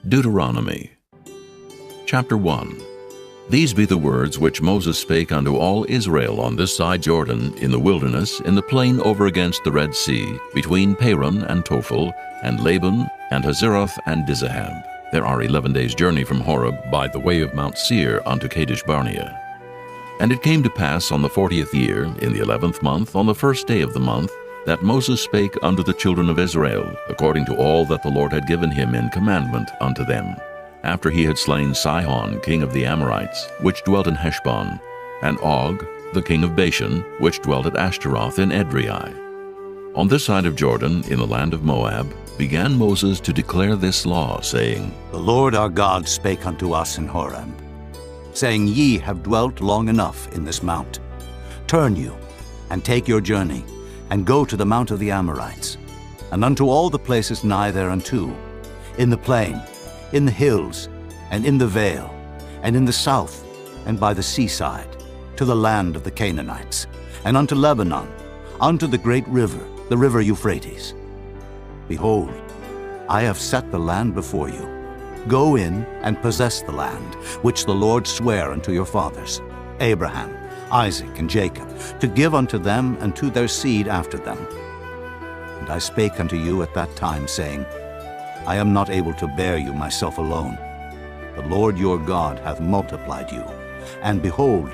Deuteronomy. Chapter 1. These be the words which Moses spake unto all Israel on this side Jordan, in the wilderness, in the plain over against the Red Sea, between Paran and Tophel, and Laban, and Hazeroth, and Dizahab. There are 11 days' journey from Horeb by the way of Mount Seir unto Kadesh Barnea. And it came to pass on the 40th year, in the 11th month, on the first day of the month, that Moses spake unto the children of Israel, according to all that the Lord had given him in commandment unto them, after he had slain Sihon king of the Amorites, which dwelt in Heshbon, and Og the king of Bashan, which dwelt at Ashtaroth in Edrei. On this side of Jordan, in the land of Moab, began Moses to declare this law, saying, The Lord our God spake unto us in Horeb, saying, Ye have dwelt long enough in this mount. Turn you, and take your journey, and go to the mount of the Amorites, and unto all the places nigh thereunto, in the plain, in the hills, and in the vale, and in the south, and by the seaside, to the land of the Canaanites, and unto Lebanon, unto the great river, the river Euphrates. Behold, I have set the land before you. Go in and possess the land, which the Lord sware unto your fathers, Abraham, Isaac, and Jacob, to give unto them and to their seed after them. And I spake unto you at that time, saying, I am not able to bear you myself alone. The Lord your God hath multiplied you, and behold,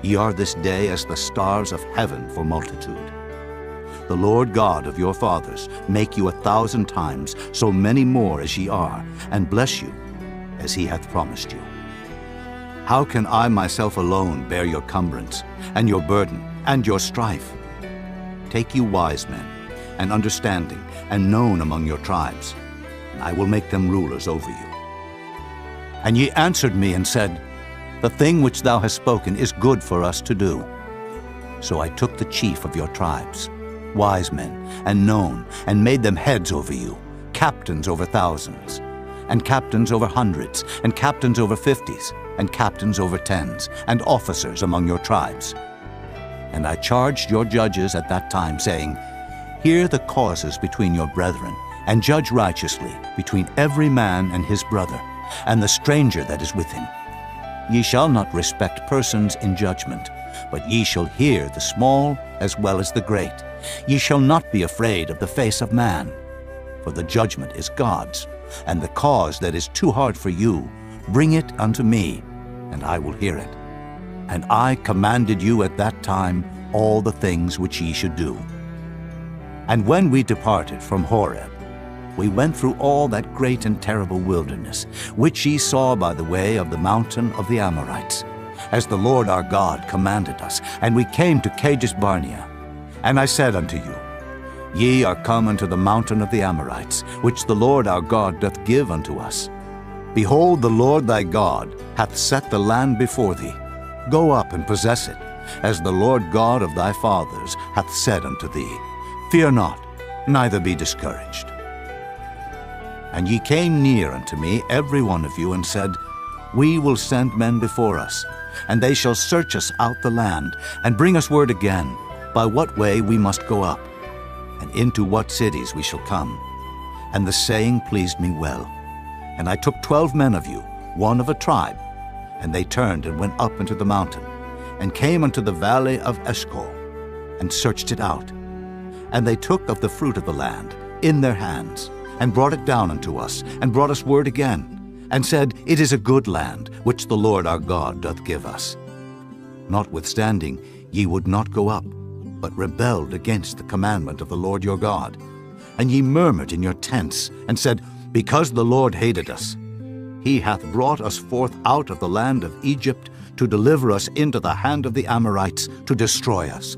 ye are this day as the stars of heaven for multitude. The Lord God of your fathers make you 1,000 times so many more as ye are, and bless you as he hath promised you. How can I myself alone bear your cumbrance, and your burden, and your strife? Take you wise men, and understanding, and known among your tribes, and I will make them rulers over you. And ye answered me and said, The thing which thou hast spoken is good for us to do. So I took the chief of your tribes, wise men, and known, and made them heads over you, captains over thousands, and captains over hundreds, and captains over 50s, and captains over 10s, and officers among your tribes. And I charged your judges at that time, saying, Hear the causes between your brethren, and judge righteously between every man and his brother, and the stranger that is with him. Ye shall not respect persons in judgment, but ye shall hear the small as well as the great. Ye shall not be afraid of the face of man, for the judgment is God's, and the cause that is too hard for you, bring it unto me, and I will hear it. And I commanded you at that time all the things which ye should do. And when we departed from Horeb, we went through all that great and terrible wilderness, which ye saw by the way of the mountain of the Amorites, as the Lord our God commanded us. And we came to Kadesh Barnea. And I said unto you, Ye are come unto the mountain of the Amorites, which the Lord our God doth give unto us. Behold, the Lord thy God hath set the land before thee. Go up and possess it, as the Lord God of thy fathers hath said unto thee. Fear not, neither be discouraged. And ye came near unto me, every one of you, and said, We will send men before us, and they shall search us out the land, and bring us word again, by what way we must go up, and into what cities we shall come. And the saying pleased me well. And I took 12 men of you, one of a tribe, and they turned and went up into the mountain, and came unto the valley of Eshcol, and searched it out. And they took of the fruit of the land in their hands, and brought it down unto us, and brought us word again, and said, It is a good land, which the Lord our God doth give us. Notwithstanding, ye would not go up, but rebelled against the commandment of the Lord your God. And ye murmured in your tents, and said, Because the Lord hated us, he hath brought us forth out of the land of Egypt, to deliver us into the hand of the Amorites, to destroy us.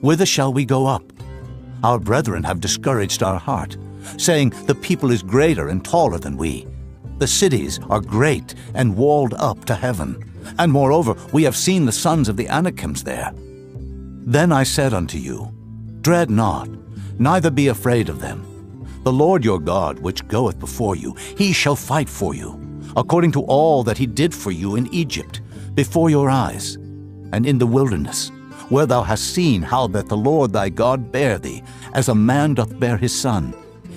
Whither shall we go up? Our brethren have discouraged our heart, saying, The people is greater and taller than we. The cities are great and walled up to heaven. And moreover, we have seen the sons of the Anakims there. Then I said unto you, Dread not, neither be afraid of them. The Lord your God, which goeth before you, he shall fight for you, according to all that he did for you in Egypt, before your eyes, and in the wilderness, where thou hast seen how that the Lord thy God bare thee, as a man doth bear his son.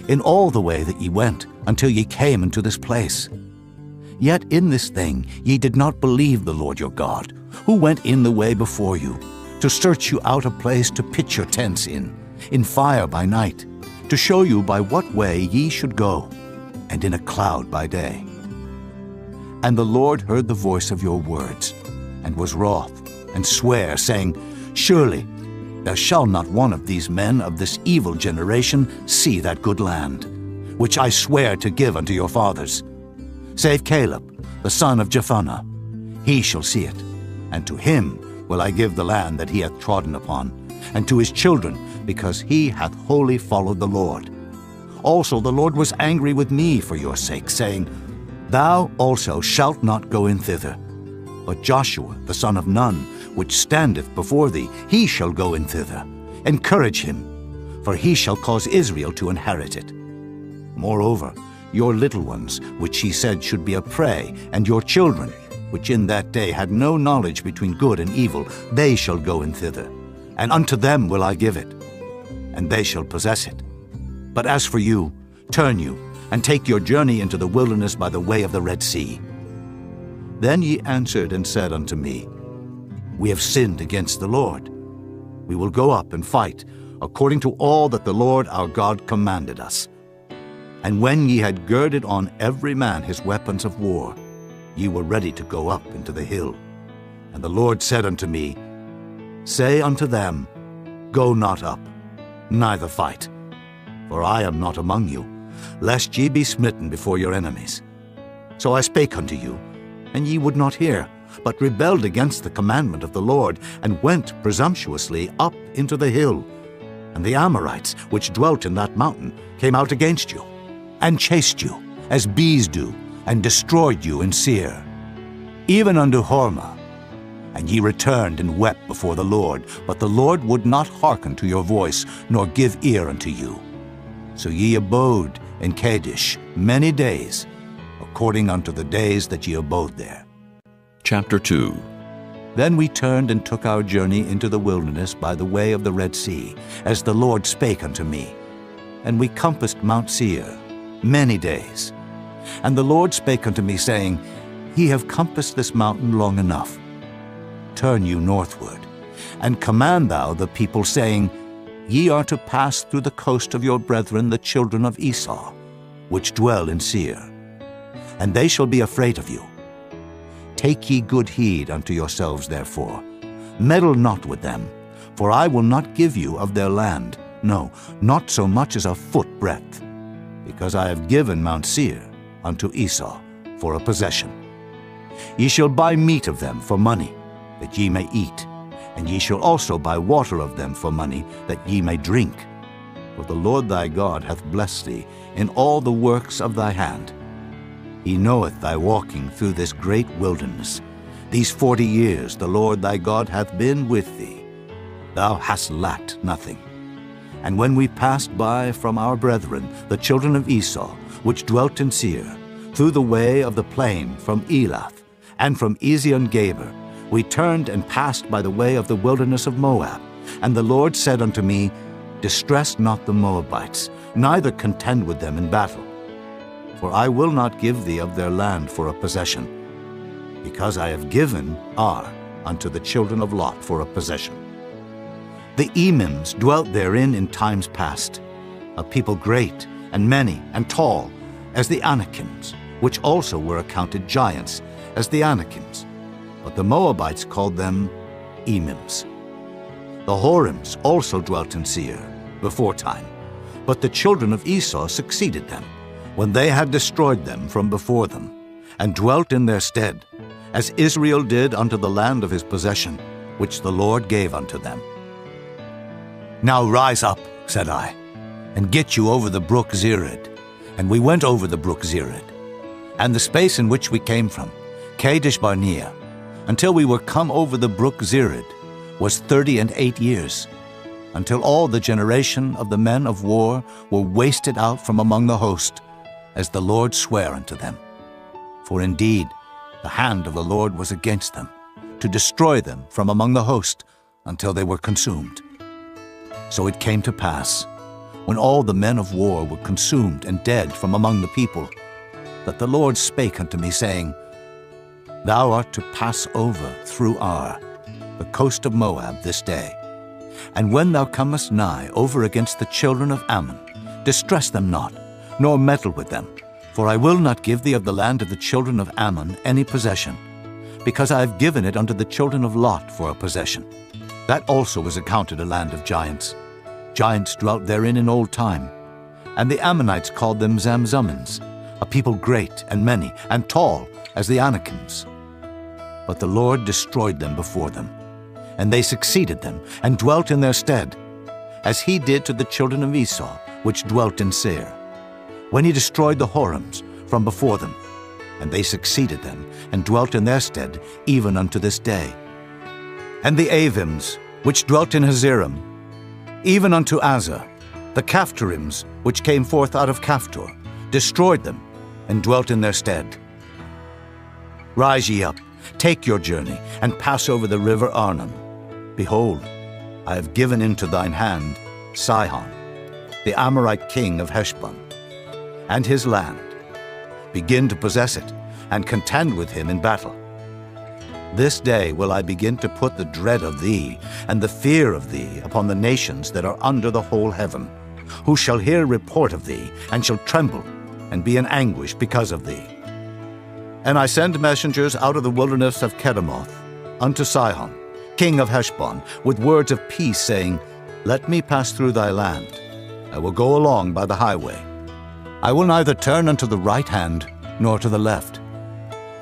in all the way that ye went, until ye came into this place. Yet in this thing ye did not believe the Lord your God, who went in the way before you, to search you out a place to pitch your tents in fire by night, to show you by what way ye should go, and in a cloud by day. And the Lord heard the voice of your words, and was wroth, and sware, saying, Surely there shall not one of these men of this evil generation see that good land, which I swear to give unto your fathers, save Caleb, the son of Jephunneh. He shall see it, and to him will I give the land that he hath trodden upon, and to his children, because he hath wholly followed the Lord. Also the Lord was angry with me for your sake, saying, Thou also shalt not go in thither. But Joshua the son of Nun, which standeth before thee, he shall go in thither. Encourage him, for he shall cause Israel to inherit it. Moreover, your little ones, which he said should be a prey, and your children, which in that day had no knowledge between good and evil, they shall go in thither, and unto them will I give it, and they shall possess it. But as for you, turn you, and take your journey into the wilderness by the way of the Red Sea. Then ye answered and said unto me, We have sinned against the Lord. We will go up and fight, according to all that the Lord our God commanded us. And when ye had girded on every man his weapons of war, ye were ready to go up into the hill. And the Lord said unto me, Say unto them, Go not up, neither fight, for I am not among you, lest ye be smitten before your enemies. So I spake unto you, and ye would not hear, but rebelled against the commandment of the Lord, and went presumptuously up into the hill. And the Amorites, which dwelt in that mountain, came out against you, and chased you, as bees do, and destroyed you in Seir, even unto Hormah. And ye returned and wept before the Lord, but the Lord would not hearken to your voice, nor give ear unto you. So ye abode in Kadesh many days, according unto the days that ye abode there. Chapter 2. Then we turned and took our journey into the wilderness by the way of the Red Sea, as the Lord spake unto me. And we compassed Mount Seir many days. And the Lord spake unto me, saying, Ye have compassed this mountain long enough. Turn you northward, and command thou the people, saying, Ye are to pass through the coast of your brethren the children of Esau, which dwell in Seir, and they shall be afraid of you. Take ye good heed unto yourselves, therefore. Meddle not with them, for I will not give you of their land, no, not so much as a foot breadth, because I have given Mount Seir unto Esau for a possession. Ye shall buy meat of them for money, that ye may eat, and ye shall also buy water of them for money, that ye may drink. For the Lord thy God hath blessed thee in all the works of thy hand. He knoweth thy walking through this great wilderness. These 40 years the Lord thy God hath been with thee. Thou hast lacked nothing. And when we passed by from our brethren, the children of Esau, which dwelt in Seir, through the way of the plain from Elath, and from Ezion-Geber, we turned and passed by the way of the wilderness of Moab. And the Lord said unto me, Distress not the Moabites, neither contend with them in battle. For I will not give thee of their land for a possession, because I have given Ar unto the children of Lot for a possession. The Emims dwelt therein in times past, a people great and many and tall, as the Anakims, which also were accounted giants, as the Anakims. But the Moabites called them Emims. The Horims also dwelt in Seir before time, but the children of Esau succeeded them, when they had destroyed them from before them, and dwelt in their stead, as Israel did unto the land of his possession, which the Lord gave unto them. Now rise up, said I, and get you over the brook Zered. And we went over the brook Zered, and the space in which we came from, Kadesh Barnea, until we were come over the brook Zered, was 38 years, until all the generation of the men of war were wasted out from among the host, as the Lord sware unto them. For indeed the hand of the Lord was against them, to destroy them from among the host, until they were consumed. So it came to pass, when all the men of war were consumed and dead from among the people, that the Lord spake unto me, saying, Thou art to pass over through Ar, the coast of Moab, this day. And when thou comest nigh over against the children of Ammon, distress them not, nor meddle with them, for I will not give thee of the land of the children of Ammon any possession, because I have given it unto the children of Lot for a possession. That also was accounted a land of giants. Giants dwelt therein in old time, and the Ammonites called them Zamzummins, a people great and many, and tall as the Anakims. But the Lord destroyed them before them, and they succeeded them, and dwelt in their stead, as he did to the children of Esau, which dwelt in Seir, when he destroyed the Horims from before them, and they succeeded them, and dwelt in their stead, even unto this day. And the Avims, which dwelt in Hazerim, even unto Azza, the Caphtorims, which came forth out of Caphtor, destroyed them, and dwelt in their stead. Rise ye up, take your journey, and pass over the river Arnon. Behold, I have given into thine hand Sihon, the Amorite king of Heshbon, and his land. Begin to possess it, and contend with him in battle. This day will I begin to put the dread of thee and the fear of thee upon the nations that are under the whole heaven, who shall hear report of thee, and shall tremble, and be in anguish because of thee. And I send messengers out of the wilderness of Kedemoth unto Sihon, king of Heshbon, with words of peace, saying, Let me pass through thy land. I will go along by the highway. I will neither turn unto the right hand nor to the left.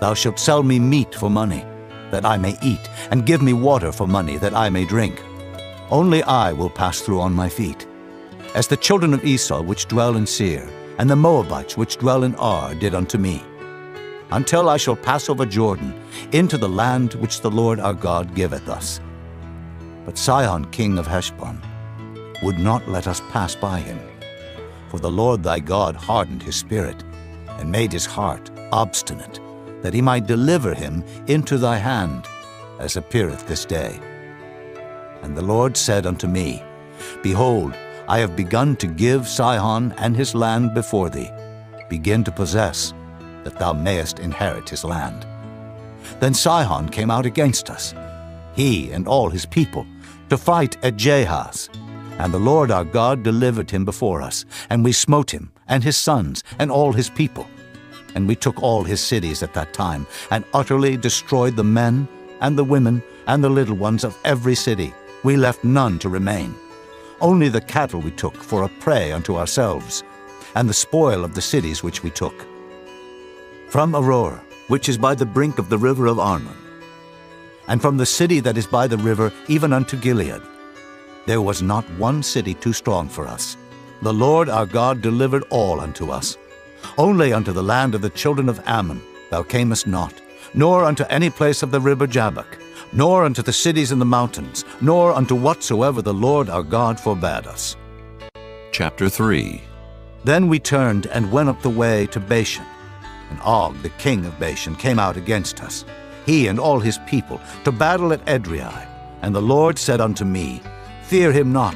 Thou shalt sell me meat for money, that I may eat, and give me water for money, that I may drink. Only I will pass through on my feet, as the children of Esau which dwell in Seir, and the Moabites which dwell in Ar did unto me, until I shall pass over Jordan into the land which the Lord our God giveth us. But Sihon king of Heshbon would not let us pass by him, for the Lord thy God hardened his spirit, and made his heart obstinate, that he might deliver him into thy hand, as appeareth this day. And the Lord said unto me, Behold, I have begun to give Sihon and his land before thee. Begin to possess, that thou mayest inherit his land. Then Sihon came out against us, he and all his people, to fight at Jahaz. And the Lord our God delivered him before us, and we smote him, and his sons, and all his people. And we took all his cities at that time, and utterly destroyed the men, and the women, and the little ones of every city. We left none to remain. Only the cattle we took for a prey unto ourselves, and the spoil of the cities which we took. From Aroer, which is by the brink of the river of Arnon, and from the city that is by the river even unto Gilead, there was not one city too strong for us. The Lord our God delivered all unto us. Only unto the land of the children of Ammon thou camest not, nor unto any place of the river Jabbok, nor unto the cities in the mountains, nor unto whatsoever the Lord our God forbade us. Chapter 3. Then we turned and went up the way to Bashan, and Og the king of Bashan came out against us, he and all his people, to battle at Edrei. And the Lord said unto me, Fear him not,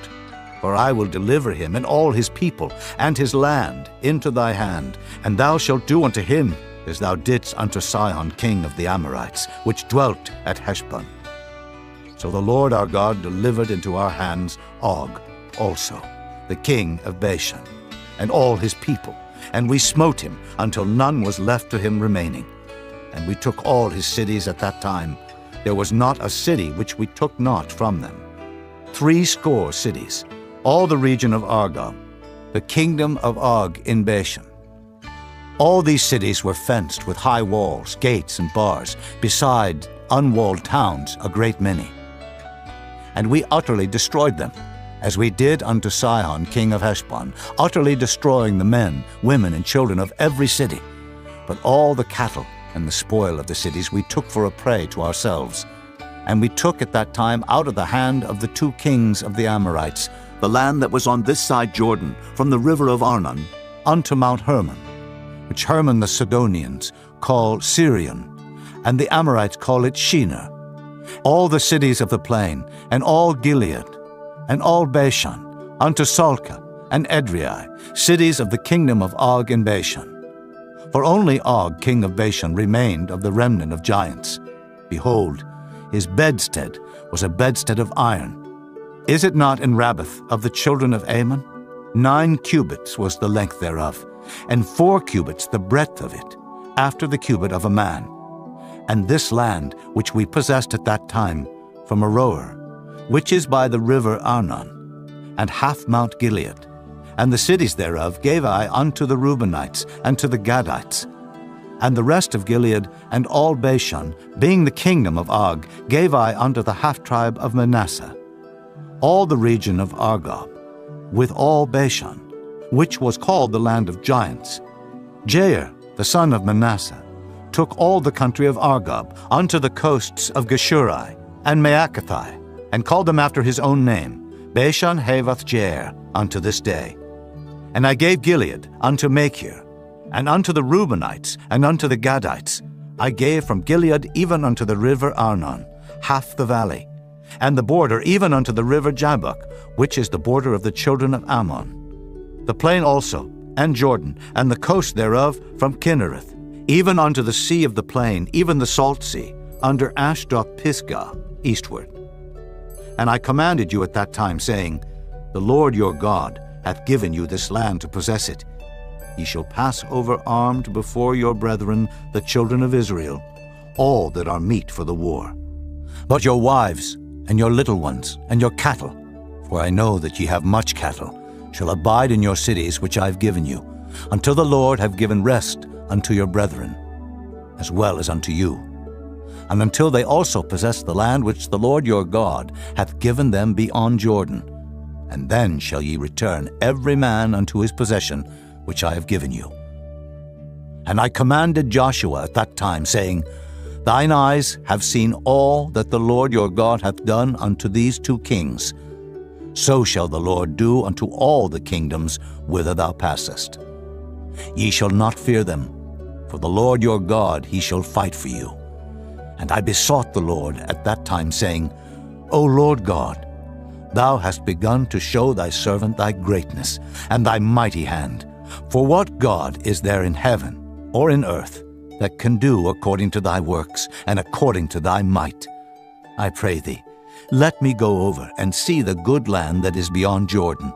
for I will deliver him and all his people and his land into thy hand, and thou shalt do unto him as thou didst unto Sihon king of the Amorites, which dwelt at Heshbon. So the Lord our God delivered into our hands Og also, the king of Bashan, and all his people, and we smote him until none was left to him remaining. And we took all his cities at that time. There was not a city which we took not from them. 80 cities, all the region of Argob, the kingdom of Og in Bashan. All these cities were fenced with high walls, gates, and bars, beside unwalled towns a great many. And we utterly destroyed them, as we did unto Sihon king of Heshbon, utterly destroying the men, women, and children of every city. But all the cattle and the spoil of the cities we took for a prey to ourselves. And we took at that time out of the hand of the 2 kings of the Amorites the land that was on this side Jordan, from the river of Arnon unto Mount Hermon, which Hermon the Sidonians call Sirion, and the Amorites call it Shinar, all the cities of the plain, and all Gilead, and all Bashan, unto Salcah, and Edrei, cities of the kingdom of Og in Bashan. For only Og, king of Bashan, remained of the remnant of giants. Behold, his bedstead was a bedstead of iron. Is it not in Rabbath of the children of Ammon? 9 cubits was the length thereof, and 4 cubits the breadth of it, after the cubit of a man. And this land which we possessed at that time from Aroer, which is by the river Arnon, and half Mount Gilead, and the cities thereof gave I unto the Reubenites and to the Gadites. And the rest of Gilead and all Bashan, being the kingdom of Og, gave I unto the half-tribe of Manasseh. All the region of Argob, with all Bashan, which was called the land of giants. Jair, the son of Manasseh, took all the country of Argob unto the coasts of Geshurai and Maacathai, and called them after his own name, Bashan Havoth Jair, unto this day. And I gave Gilead unto Machir, and unto the Reubenites, and unto the Gadites. I gave from Gilead even unto the river Arnon, half the valley, and the border even unto the river Jabbok, which is the border of the children of Ammon. The plain also, and Jordan, and the coast thereof from Kinnereth, even unto the sea of the plain, even the salt sea, under Ashdod Pisgah, eastward. And I commanded you at that time, saying, The Lord your God hath given you this land to possess it. Ye shall pass over armed before your brethren, the children of Israel, all that are meet for the war. But your wives, and your little ones, and your cattle, for I know that ye have much cattle, shall abide in your cities which I have given you, until the Lord have given rest unto your brethren, as well as unto you, and until they also possess the land which the Lord your God hath given them beyond Jordan. And then shall ye return every man unto his possession, which I have given you. And I commanded Joshua at that time, saying, Thine eyes have seen all that the Lord your God hath done unto these 2 kings. So shall the Lord do unto all the kingdoms whither thou passest. Ye shall not fear them, for the Lord your God, he shall fight for you. And I besought the Lord at that time, saying, O Lord God, thou hast begun to show thy servant thy greatness, and thy mighty hand. For what God is there in heaven or in earth that can do according to thy works and according to thy might? I pray thee, let me go over and see the good land that is beyond Jordan,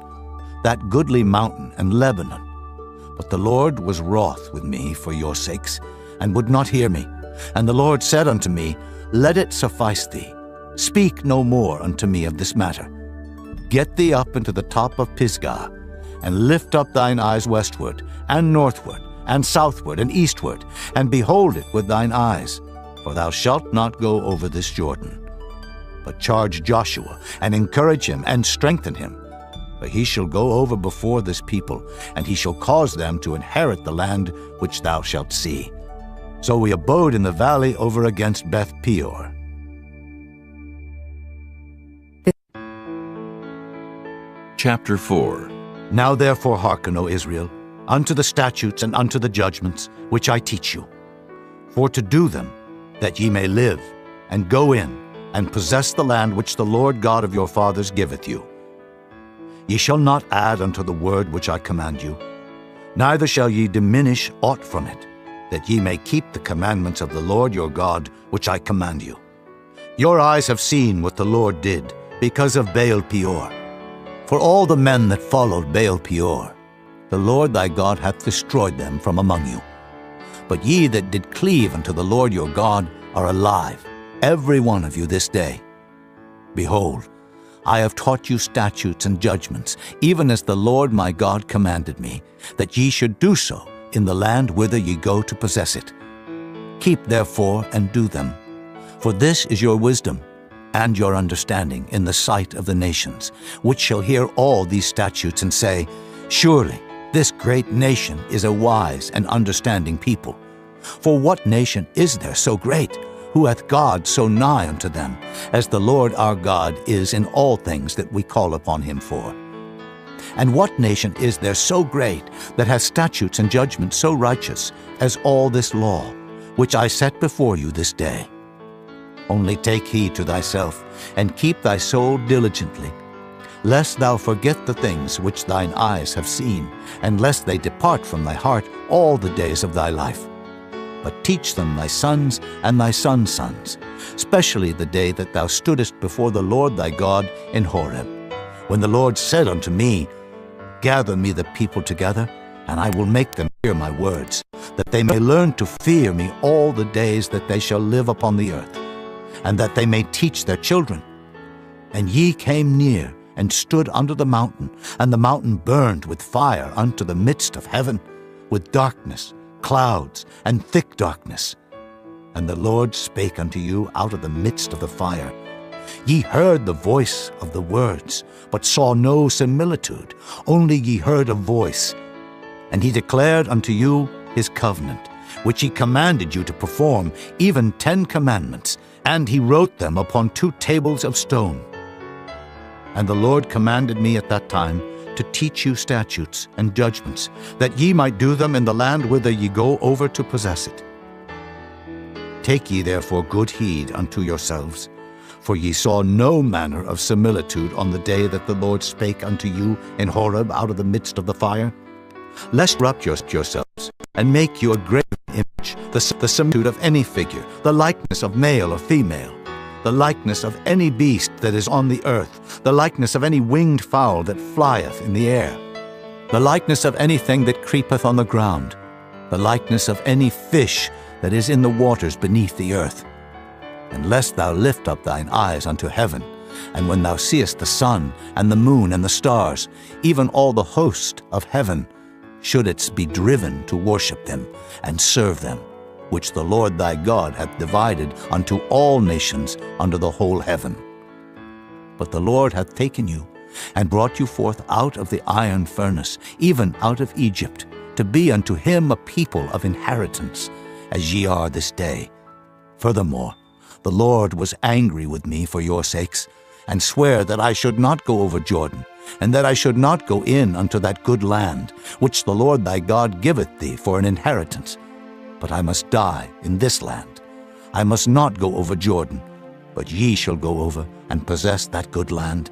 that goodly mountain and Lebanon. But the Lord was wroth with me for your sakes, and would not hear me. And the Lord said unto me, Let it suffice thee. Speak no more unto me of this matter. Get thee up into the top of Pisgah, and lift up thine eyes westward, and northward, and southward, and eastward, and behold it with thine eyes, for thou shalt not go over this Jordan. But charge Joshua, and encourage him, and strengthen him. For he shall go over before this people, and he shall cause them to inherit the land which thou shalt see. So we abode in the valley over against Beth Peor. Chapter 4. Now therefore hearken, O Israel, unto the statutes and unto the judgments which I teach you, for to do them, that ye may live, and go in, and possess the land which the Lord God of your fathers giveth you. Ye shall not add unto the word which I command you, neither shall ye diminish aught from it, that ye may keep the commandments of the Lord your God which I command you. Your eyes have seen what the Lord did because of Baal Peor. For all the men that followed Baal Peor, the Lord thy God hath destroyed them from among you. But ye that did cleave unto the Lord your God are alive, every one of you this day. Behold, I have taught you statutes and judgments, even as the Lord my God commanded me, that ye should do so in the land whither ye go to possess it. Keep therefore and do them, for this is your wisdom and your understanding in the sight of the nations, which shall hear all these statutes and say, Surely this great nation is a wise and understanding people. For what nation is there so great, who hath God so nigh unto them, as the Lord our God is in all things that we call upon him for? And what nation is there so great, that hath statutes and judgments so righteous, as all this law, which I set before you this day? Only take heed to thyself, and keep thy soul diligently, lest thou forget the things which thine eyes have seen, and lest they depart from thy heart all the days of thy life. But teach them thy sons and thy sons' sons, especially the day that thou stoodest before the Lord thy God in Horeb, when the Lord said unto me, Gather me the people together, and I will make them hear my words, that they may learn to fear me all the days that they shall live upon the earth, and that they may teach their children. And ye came near, and stood under the mountain, and the mountain burned with fire unto the midst of heaven, with darkness, clouds, and thick darkness. And the Lord spake unto you out of the midst of the fire. Ye heard the voice of the words, but saw no similitude, only ye heard a voice. And he declared unto you his covenant, which he commanded you to perform, even 10 commandments, and he wrote them upon 2 tables of stone. And the Lord commanded me at that time to teach you statutes and judgments, that ye might do them in the land whither ye go over to possess it. Take ye therefore good heed unto yourselves, for ye saw no manner of similitude on the day that the Lord spake unto you in Horeb out of the midst of the fire, lest corrupt yourselves, and make you a graven image, the similitude of any figure, the likeness of male or female, the likeness of any beast that is on the earth, the likeness of any winged fowl that flieth in the air, the likeness of anything that creepeth on the ground, the likeness of any fish that is in the waters beneath the earth. And lest thou lift up thine eyes unto heaven, and when thou seest the sun and the moon and the stars, even all the host of heaven, shouldest be driven to worship them and serve them, which the Lord thy God hath divided unto all nations under the whole heaven. But the Lord hath taken you, and brought you forth out of the iron furnace, even out of Egypt, to be unto him a people of inheritance, as ye are this day. Furthermore, the Lord was angry with me for your sakes, and sware that I should not go over Jordan, and that I should not go in unto that good land, which the Lord thy God giveth thee for an inheritance. But I must die in this land. I must not go over Jordan, but ye shall go over and possess that good land.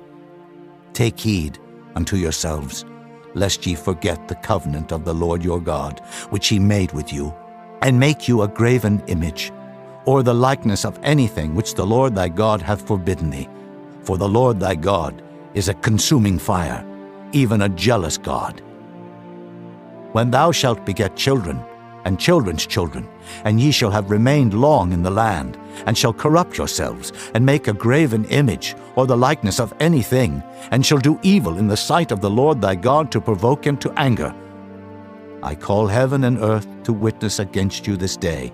Take heed unto yourselves, lest ye forget the covenant of the Lord your God, which he made with you, and make you a graven image, or the likeness of anything which the Lord thy God hath forbidden thee. For the Lord thy God is a consuming fire, even a jealous God. When thou shalt beget children, and children's children, and ye shall have remained long in the land, and shall corrupt yourselves, and make a graven image, or the likeness of anything, and shall do evil in the sight of the Lord thy God to provoke him to anger, I call heaven and earth to witness against you this day,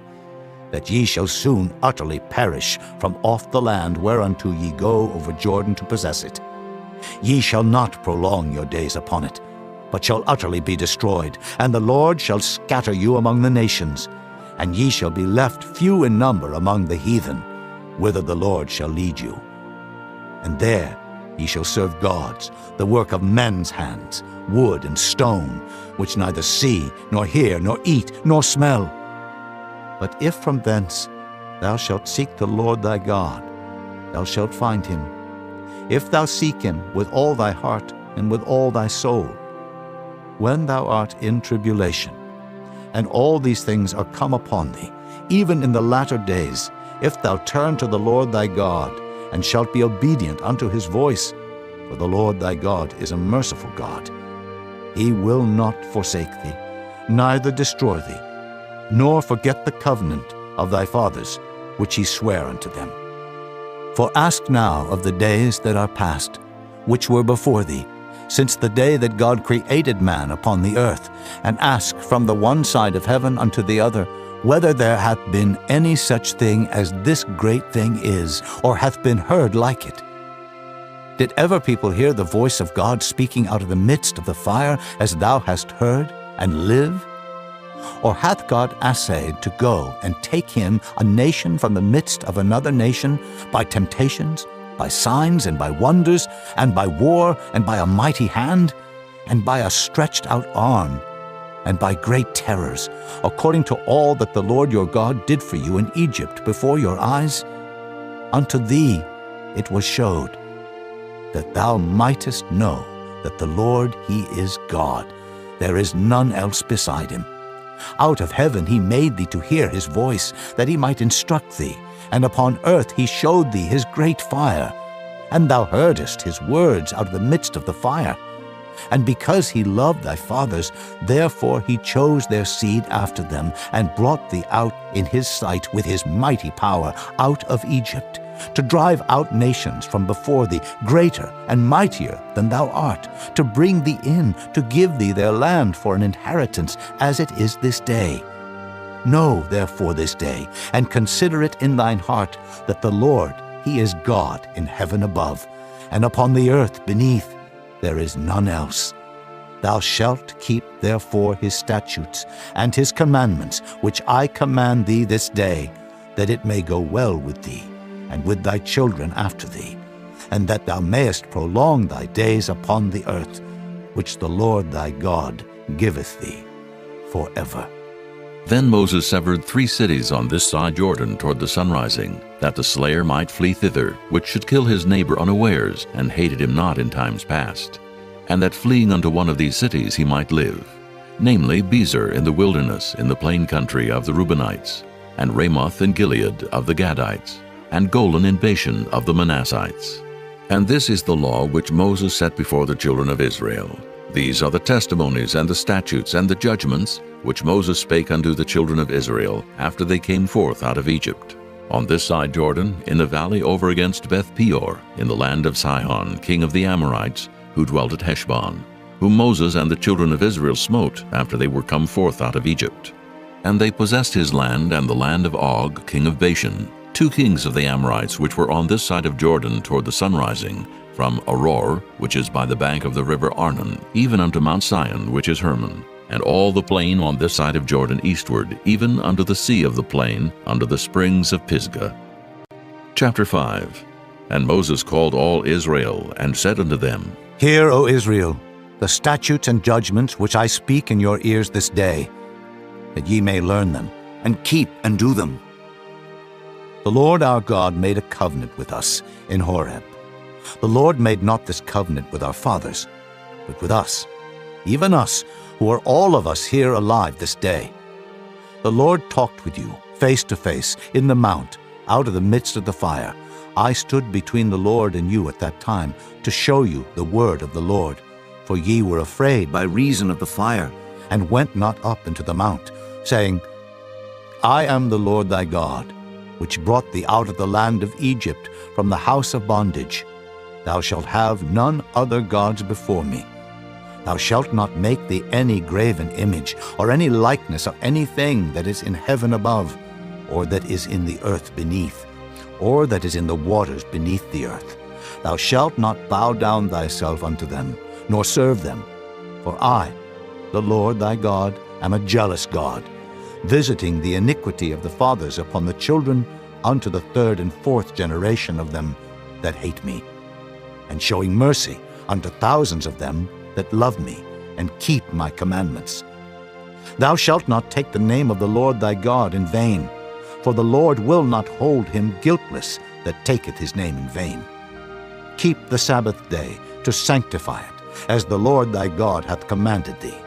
that ye shall soon utterly perish from off the land whereunto ye go over Jordan to possess it. Ye shall not prolong your days upon it, but shall utterly be destroyed, and the Lord shall scatter you among the nations, and ye shall be left few in number among the heathen, whither the Lord shall lead you. And there ye shall serve gods, the work of men's hands, wood and stone, which neither see, nor hear, nor eat, nor smell. But if from thence thou shalt seek the Lord thy God, thou shalt find him, if thou seek him with all thy heart and with all thy soul. When thou art in tribulation, and all these things are come upon thee, even in the latter days, if thou turn to the Lord thy God, and shalt be obedient unto his voice, for the Lord thy God is a merciful God. He will not forsake thee, neither destroy thee, nor forget the covenant of thy fathers, which he sware unto them. For ask now of the days that are past, which were before thee, since the day that God created man upon the earth, and ask from the one side of heaven unto the other, whether there hath been any such thing as this great thing is, or hath been heard like it. Did ever people hear the voice of God speaking out of the midst of the fire, as thou hast heard, and live? Or hath God assayed to go and take him, a nation from the midst of another nation, by temptations, by signs and by wonders, and by war, and by a mighty hand, and by a stretched out arm, and by great terrors, according to all that the Lord your God did for you in Egypt before your eyes? Unto thee it was showed. that thou mightest know that the Lord, he is God. There is none else beside him. Out of heaven he made thee to hear his voice, that he might instruct thee, and upon earth he showed thee his great fire. And thou heardest his words out of the midst of the fire. And because he loved thy fathers, therefore he chose their seed after them, and brought thee out in his sight with his mighty power out of Egypt, to drive out nations from before thee, greater and mightier than thou art, to bring thee in, to give thee their land for an inheritance, as it is this day. Know therefore this day, and consider it in thine heart, that the Lord, he is God in heaven above, and upon the earth beneath. There is none else. Thou shalt keep therefore his statutes and his commandments, which I command thee this day, that it may go well with thee, and with thy children after thee, and that thou mayest prolong thy days upon the earth, which the Lord thy God giveth thee forever. Then Moses severed 3 cities on this side Jordan toward the sunrising, that the slayer might flee thither, which should kill his neighbor unawares, and hated him not in times past, and that fleeing unto one of these cities he might live, namely Bezer in the wilderness in the plain country of the Reubenites, and Ramoth in Gilead of the Gadites, and Golan in Bashan of the Manassites. And this is the law which Moses set before the children of Israel. These are the testimonies and the statutes and the judgments which Moses spake unto the children of Israel after they came forth out of Egypt, on this side Jordan, in the valley over against Beth Peor, in the land of Sihon, king of the Amorites, who dwelt at Heshbon, whom Moses and the children of Israel smote after they were come forth out of Egypt. And they possessed his land and the land of Og, king of Bashan, 2 kings of the Amorites which were on this side of Jordan toward the sunrising, from Aroer, which is by the bank of the river Arnon, even unto Mount Sion, which is Hermon, and all the plain on this side of Jordan eastward, even unto the sea of the plain, unto the springs of Pisgah. Chapter 5. And Moses called all Israel, and said unto them, Hear, O Israel, the statutes and judgments which I speak in your ears this day, that ye may learn them, and keep and do them. The Lord our God made a covenant with us in Horeb. The Lord made not this covenant with our fathers, but with us, even us, who are all of us here alive this day. The Lord talked with you face to face in the mount, out of the midst of the fire. I stood between the Lord and you at that time, to show you the word of the Lord. For ye were afraid by reason of the fire, and went not up into the mount, saying, I am the Lord thy God, which brought thee out of the land of Egypt, from the house of bondage. Thou shalt have none other gods before me. Thou shalt not make thee any graven image, or any likeness of anything that is in heaven above, or that is in the earth beneath, or that is in the waters beneath the earth. Thou shalt not bow down thyself unto them, nor serve them. For I, the Lord thy God, am a jealous God, visiting the iniquity of the fathers upon the children unto the 3rd and 4th generation of them that hate me, and showing mercy unto thousands of them that love me, and keep my commandments. Thou shalt not take the name of the Lord thy God in vain, for the Lord will not hold him guiltless that taketh his name in vain. Keep the Sabbath day to sanctify it, as the Lord thy God hath commanded thee.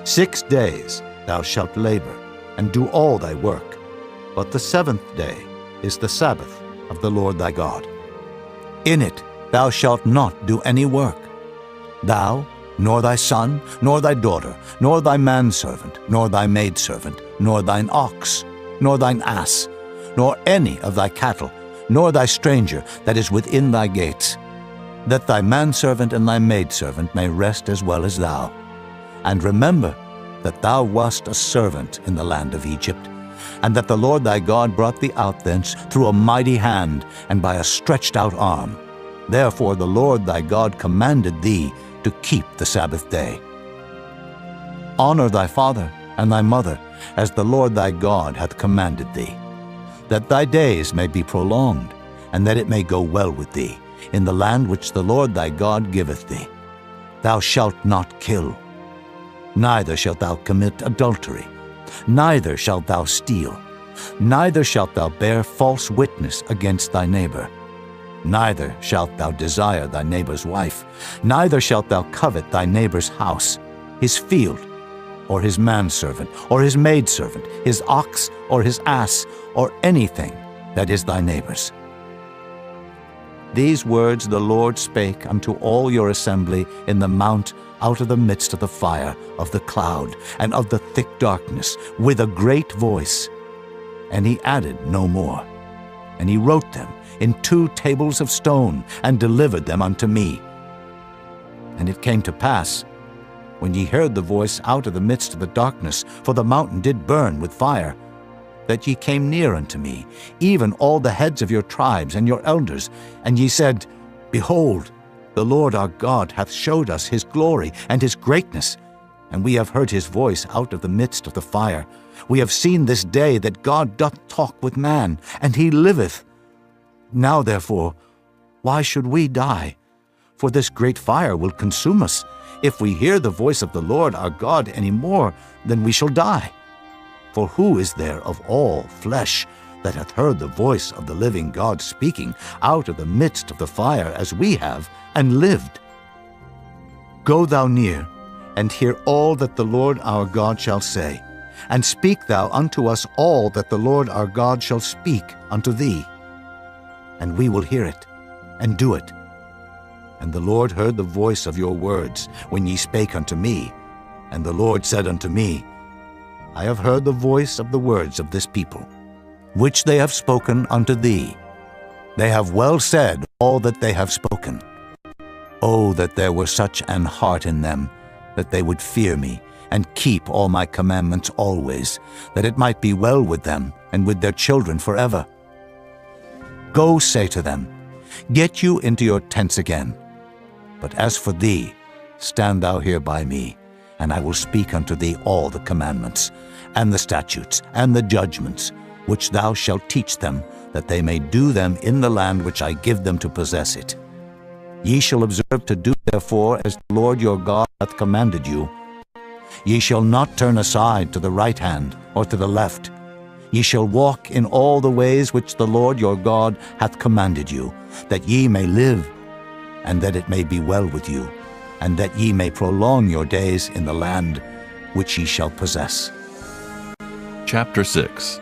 6 days thou shalt labor, and do all thy work, but the 7th day is the Sabbath of the Lord thy God. In it thou shalt not do any work, thou, nor thy son, nor thy daughter, nor thy manservant, nor thy maidservant, nor thine ox, nor thine ass, nor any of thy cattle, nor thy stranger that is within thy gates, that thy manservant and thy maidservant may rest as well as thou. And remember that thou wast a servant in the land of Egypt, and that the Lord thy God brought thee out thence through a mighty hand and by a stretched out arm. Therefore the Lord thy God commanded thee to keep the Sabbath day. Honor thy father and thy mother, as the Lord thy God hath commanded thee, that thy days may be prolonged, and that it may go well with thee, in the land which the Lord thy God giveth thee. Thou shalt not kill, neither shalt thou commit adultery, neither shalt thou steal, neither shalt thou bear false witness against thy neighbor. Neither shalt thou desire thy neighbor's wife, neither shalt thou covet thy neighbor's house, his field, or his manservant, or his maidservant, his ox, or his ass, or anything that is thy neighbor's. These words the Lord spake unto all your assembly in the mount out of the midst of the fire, of the cloud, and of the thick darkness, with a great voice. And he added no more. And he wrote them in 2 tables of stone, and delivered them unto me. And it came to pass, when ye heard the voice out of the midst of the darkness, for the mountain did burn with fire, that ye came near unto me, even all the heads of your tribes and your elders, and ye said, Behold, the Lord our God hath showed us his glory and his greatness, and we have heard his voice out of the midst of the fire. We have seen this day that God doth talk with man, and he liveth. Now therefore, why should we die? For this great fire will consume us. If we hear the voice of the Lord our God any more, then we shall die. For who is there of all flesh that hath heard the voice of the living God speaking out of the midst of the fire as we have, and lived? Go thou near, and hear all that the Lord our God shall say, and speak thou unto us all that the Lord our God shall speak unto thee. And we will hear it, and do it. And the Lord heard the voice of your words when ye spake unto me. And the Lord said unto me, I have heard the voice of the words of this people, which they have spoken unto thee. They have well said all that they have spoken. Oh, that there were such an heart in them, that they would fear me, and keep all my commandments always, that it might be well with them, and with their children forever. Go say to them, Get you into your tents again. But as for thee, stand thou here by me, and I will speak unto thee all the commandments, and the statutes, and the judgments, which thou shalt teach them, that they may do them in the land which I give them to possess it. Ye shall observe to do therefore as the Lord your God hath commanded you. Ye shall not turn aside to the right hand or to the left. Ye shall walk in all the ways which the Lord your God hath commanded you, that ye may live, and that it may be well with you, and that ye may prolong your days in the land which ye shall possess. Chapter 6.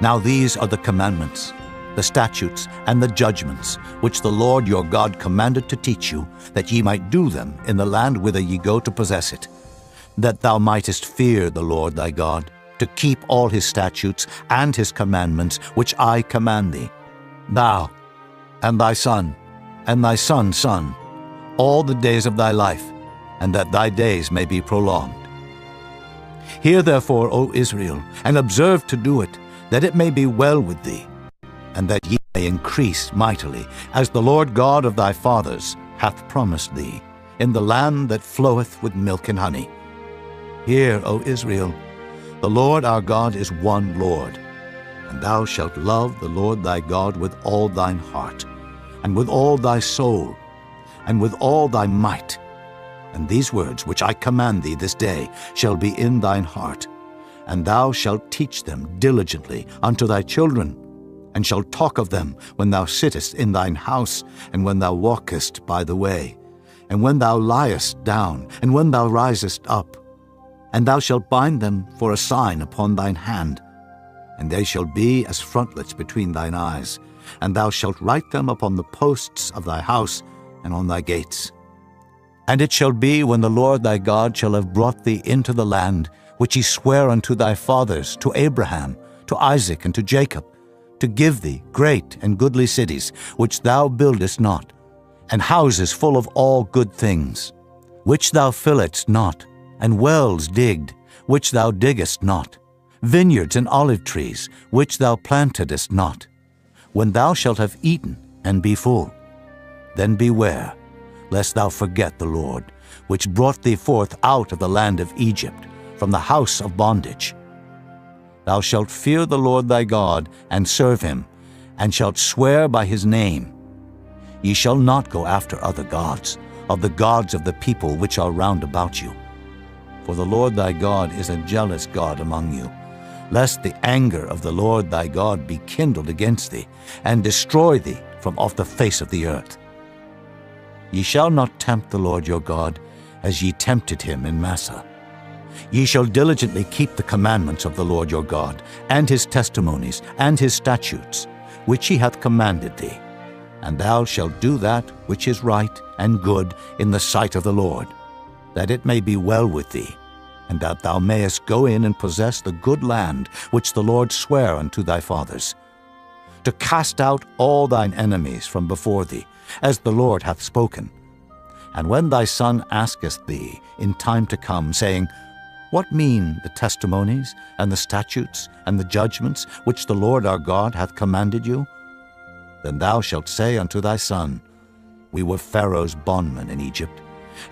Now these are the commandments, the statutes, and the judgments, which the Lord your God commanded to teach you, that ye might do them in the land whither ye go to possess it, that thou mightest fear the Lord thy God, to keep all his statutes and his commandments which I command thee, thou, and thy son, and thy son's son, all the days of thy life, and that thy days may be prolonged. Hear therefore, O Israel, and observe to do it, that it may be well with thee, and that ye may increase mightily, as the Lord God of thy fathers hath promised thee, in the land that floweth with milk and honey. Hear, O Israel, the Lord our God is one Lord, and thou shalt love the Lord thy God with all thine heart, and with all thy soul, and with all thy might. And these words which I command thee this day shall be in thine heart, and thou shalt teach them diligently unto thy children, and shalt talk of them when thou sittest in thine house, and when thou walkest by the way, and when thou liest down, and when thou risest up. And thou shalt bind them for a sign upon thine hand, and they shall be as frontlets between thine eyes, and thou shalt write them upon the posts of thy house and on thy gates. And it shall be, when the Lord thy God shall have brought thee into the land which he sware unto thy fathers, to Abraham, to Isaac, and to Jacob, to give thee great and goodly cities, which thou buildest not, and houses full of all good things, which thou filledst not, and wells digged, which thou diggest not, vineyards and olive trees, which thou plantedest not. When thou shalt have eaten and be full, then beware, lest thou forget the Lord, which brought thee forth out of the land of Egypt, from the house of bondage. Thou shalt fear the Lord thy God, and serve him, and shalt swear by his name. Ye shall not go after other gods, of the gods of the people which are round about you. For the Lord thy God is a jealous God among you, lest the anger of the Lord thy God be kindled against thee, and destroy thee from off the face of the earth. Ye shall not tempt the Lord your God, as ye tempted him in Massah. Ye shall diligently keep the commandments of the Lord your God, and his testimonies, and his statutes, which he hath commanded thee. And thou shalt do that which is right and good in the sight of the Lord, that it may be well with thee, and that thou mayest go in and possess the good land which the Lord sware unto thy fathers, to cast out all thine enemies from before thee, as the Lord hath spoken. And when thy son asketh thee in time to come, saying, What mean the testimonies, and the statutes, and the judgments, which the Lord our God hath commanded you? Then thou shalt say unto thy son, We were Pharaoh's bondmen in Egypt,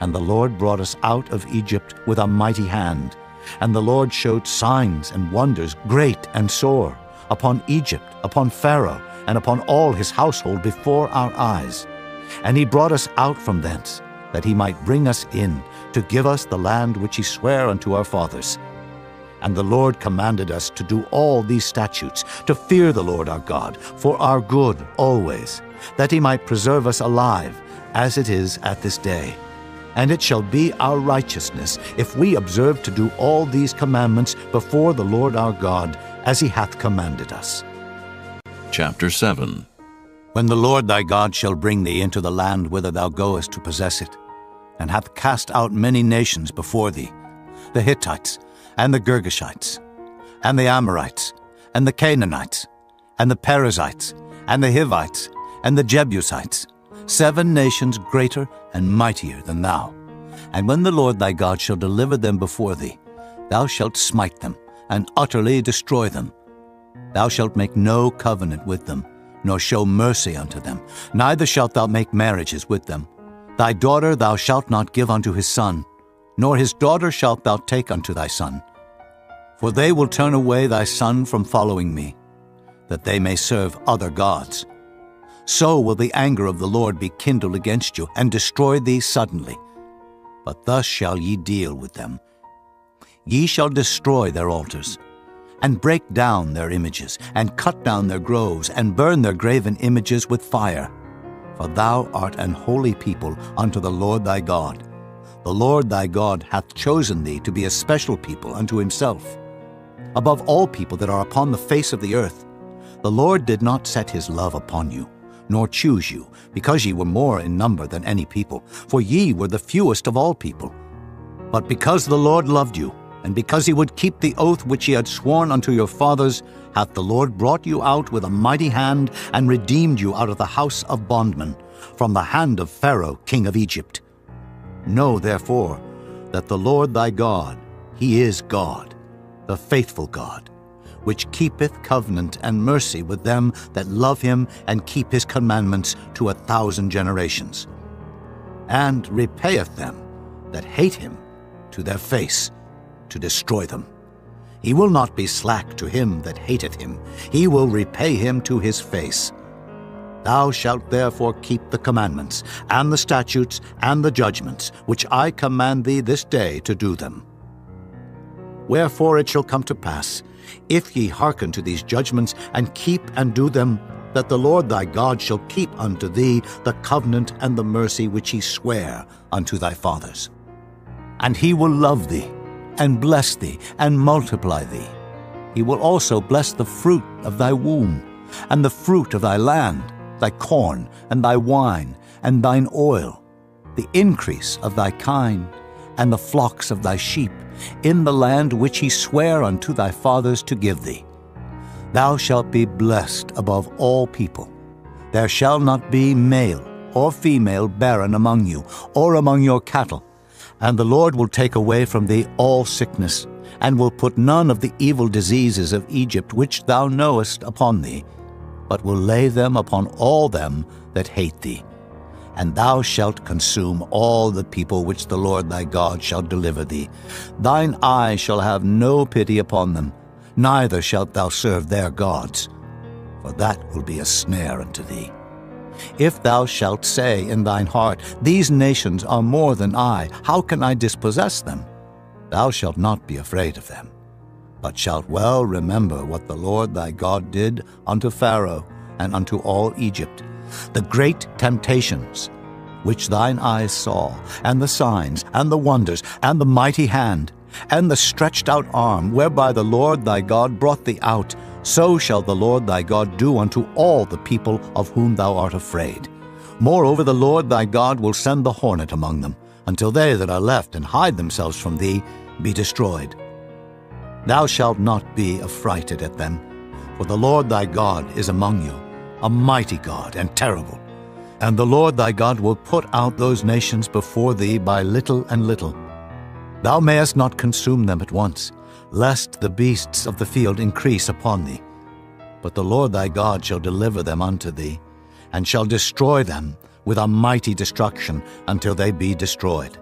and the Lord brought us out of Egypt with a mighty hand. And the Lord showed signs and wonders great and sore upon Egypt, upon Pharaoh, and upon all his household before our eyes. And he brought us out from thence, that he might bring us in, to give us the land which he sware unto our fathers. And the Lord commanded us to do all these statutes, to fear the Lord our God, for our good always, that he might preserve us alive, as it is at this day. And it shall be our righteousness, if we observe to do all these commandments before the Lord our God, as he hath commanded us. Chapter 7. When the Lord thy God shall bring thee into the land whither thou goest to possess it, and hath cast out many nations before thee, the Hittites, and the Girgashites, and the Amorites, and the Canaanites, and the Perizzites, and the Hivites, and the Jebusites, 7 nations greater and mightier than thou. And when the Lord thy God shall deliver them before thee, thou shalt smite them, and utterly destroy them. Thou shalt make no covenant with them, nor show mercy unto them, neither shalt thou make marriages with them. Thy daughter thou shalt not give unto his son, nor his daughter shalt thou take unto thy son. For they will turn away thy son from following me, that they may serve other gods. So will the anger of the Lord be kindled against you, and destroy thee suddenly. But thus shall ye deal with them. Ye shall destroy their altars, and break down their images, and cut down their groves, and burn their graven images with fire. For thou art an holy people unto the Lord thy God. The Lord thy God hath chosen thee to be a special people unto himself, above all people that are upon the face of the earth. The Lord did not set his love upon you, nor choose you, because ye were more in number than any people, for ye were the fewest of all people. But because the Lord loved you, and because he would keep the oath which he had sworn unto your fathers, hath the Lord brought you out with a mighty hand, and redeemed you out of the house of bondmen, from the hand of Pharaoh king of Egypt. Know therefore that the Lord thy God, he is God, the faithful God, which keepeth covenant and mercy with them that love him and keep his commandments to 1,000 generations, and repayeth them that hate him to their face, to destroy them. He will not be slack to him that hateth him. He will repay him to his face. Thou shalt therefore keep the commandments, and the statutes, and the judgments, which I command thee this day to do them. Wherefore it shall come to pass, if ye hearken to these judgments, and keep and do them, that the Lord thy God shall keep unto thee the covenant and the mercy which he sware unto thy fathers. And he will love thee, and bless thee, and multiply thee. He will also bless the fruit of thy womb, and the fruit of thy land, thy corn, and thy wine, and thine oil, the increase of thy kine, and the flocks of thy sheep, in the land which he sware unto thy fathers to give thee. Thou shalt be blessed above all people. There shall not be male or female barren among you, or among your cattle. And the Lord will take away from thee all sickness, and will put none of the evil diseases of Egypt which thou knowest upon thee, but will lay them upon all them that hate thee. And thou shalt consume all the people which the Lord thy God shall deliver thee. Thine eye shall have no pity upon them, neither shalt thou serve their gods, for that will be a snare unto thee. If thou shalt say in thine heart, These nations are more than I, how can I dispossess them? Thou shalt not be afraid of them, but shalt well remember what the Lord thy God did unto Pharaoh and unto all Egypt, the great temptations which thine eyes saw, and the signs, and the wonders, and the mighty hand, and the stretched out arm, whereby the Lord thy God brought thee out, so shall the Lord thy God do unto all the people of whom thou art afraid. Moreover, the Lord thy God will send the hornet among them, until they that are left and hide themselves from thee be destroyed. Thou shalt not be affrighted at them, for the Lord thy God is among you, a mighty God and terrible. And the Lord thy God will put out those nations before thee by little and little. Thou mayest not consume them at once, lest the beasts of the field increase upon thee. But the Lord thy God shall deliver them unto thee, and shall destroy them with a mighty destruction until they be destroyed.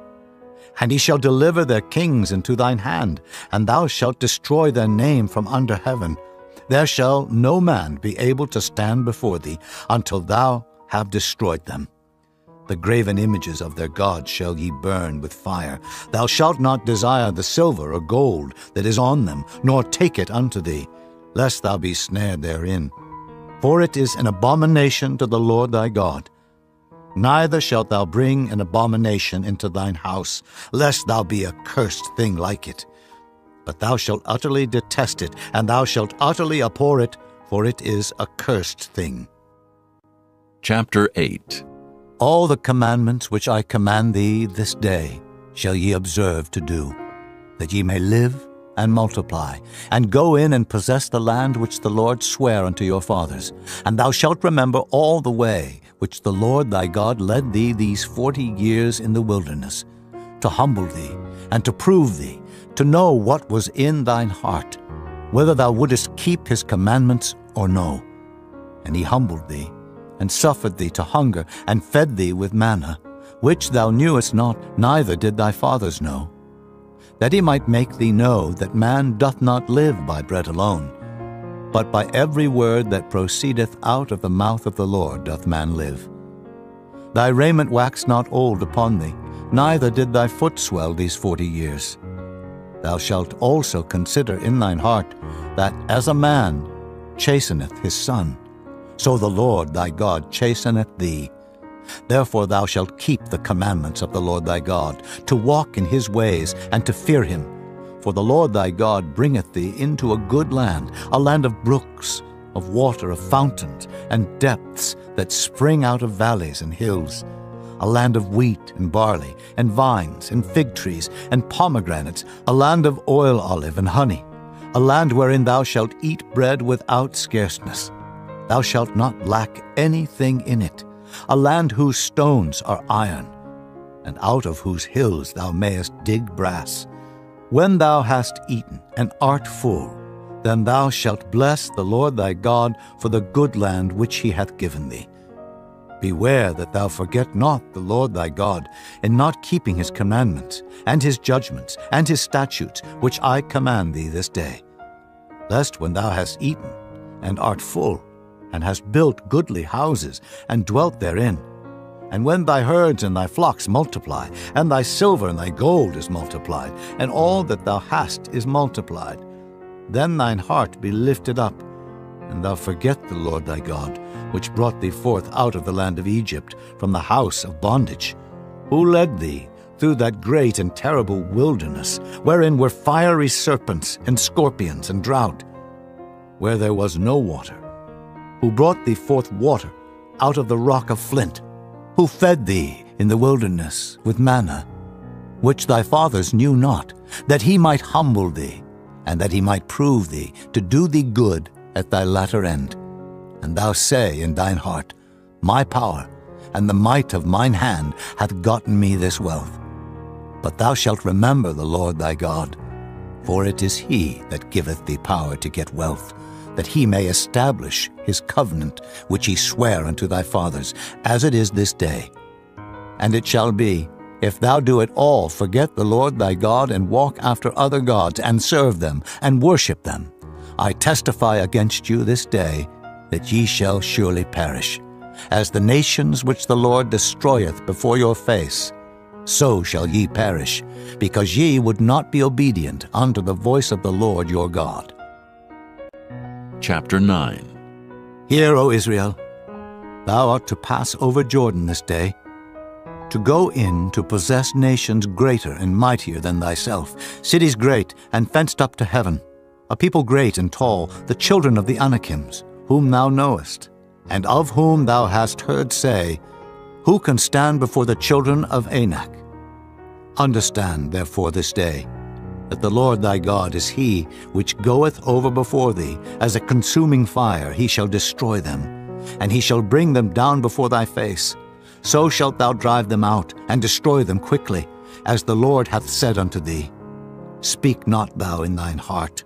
And he shall deliver their kings into thine hand, and thou shalt destroy their name from under heaven. There shall no man be able to stand before thee until thou have destroyed them. The graven images of their gods shall ye burn with fire. Thou shalt not desire the silver or gold that is on them, nor take it unto thee, lest thou be snared therein. For it is an abomination to the Lord thy God. Neither shalt thou bring an abomination into thine house, lest thou be a cursed thing like it. But thou shalt utterly detest it, and thou shalt utterly abhor it, for it is a cursed thing. Chapter 8. All the commandments which I command thee this day shall ye observe to do, that ye may live and multiply, and go in and possess the land which the Lord sware unto your fathers. And thou shalt remember all the way which the Lord thy God led thee these 40 years in the wilderness, to humble thee, and to prove thee, to know what was in thine heart, whether thou wouldest keep his commandments or no. And he humbled thee, and suffered thee to hunger, and fed thee with manna, which thou knewest not, neither did thy fathers know, that he might make thee know that man doth not live by bread alone, but by every word that proceedeth out of the mouth of the Lord doth man live. Thy raiment waxed not old upon thee, neither did thy foot swell these 40 years. Thou shalt also consider in thine heart that as a man chasteneth his son, so the Lord thy God chasteneth thee. Therefore thou shalt keep the commandments of the Lord thy God, to walk in his ways, and to fear him. For the Lord thy God bringeth thee into a good land, a land of brooks, of water, of fountains, and depths that spring out of valleys and hills, a land of wheat and barley, and vines, and fig trees, and pomegranates, a land of oil olive and honey, a land wherein thou shalt eat bread without scarceness. Thou shalt not lack anything in it, a land whose stones are iron, and out of whose hills thou mayest dig brass. When thou hast eaten and art full, then thou shalt bless the Lord thy God for the good land which he hath given thee. Beware that thou forget not the Lord thy God in not keeping his commandments, and his judgments, and his statutes, which I command thee this day. Lest when thou hast eaten and art full, and hast built goodly houses, and dwelt therein, and when thy herds and thy flocks multiply, and thy silver and thy gold is multiplied, and all that thou hast is multiplied, then thine heart be lifted up, and thou forget the Lord thy God, which brought thee forth out of the land of Egypt, from the house of bondage, who led thee through that great and terrible wilderness, wherein were fiery serpents and scorpions and drought, where there was no water, who brought thee forth water out of the rock of flint, who fed thee in the wilderness with manna, which thy fathers knew not, that he might humble thee, and that he might prove thee, to do thee good at thy latter end. And thou say in thine heart, My power and the might of mine hand hath gotten me this wealth. But thou shalt remember the Lord thy God, for it is he that giveth thee power to get wealth, that he may establish his covenant which he sware unto thy fathers, as it is this day. And it shall be, if thou do at all forget the Lord thy God, and walk after other gods, and serve them, and worship them, I testify against you this day, that ye shall surely perish. As the nations which the Lord destroyeth before your face, so shall ye perish, because ye would not be obedient unto the voice of the Lord your God. Chapter 9. Hear, O Israel, thou art to pass over Jordan this day, to go in to possess nations greater and mightier than thyself, cities great and fenced up to heaven, a people great and tall, the children of the Anakims, whom thou knowest, and of whom thou hast heard say, Who can stand before the children of Anak? Understand, therefore, this day, that the Lord thy God is he which goeth over before thee as a consuming fire. He shall destroy them, and he shall bring them down before thy face. So shalt thou drive them out, and destroy them quickly, as the Lord hath said unto thee. Speak not thou in thine heart,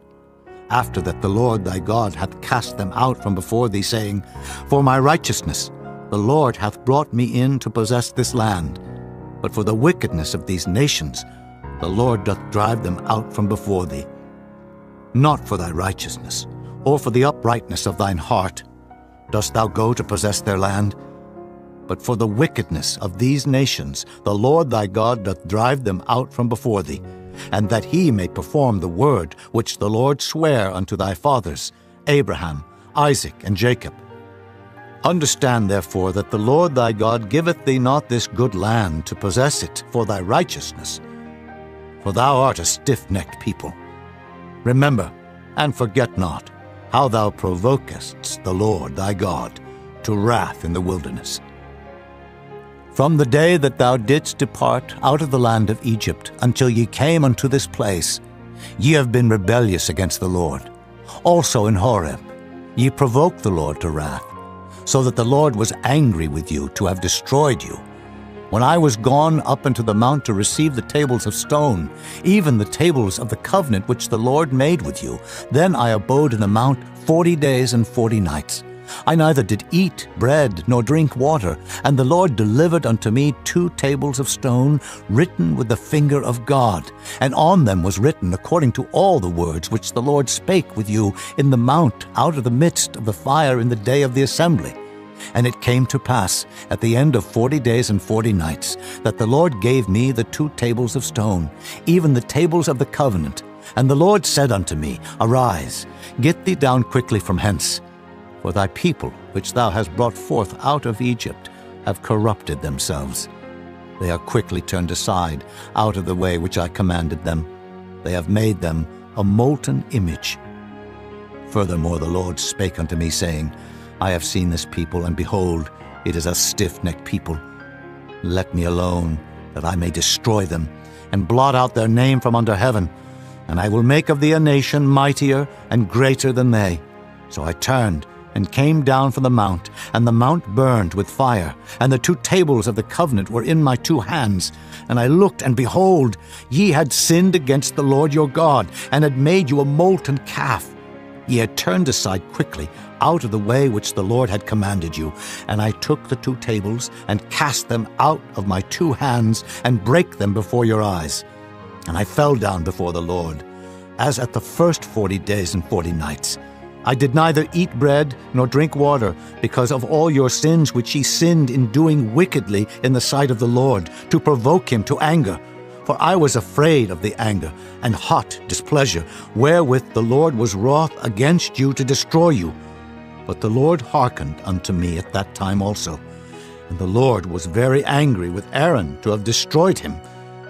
after that the Lord thy God hath cast them out from before thee, saying, For my righteousness the Lord hath brought me in to possess this land. But for the wickedness of these nations the Lord doth drive them out from before thee. Not for thy righteousness, or for the uprightness of thine heart, dost thou go to possess their land, but for the wickedness of these nations the Lord thy God doth drive them out from before thee, and that he may perform the word which the Lord sware unto thy fathers, Abraham, Isaac, and Jacob. Understand therefore that the Lord thy God giveth thee not this good land to possess it for thy righteousness, for thou art a stiff-necked people. Remember, and forget not, how thou provokest the Lord thy God to wrath in the wilderness. From the day that thou didst depart out of the land of Egypt until ye came unto this place, ye have been rebellious against the Lord. Also in Horeb ye provoked the Lord to wrath, so that the Lord was angry with you to have destroyed you. When I was gone up into the mount to receive the tables of stone, even the tables of the covenant which the Lord made with you, then I abode in the mount 40 days and 40 nights. I neither did eat bread nor drink water, and the Lord delivered unto me 2 tables of stone, written with the finger of God, and on them was written according to all the words which the Lord spake with you in the mount out of the midst of the fire in the day of the assembly. And it came to pass, at the end of 40 days and 40 nights, that the Lord gave me the 2 tables of stone, even the tables of the covenant. And the Lord said unto me, Arise, get thee down quickly from hence. For thy people, which thou hast brought forth out of Egypt, have corrupted themselves. They are quickly turned aside out of the way which I commanded them. They have made them a molten image. Furthermore the Lord spake unto me, saying, I have seen this people, and behold, it is a stiff-necked people. Let me alone, that I may destroy them, and blot out their name from under heaven. And I will make of thee a nation mightier and greater than they. So I turned, and came down from the mount, and the mount burned with fire, and the 2 tables of the covenant were in my 2 hands. And I looked, and behold, ye had sinned against the Lord your God, and had made you a molten calf. Ye had turned aside quickly out of the way which the Lord had commanded you. And I took the 2 tables, and cast them out of my 2 hands, and brake them before your eyes. And I fell down before the Lord, as at the first 40 days and 40 nights. I did neither eat bread nor drink water, because of all your sins which ye sinned in doing wickedly in the sight of the Lord, to provoke him to anger. For I was afraid of the anger and hot displeasure, wherewith the Lord was wroth against you to destroy you. But the Lord hearkened unto me at that time also. And the Lord was very angry with Aaron to have destroyed him.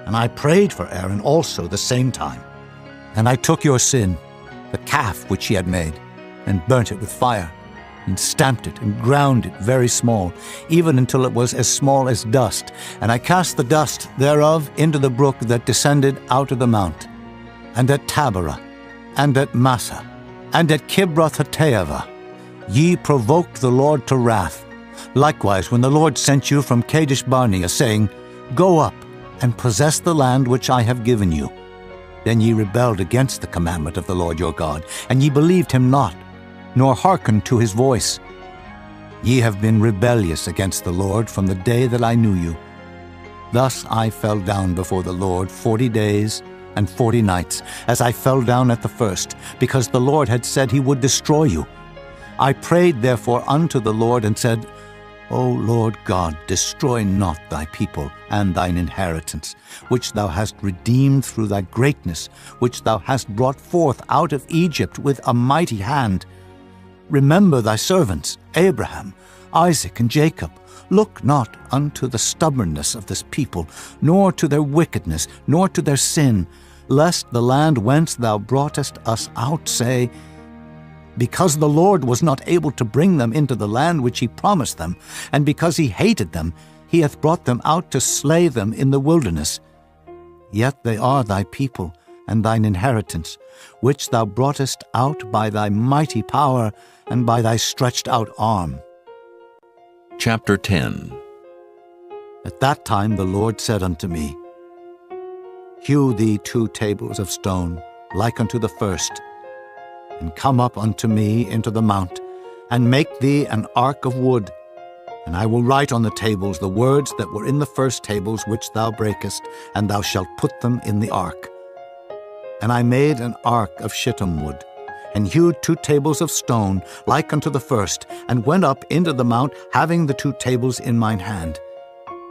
And I prayed for Aaron also the same time. And I took your sin, the calf which ye had made, and burnt it with fire, and stamped it, and ground it very small, even until it was as small as dust. And I cast the dust thereof into the brook that descended out of the mount. And at Taberah, and at Massa, and at Kibroth-hattaavah, ye provoked the Lord to wrath. Likewise, when the Lord sent you from Kadesh-barnea, saying, Go up, and possess the land which I have given you. Then ye rebelled against the commandment of the Lord your God, and ye believed him not, nor hearkened to his voice. Ye have been rebellious against the Lord from the day that I knew you. Thus I fell down before the Lord 40 days and 40 nights, as I fell down at the first, because the Lord had said he would destroy you. I prayed therefore unto the Lord, and said, O Lord God, destroy not thy people and thine inheritance, which thou hast redeemed through thy greatness, which thou hast brought forth out of Egypt with a mighty hand. Remember thy servants, Abraham, Isaac and Jacob, look not unto the stubbornness of this people, nor to their wickedness, nor to their sin, lest the land whence thou broughtest us out say, because the Lord was not able to bring them into the land which he promised them, and because he hated them, he hath brought them out to slay them in the wilderness. Yet they are thy people, and thine inheritance, which thou broughtest out by thy mighty power and by thy stretched out arm. Chapter 10. At that time the Lord said unto me, Hew thee 2 tables of stone, like unto the first, and come up unto me into the mount, and make thee an ark of wood. And I will write on the tables the words that were in the first tables which thou breakest, and thou shalt put them in the ark. And I made an ark of shittim wood, and hewed 2 tables of stone, like unto the first, and went up into the mount, having the 2 tables in mine hand.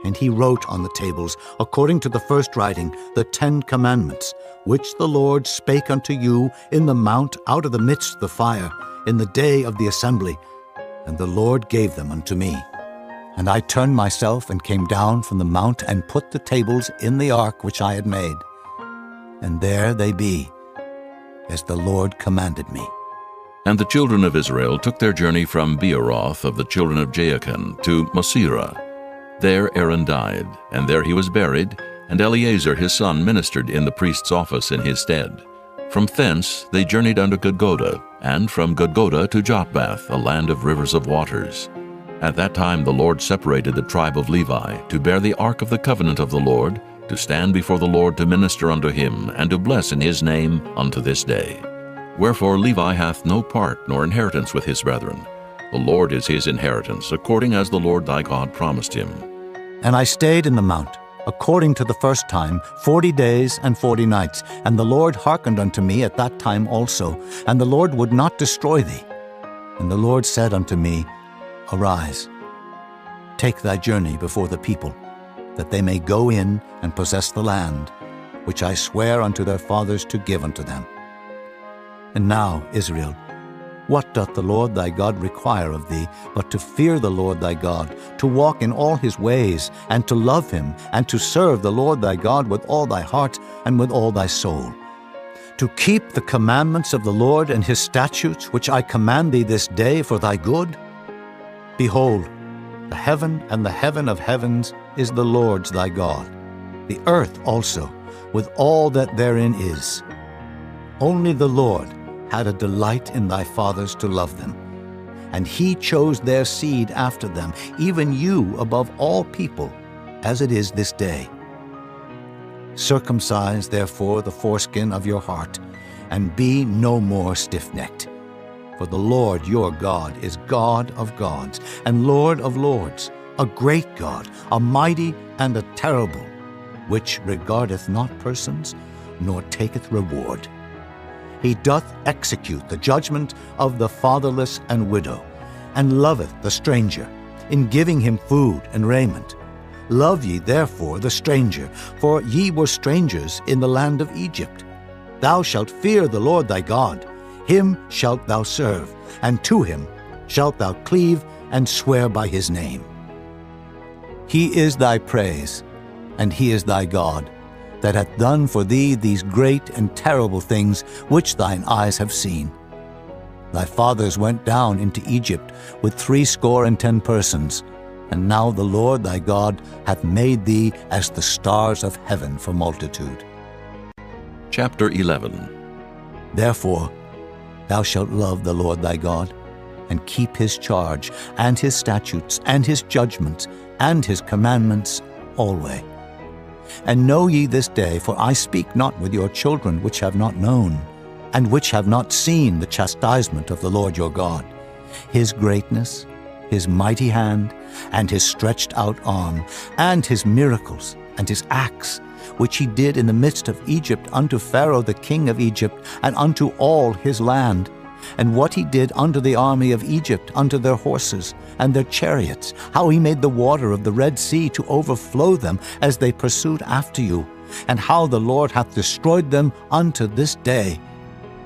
And he wrote on the tables, according to the first writing, the 10 commandments, which the Lord spake unto you in the mount out of the midst of the fire, in the day of the assembly. And the Lord gave them unto me. And I turned myself and came down from the mount, and put the tables in the ark which I had made. And there they be, as the Lord commanded me. And the children of Israel took their journey from Beeroth of the children of Jaakan to Mosera. There Aaron died, and there he was buried, and Eleazar his son ministered in the priest's office in his stead. From thence they journeyed unto Gudgoda, and from Gudgoda to Jotbath, a land of rivers of waters. At that time the Lord separated the tribe of Levi, to bear the ark of the covenant of the Lord, to stand before the Lord to minister unto him, and to bless in his name unto this day. Wherefore Levi hath no part nor inheritance with his brethren. The Lord is his inheritance, according as the Lord thy God promised him. And I stayed in the mount, according to the first time, 40 days and 40 nights. And the Lord hearkened unto me at that time also, and the Lord would not destroy thee. And the Lord said unto me, Arise, take thy journey before the people, that they may go in and possess the land, which I swear unto their fathers to give unto them. And now, Israel, what doth the Lord thy God require of thee, but to fear the Lord thy God, to walk in all his ways, and to love him, and to serve the Lord thy God with all thy heart and with all thy soul, to keep the commandments of the Lord and his statutes, which I command thee this day for thy good? Behold, the heaven and the heaven of heavens is the Lord's thy God, the earth also, with all that therein is. Only the Lord had a delight in thy fathers to love them, and he chose their seed after them, even you above all people, as it is this day. Circumcise therefore the foreskin of your heart, and be no more stiff-necked. For the Lord your God is God of gods, and Lord of lords, a great God, a mighty and a terrible, which regardeth not persons, nor taketh reward. He doth execute the judgment of the fatherless and widow, and loveth the stranger, in giving him food and raiment. Love ye therefore the stranger, for ye were strangers in the land of Egypt. Thou shalt fear the Lord thy God, him shalt thou serve, and to him shalt thou cleave and swear by his name. He is thy praise, and he is thy God, that hath done for thee these great and terrible things which thine eyes have seen. Thy fathers went down into Egypt with 70 persons, and now the Lord thy God hath made thee as the stars of heaven for multitude. Chapter 11. Therefore thou shalt love the Lord thy God, and keep his charge, and his statutes, and his judgments, and his commandments always. And know ye this day, for I speak not with your children which have not known, and which have not seen the chastisement of the Lord your God, his greatness, his mighty hand, and his stretched out arm, and his miracles, and his acts, which he did in the midst of Egypt unto Pharaoh the king of Egypt, and unto all his land, and what he did unto the army of Egypt, unto their horses and their chariots, how he made the water of the Red Sea to overflow them as they pursued after you, and how the Lord hath destroyed them unto this day,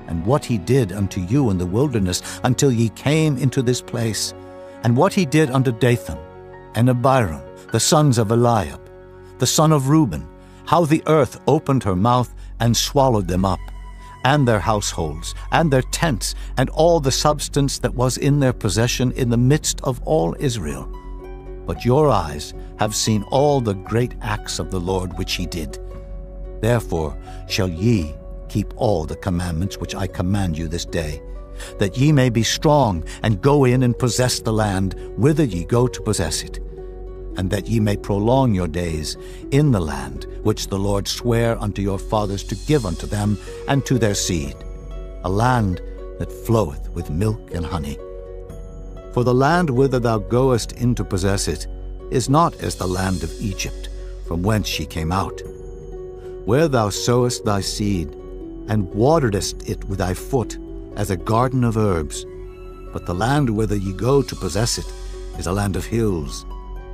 and what he did unto you in the wilderness until ye came into this place, and what he did unto Dathan and Abiram, the sons of Eliab, the son of Reuben, how the earth opened her mouth and swallowed them up, and their households, and their tents, and all the substance that was in their possession in the midst of all Israel. But your eyes have seen all the great acts of the Lord which he did. Therefore shall ye keep all the commandments which I command you this day, that ye may be strong, and go in and possess the land whither ye go to possess it, and that ye may prolong your days in the land which the Lord sware unto your fathers to give unto them and to their seed, a land that floweth with milk and honey. For the land whither thou goest in to possess it is not as the land of Egypt, from whence ye came out, where thou sowest thy seed, and wateredest it with thy foot, as a garden of herbs. But the land whither ye go to possess it is a land of hills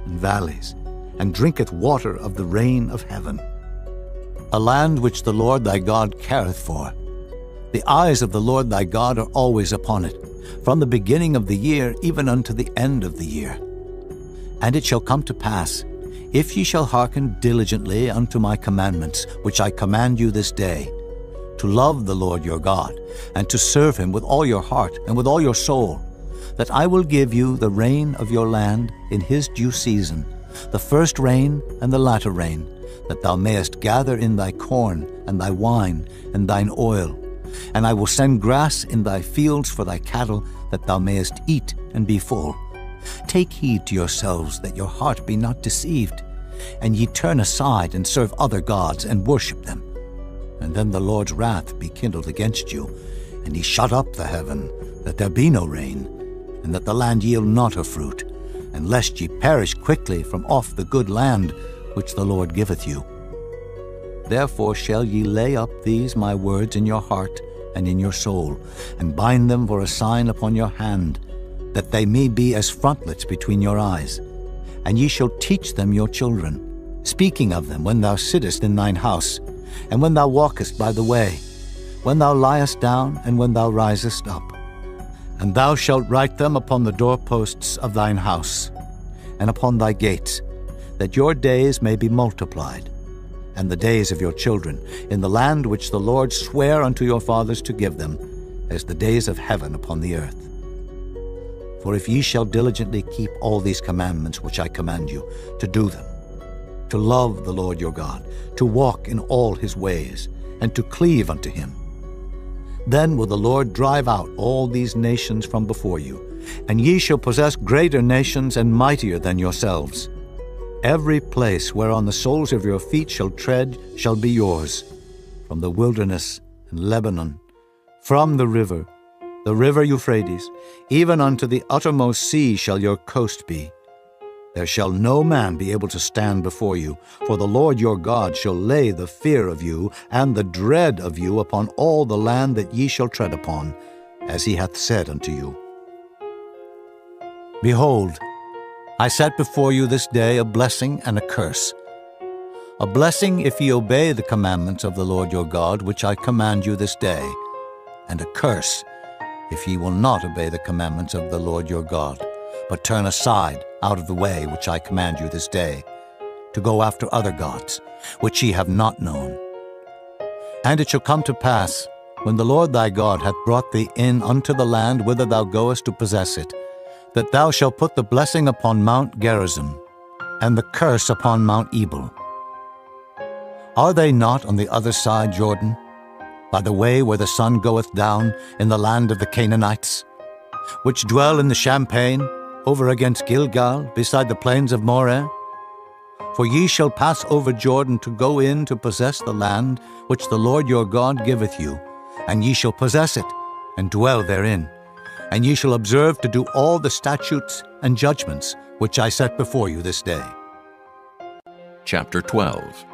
and valleys, and drinketh water of the rain of heaven, a land which the Lord thy God careth for. The eyes of the Lord thy God are always upon it, from the beginning of the year even unto the end of the year. And it shall come to pass, if ye shall hearken diligently unto my commandments, which I command you this day, to love the Lord your God, and to serve him with all your heart and with all your soul, that I will give you the rain of your land in his due season, the first rain and the latter rain, that thou mayest gather in thy corn and thy wine and thine oil. And I will send grass in thy fields for thy cattle, that thou mayest eat and be full. Take heed to yourselves that your heart be not deceived, and ye turn aside and serve other gods and worship them. And then the Lord's wrath be kindled against you, and he shut up the heaven, that there be no rain, and that the land yield not her fruit, and lest ye perish quickly from off the good land which the Lord giveth you. Therefore shall ye lay up these my words in your heart and in your soul, and bind them for a sign upon your hand, that they may be as frontlets between your eyes. And ye shall teach them your children, speaking of them when thou sittest in thine house, and when thou walkest by the way, when thou liest down, and when thou risest up. And thou shalt write them upon the doorposts of thine house, and upon thy gates, that your days may be multiplied, and the days of your children, in the land which the Lord sware unto your fathers to give them, as the days of heaven upon the earth. For if ye shall diligently keep all these commandments which I command you, to do them, to love the Lord your God, to walk in all his ways, and to cleave unto him, then will the Lord drive out all these nations from before you, and ye shall possess greater nations and mightier than yourselves. Every place whereon the soles of your feet shall tread shall be yours, from the wilderness and Lebanon, from the river Euphrates, even unto the uttermost sea shall your coast be. There shall no man be able to stand before you, for the Lord your God shall lay the fear of you and the dread of you upon all the land that ye shall tread upon, as he hath said unto you. Behold, I set before you this day a blessing and a curse. A blessing if ye obey the commandments of the Lord your God, which I command you this day, and a curse if ye will not obey the commandments of the Lord your God, but turn aside out of the way which I command you this day, to go after other gods, which ye have not known. And it shall come to pass, when the Lord thy God hath brought thee in unto the land whither thou goest to possess it, that thou shalt put the blessing upon Mount Gerizim, and the curse upon Mount Ebal. Are they not on the other side Jordan, by the way where the sun goeth down, in the land of the Canaanites, which dwell in the champaign, over against Gilgal, beside the plains of Moreh? For ye shall pass over Jordan to go in to possess the land which the Lord your God giveth you, and ye shall possess it, and dwell therein. And ye shall observe to do all the statutes and judgments which I set before you this day. Chapter 12.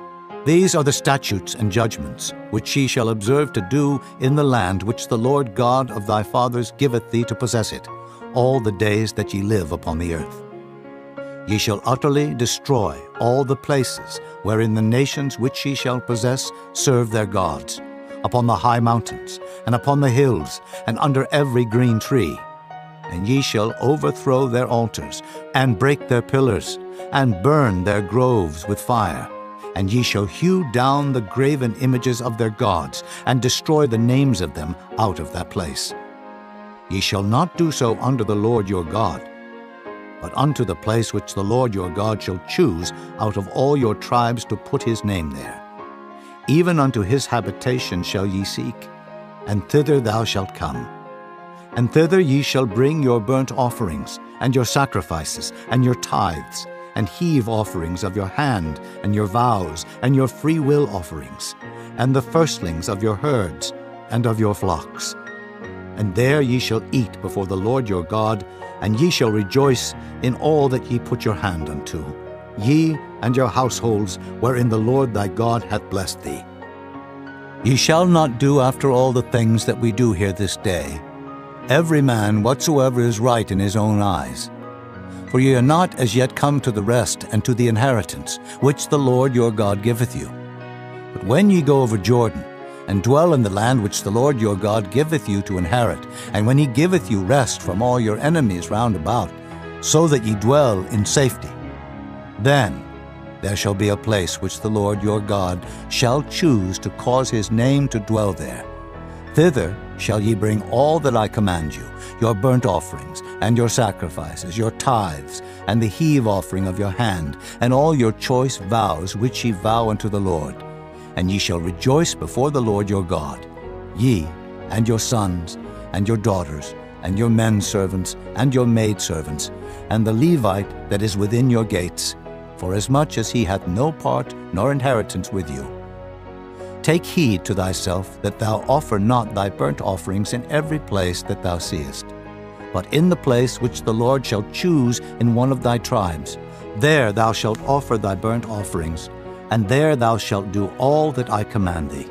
These are the statutes and judgments which ye shall observe to do in the land which the Lord God of thy fathers giveth thee to possess it, all the days that ye live upon the earth. Ye shall utterly destroy all the places wherein the nations which ye shall possess serve their gods, upon the high mountains, and upon the hills, and under every green tree. and ye shall overthrow their altars, and break their pillars, and burn their groves with fire. And ye shall hew down the graven images of their gods, and destroy the names of them out of that place. Ye shall not do so unto the Lord your God, but unto the place which the Lord your God shall choose out of all your tribes to put his name there. Even unto his habitation shall ye seek, and thither thou shalt come. And thither ye shall bring your burnt offerings, and your sacrifices, and your tithes, and heave offerings of your hand, and your vows, and your freewill offerings, and the firstlings of your herds, and of your flocks. And there ye shall eat before the Lord your God, and ye shall rejoice in all that ye put your hand unto, ye and your households, wherein the Lord thy God hath blessed thee. Ye shall not do after all the things that we do here this day, every man whatsoever is right in his own eyes. For ye are not as yet come to the rest and to the inheritance, which the Lord your God giveth you. But when ye go over Jordan, and dwell in the land which the Lord your God giveth you to inherit, and when he giveth you rest from all your enemies round about, so that ye dwell in safety, then there shall be a place which the Lord your God shall choose to cause his name to dwell there. Thither shall ye bring all that I command you, your burnt offerings, and your sacrifices, your tithes, and the heave offering of your hand, and all your choice vows which ye vow unto the Lord. And ye shall rejoice before the Lord your God, ye, and your sons, and your daughters, and your men servants, and your maidservants, and the Levite that is within your gates, forasmuch as he hath no part nor inheritance with you. Take heed to thyself that thou offer not thy burnt offerings in every place that thou seest, but in the place which the Lord shall choose in one of thy tribes, there thou shalt offer thy burnt offerings, and there thou shalt do all that I command thee.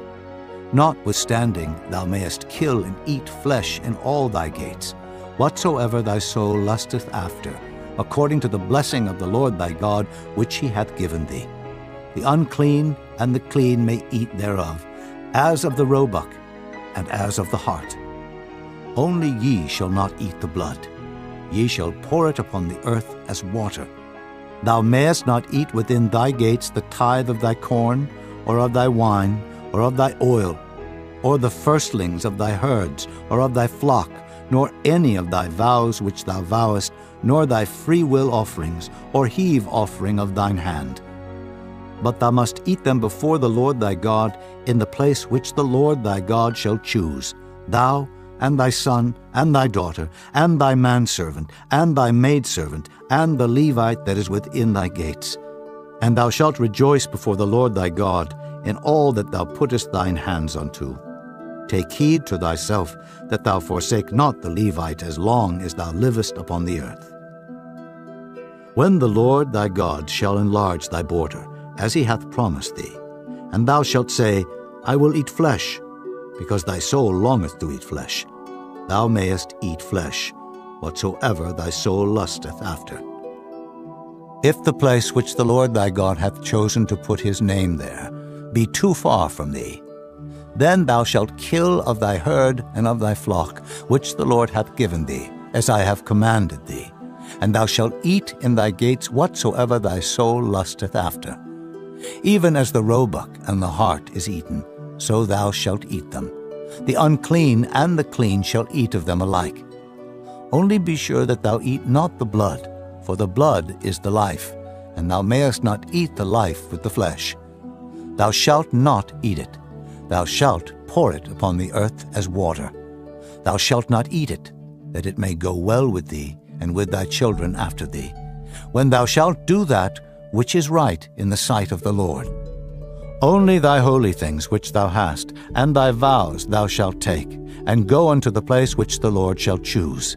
Notwithstanding, thou mayest kill and eat flesh in all thy gates, whatsoever thy soul lusteth after, according to the blessing of the Lord thy God, which he hath given thee. The unclean and the clean may eat thereof, as of the roebuck, and as of the hart. Only ye shall not eat the blood. Ye shall pour it upon the earth as water. Thou mayest not eat within thy gates the tithe of thy corn, or of thy wine, or of thy oil, or the firstlings of thy herds, or of thy flock, nor any of thy vows which thou vowest, nor thy freewill offerings, or heave offering of thine hand. But thou must eat them before the Lord thy God in the place which the Lord thy God shall choose, thou, and thy son, and thy daughter, and thy manservant, and thy maidservant, and the Levite that is within thy gates. And thou shalt rejoice before the Lord thy God in all that thou puttest thine hands unto. Take heed to thyself that thou forsake not the Levite as long as thou livest upon the earth. When the Lord thy God shall enlarge thy border, as he hath promised thee, and thou shalt say, I will eat flesh, because thy soul longeth to eat flesh, thou mayest eat flesh, whatsoever thy soul lusteth after. If the place which the Lord thy God hath chosen to put his name there be too far from thee, then thou shalt kill of thy herd and of thy flock, which the Lord hath given thee, as I have commanded thee, and thou shalt eat in thy gates whatsoever thy soul lusteth after. Even as the roebuck and the hart is eaten, so thou shalt eat them. The unclean and the clean shall eat of them alike. Only be sure that thou eat not the blood, for the blood is the life, and thou mayest not eat the life with the flesh. Thou shalt not eat it. Thou shalt pour it upon the earth as water. Thou shalt not eat it, that it may go well with thee and with thy children after thee, when thou shalt do that which is right in the sight of the Lord. Only thy holy things which thou hast, and thy vows thou shalt take, and go unto the place which the Lord shall choose.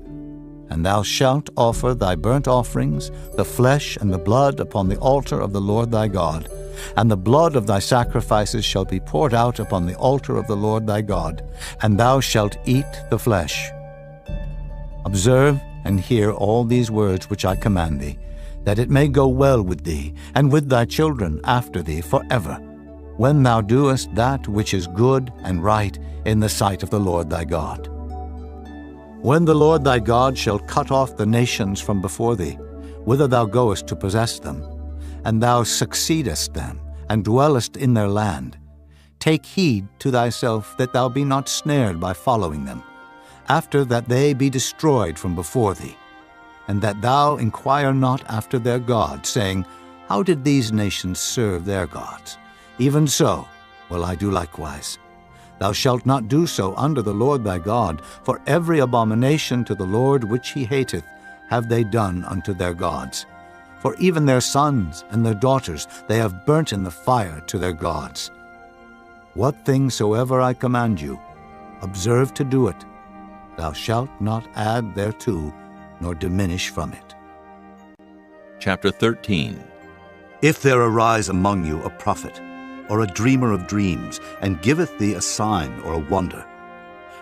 And thou shalt offer thy burnt offerings, the flesh and the blood upon the altar of the Lord thy God, and the blood of thy sacrifices shall be poured out upon the altar of the Lord thy God, and thou shalt eat the flesh. Observe and hear all these words which I command thee, that it may go well with thee, and with thy children after thee forever, when thou doest that which is good and right in the sight of the Lord thy God. When the Lord thy God shall cut off the nations from before thee, whither thou goest to possess them, and thou succeedest them, and dwellest in their land, take heed to thyself that thou be not snared by following them, after that they be destroyed from before thee, and that thou inquire not after their gods, saying, How did these nations serve their gods? Even so will I do likewise. Thou shalt not do so unto the Lord thy God, for every abomination to the Lord which he hateth have they done unto their gods. For even their sons and their daughters they have burnt in the fire to their gods. What thing soever I command you, observe to do it. Thou shalt not add thereto, nor diminish from it. Chapter 13. If there arise among you a prophet, or a dreamer of dreams, and giveth thee a sign or a wonder,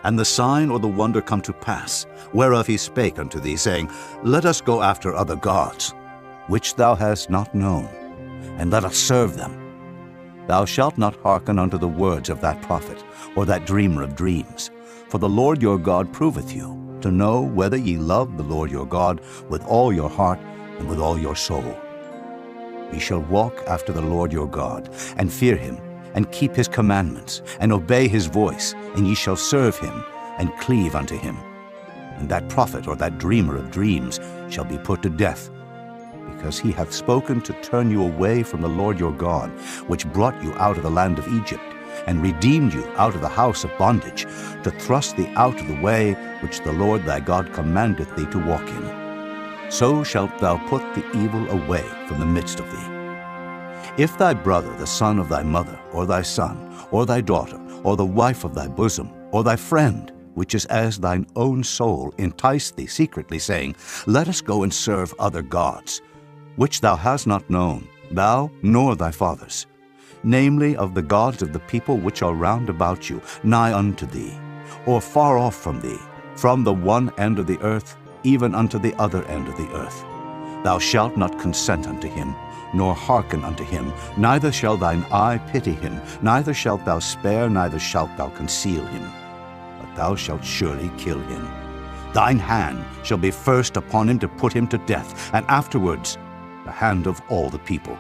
and the sign or the wonder come to pass, whereof he spake unto thee, saying, Let us go after other gods, which thou hast not known, and let us serve them. Thou shalt not hearken unto the words of that prophet, or that dreamer of dreams. For the Lord your God proveth you, to know whether ye love the Lord your God with all your heart and with all your soul. Ye shall walk after the Lord your God, and fear him, and keep his commandments, and obey his voice, and ye shall serve him, and cleave unto him. And that prophet or that dreamer of dreams shall be put to death, because he hath spoken to turn you away from the Lord your God, which brought you out of the land of Egypt, and redeemed you out of the house of bondage, to thrust thee out of the way which the Lord thy God commandeth thee to walk in. So shalt thou put the evil away from the midst of thee. If thy brother, the son of thy mother, or thy son, or thy daughter, or the wife of thy bosom, or thy friend, which is as thine own soul, entice thee secretly, saying, Let us go and serve other gods, which thou hast not known, thou nor thy fathers, namely of the gods of the people which are round about you, nigh unto thee, or far off from thee, from the one end of the earth even unto the other end of the earth. Thou shalt not consent unto him, nor hearken unto him, neither shall thine eye pity him, neither shalt thou spare, neither shalt thou conceal him, but thou shalt surely kill him. Thine hand shall be first upon him to put him to death, and afterwards the hand of all the people.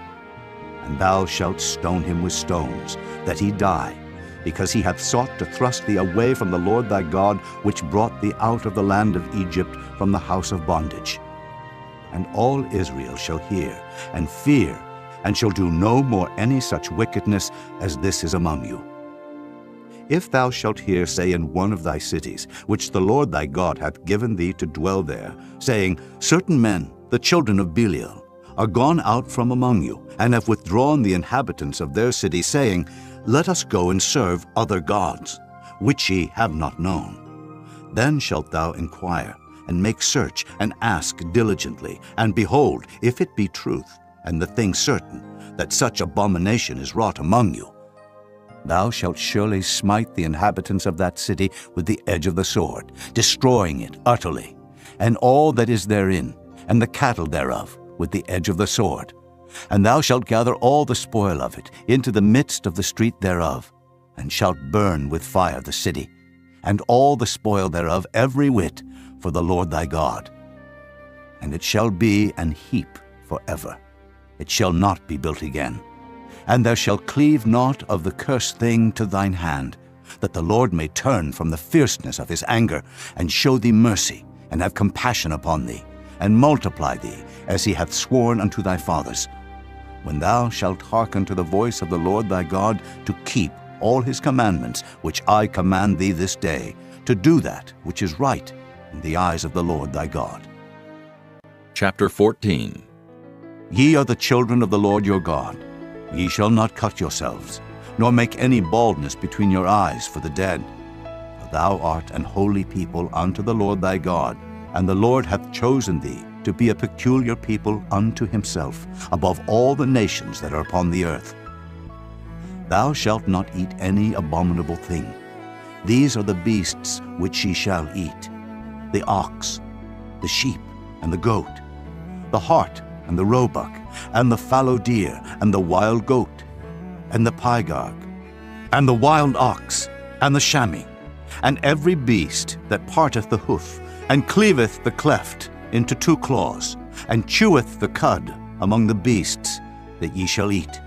And thou shalt stone him with stones, that he die, because he hath sought to thrust thee away from the Lord thy God, which brought thee out of the land of Egypt, from the house of bondage. And all Israel shall hear, and fear, and shall do no more any such wickedness as this is among you. If thou shalt hear say in one of thy cities, which the Lord thy God hath given thee to dwell there, saying, Certain men, the children of Belial, are gone out from among you, and have withdrawn the inhabitants of their city, saying, Let us go and serve other gods, which ye have not known. Then shalt thou inquire, and make search, and ask diligently, and behold, if it be truth, and the thing certain, that such abomination is wrought among you, thou shalt surely smite the inhabitants of that city with the edge of the sword, destroying it utterly, and all that is therein, and the cattle thereof, with the edge of the sword. And thou shalt gather all the spoil of it into the midst of the street thereof, and shalt burn with fire the city, and all the spoil thereof every whit, for the Lord thy God. And it shall be an heap forever. It shall not be built again. And there shall cleave naught of the cursed thing to thine hand, that the Lord may turn from the fierceness of his anger, and show thee mercy, and have compassion upon thee, and multiply thee, as he hath sworn unto thy fathers, when thou shalt hearken to the voice of the Lord thy God, to keep all his commandments which I command thee this day, to do that which is right in the eyes of the Lord thy God. Chapter 14. Ye are the children of the Lord your God. Ye shall not cut yourselves, nor make any baldness between your eyes for the dead. For thou art an holy people unto the Lord thy God, and the Lord hath chosen thee to be a peculiar people unto himself, above all the nations that are upon the earth. Thou shalt not eat any abominable thing. These are the beasts which ye shall eat: the ox, the sheep, and the goat, the hart, and the roebuck, and the fallow deer, and the wild goat, and the pygarg, and the wild ox, and the chamois, and every beast that parteth the hoof, and cleaveth the cleft into 2 claws, and cheweth the cud among the beasts that ye shall eat.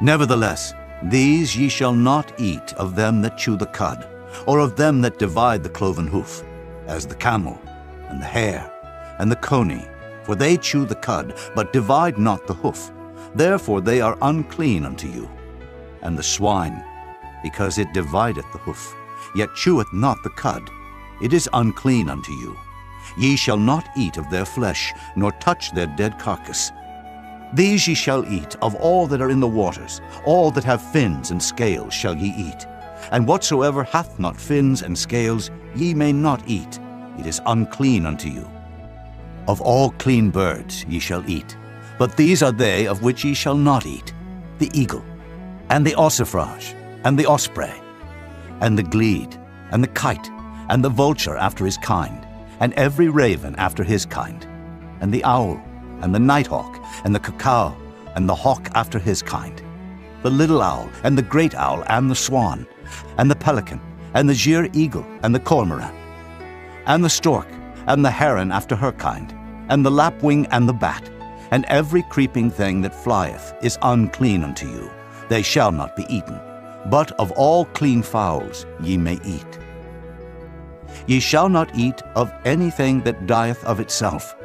Nevertheless, these ye shall not eat of them that chew the cud, or of them that divide the cloven hoof, as the camel, and the hare, and the coney, for they chew the cud, but divide not the hoof. Therefore they are unclean unto you. And the swine, because it divideth the hoof, yet cheweth not the cud, it is unclean unto you. Ye shall not eat of their flesh, nor touch their dead carcass. These ye shall eat of all that are in the waters, all that have fins and scales shall ye eat. And whatsoever hath not fins and scales ye may not eat, it is unclean unto you. Of all clean birds ye shall eat, but these are they of which ye shall not eat: the eagle, and the ossifrage, and the osprey, and the glede, and the kite, and the vulture after his kind, and every raven after his kind, and the owl, and the nighthawk, and the cuckoo, and the hawk after his kind, the little owl, and the great owl, and the swan, and the pelican, and the gier eagle, and the cormorant, and the stork, and the heron after her kind, and the lapwing, and the bat, and every creeping thing that flieth is unclean unto you. They shall not be eaten. But of all clean fowls ye may eat. Ye shall not eat of anything that dieth of itself.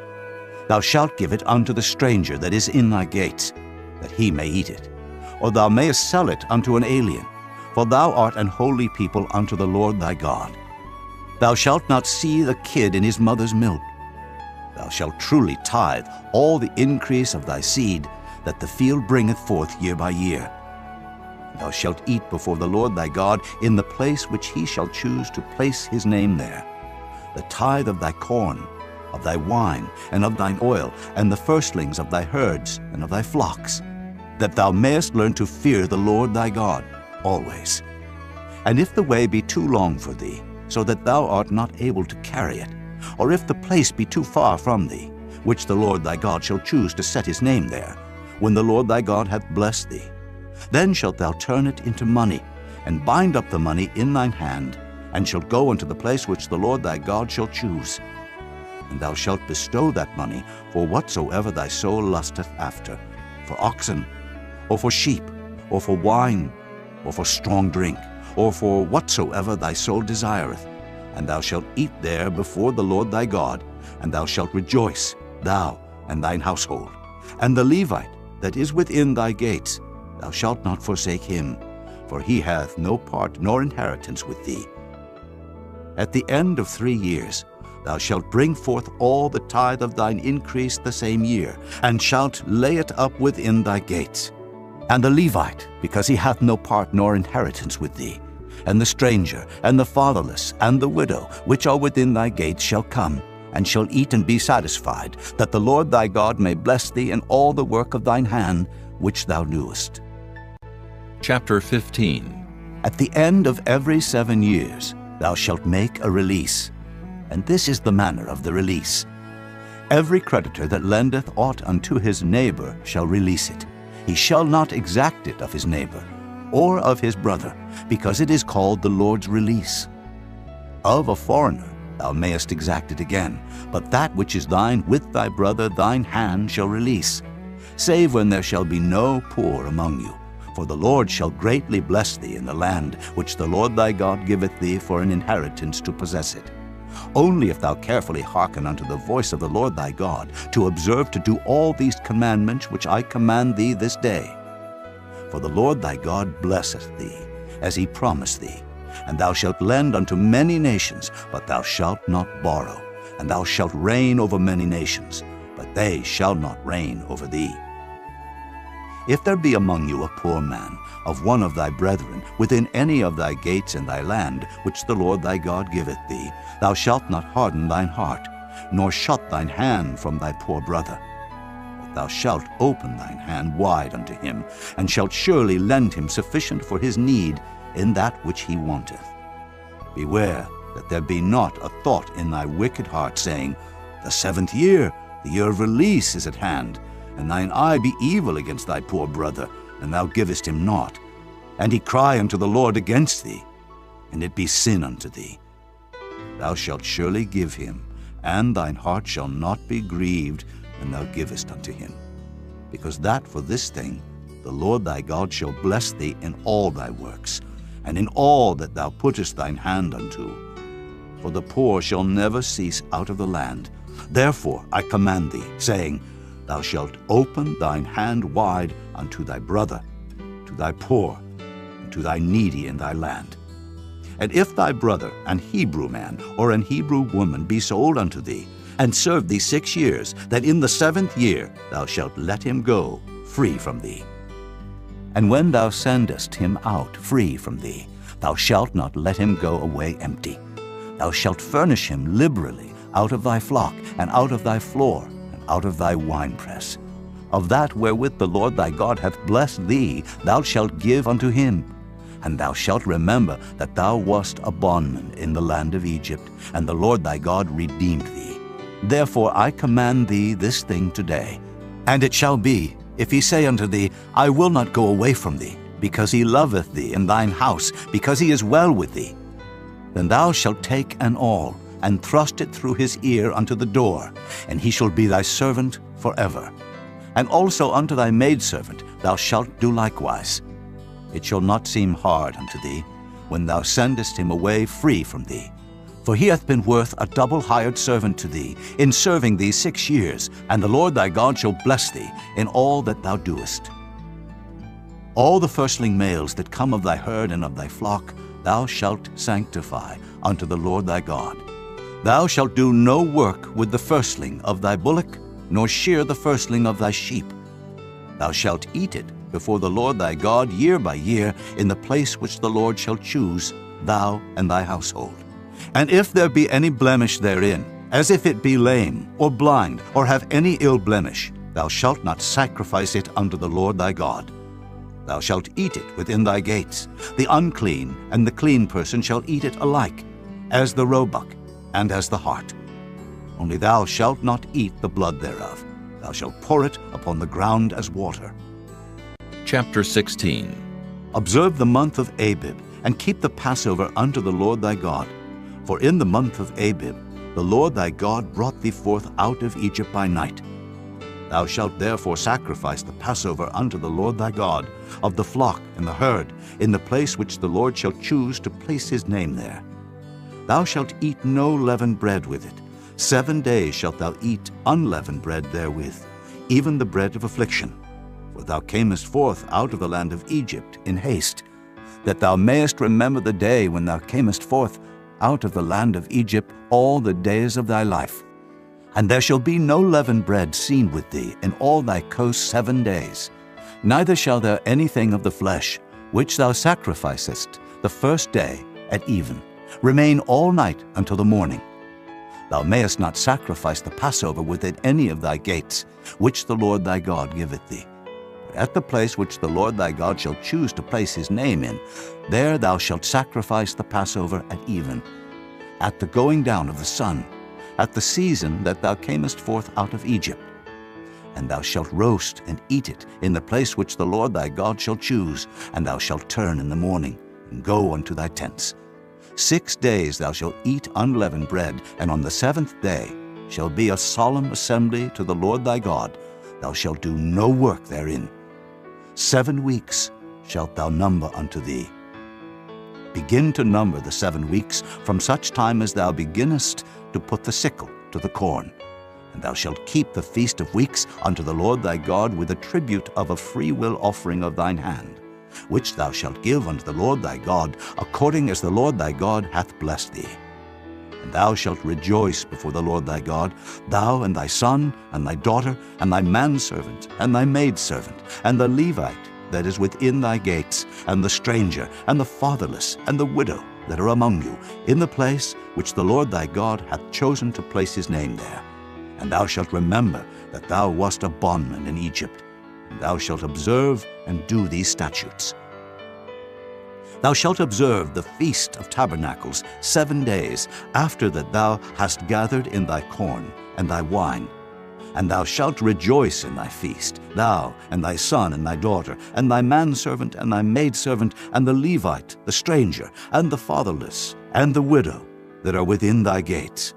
Thou shalt give it unto the stranger that is in thy gates, that he may eat it. Or thou mayest sell it unto an alien, for thou art an holy people unto the Lord thy God. Thou shalt not see the kid in his mother's milk. Thou shalt truly tithe all the increase of thy seed that the field bringeth forth year by year. Thou shalt eat before the Lord thy God in the place which he shall choose to place his name there. The tithe of thy corn, of thy wine, and of thine oil, and the firstlings of thy herds and of thy flocks, that thou mayest learn to fear the Lord thy God always. And if the way be too long for thee, so that thou art not able to carry it, or if the place be too far from thee, which the Lord thy God shall choose to set his name there, when the Lord thy God hath blessed thee, then shalt thou turn it into money, and bind up the money in thine hand, and shalt go unto the place which the Lord thy God shall choose. And thou shalt bestow that money for whatsoever thy soul lusteth after, for oxen, or for sheep, or for wine, or for strong drink, or for whatsoever thy soul desireth. And thou shalt eat there before the Lord thy God, and thou shalt rejoice, thou and thine household. And the Levite that is within thy gates, thou shalt not forsake him, for he hath no part nor inheritance with thee. At the end of 3 years thou shalt bring forth all the tithe of thine increase the same year, and shalt lay it up within thy gates. And the Levite, because he hath no part nor inheritance with thee, and the stranger, and the fatherless, and the widow, which are within thy gates, shall come, and shall eat and be satisfied, that the Lord thy God may bless thee in all the work of thine hand, which thou doest. Chapter 15. At the end of every 7 years thou shalt make a release, and this is the manner of the release. Every creditor that lendeth aught unto his neighbor shall release it. He shall not exact it of his neighbor, or of his brother, because it is called the Lord's release. Of a foreigner thou mayest exact it again, but that which is thine with thy brother thine hand shall release, save when there shall be no poor among you. For the Lord shall greatly bless thee in the land which the Lord thy God giveth thee for an inheritance to possess it. Only if thou carefully hearken unto the voice of the Lord thy God, to observe to do all these commandments which I command thee this day. For the Lord thy God blesseth thee, as he promised thee. And thou shalt lend unto many nations, but thou shalt not borrow. And thou shalt reign over many nations, but they shall not reign over thee. If there be among you a poor man, of one of thy brethren, within any of thy gates in thy land, which the Lord thy God giveth thee, thou shalt not harden thine heart, nor shut thine hand from thy poor brother. But thou shalt open thine hand wide unto him, and shalt surely lend him sufficient for his need in that which he wanteth. Beware that there be not a thought in thy wicked heart, saying, The 7th year, the year of release, is at hand, and thine eye be evil against thy poor brother, and thou givest him naught. And he cry unto the Lord against thee, and it be sin unto thee. Thou shalt surely give him, and thine heart shall not be grieved when thou givest unto him. Because that for this thing the Lord thy God shall bless thee in all thy works, and in all that thou puttest thine hand unto. For the poor shall never cease out of the land. Therefore I command thee, saying, Thou shalt open thine hand wide unto thy brother, to thy poor, and to thy needy in thy land. And if thy brother, an Hebrew man or an Hebrew woman, be sold unto thee, and serve thee 6 years, then in the 7th year thou shalt let him go free from thee. And when thou sendest him out free from thee, thou shalt not let him go away empty. Thou shalt furnish him liberally out of thy flock, and out of thy floor, and out of thy winepress. Of that wherewith the Lord thy God hath blessed thee, thou shalt give unto him. And thou shalt remember that thou wast a bondman in the land of Egypt, and the Lord thy God redeemed thee. Therefore I command thee this thing today. And it shall be, if he say unto thee, I will not go away from thee, because he loveth thee in thine house, because he is well with thee, then thou shalt take an awl, and thrust it through his ear unto the door, and he shall be thy servant forever. And also unto thy maidservant thou shalt do likewise. It shall not seem hard unto thee, when thou sendest him away free from thee. For he hath been worth a double hired servant to thee, in serving thee 6 years, and the Lord thy God shall bless thee in all that thou doest. All the firstling males that come of thy herd and of thy flock thou shalt sanctify unto the Lord thy God. Thou shalt do no work with the firstling of thy bullock, nor shear the firstling of thy sheep. Thou shalt eat it before the Lord thy God year by year in the place which the Lord shall choose, thou and thy household. And if there be any blemish therein, as if it be lame, or blind, or have any ill blemish, thou shalt not sacrifice it unto the Lord thy God. Thou shalt eat it within thy gates. The unclean and the clean person shall eat it alike, as the roebuck and as the hart. Only thou shalt not eat the blood thereof. Thou shalt pour it upon the ground as water. Chapter 16. Observe the month of Abib, and keep the Passover unto the Lord thy God. For in the month of Abib the Lord thy God brought thee forth out of Egypt by night. Thou shalt therefore sacrifice the Passover unto the Lord thy God, of the flock and the herd, in the place which the Lord shall choose to place his name there. Thou shalt eat no leavened bread with it. 7 days shalt thou eat unleavened bread therewith, even the bread of affliction. For thou camest forth out of the land of Egypt in haste, that thou mayest remember the day when thou camest forth out of the land of Egypt all the days of thy life. And there shall be no leavened bread seen with thee in all thy coasts 7 days, neither shall there anything of the flesh, which thou sacrificest the first day at even, remain all night until the morning. Thou mayest not sacrifice the Passover within any of thy gates, which the Lord thy God giveth thee. But at the place which the Lord thy God shall choose to place his name in, there thou shalt sacrifice the Passover at even, at the going down of the sun, at the season that thou camest forth out of Egypt. And thou shalt roast and eat it in the place which the Lord thy God shall choose, and thou shalt turn in the morning, and go unto thy tents. 6 days thou shalt eat unleavened bread, and on the 7th day shall be a solemn assembly to the Lord thy God. Thou shalt do no work therein. 7 weeks shalt thou number unto thee. Begin to number the 7 weeks from such time as thou beginnest to put the sickle to the corn. And thou shalt keep the feast of weeks unto the Lord thy God with a tribute of a freewill offering of thine hand, which thou shalt give unto the Lord thy God, according as the Lord thy God hath blessed thee. And thou shalt rejoice before the Lord thy God, thou and thy son, and thy daughter, and thy manservant, and thy maidservant, and the Levite that is within thy gates, and the stranger, and the fatherless, and the widow that are among you, in the place which the Lord thy God hath chosen to place his name there. And thou shalt remember that thou wast a bondman in Egypt, and thou shalt observe and do these statutes. Thou shalt observe the Feast of Tabernacles 7 days after that thou hast gathered in thy corn and thy wine. And thou shalt rejoice in thy feast, thou and thy son and thy daughter, and thy manservant and thy maidservant, and the Levite, the stranger, and the fatherless, and the widow that are within thy gates.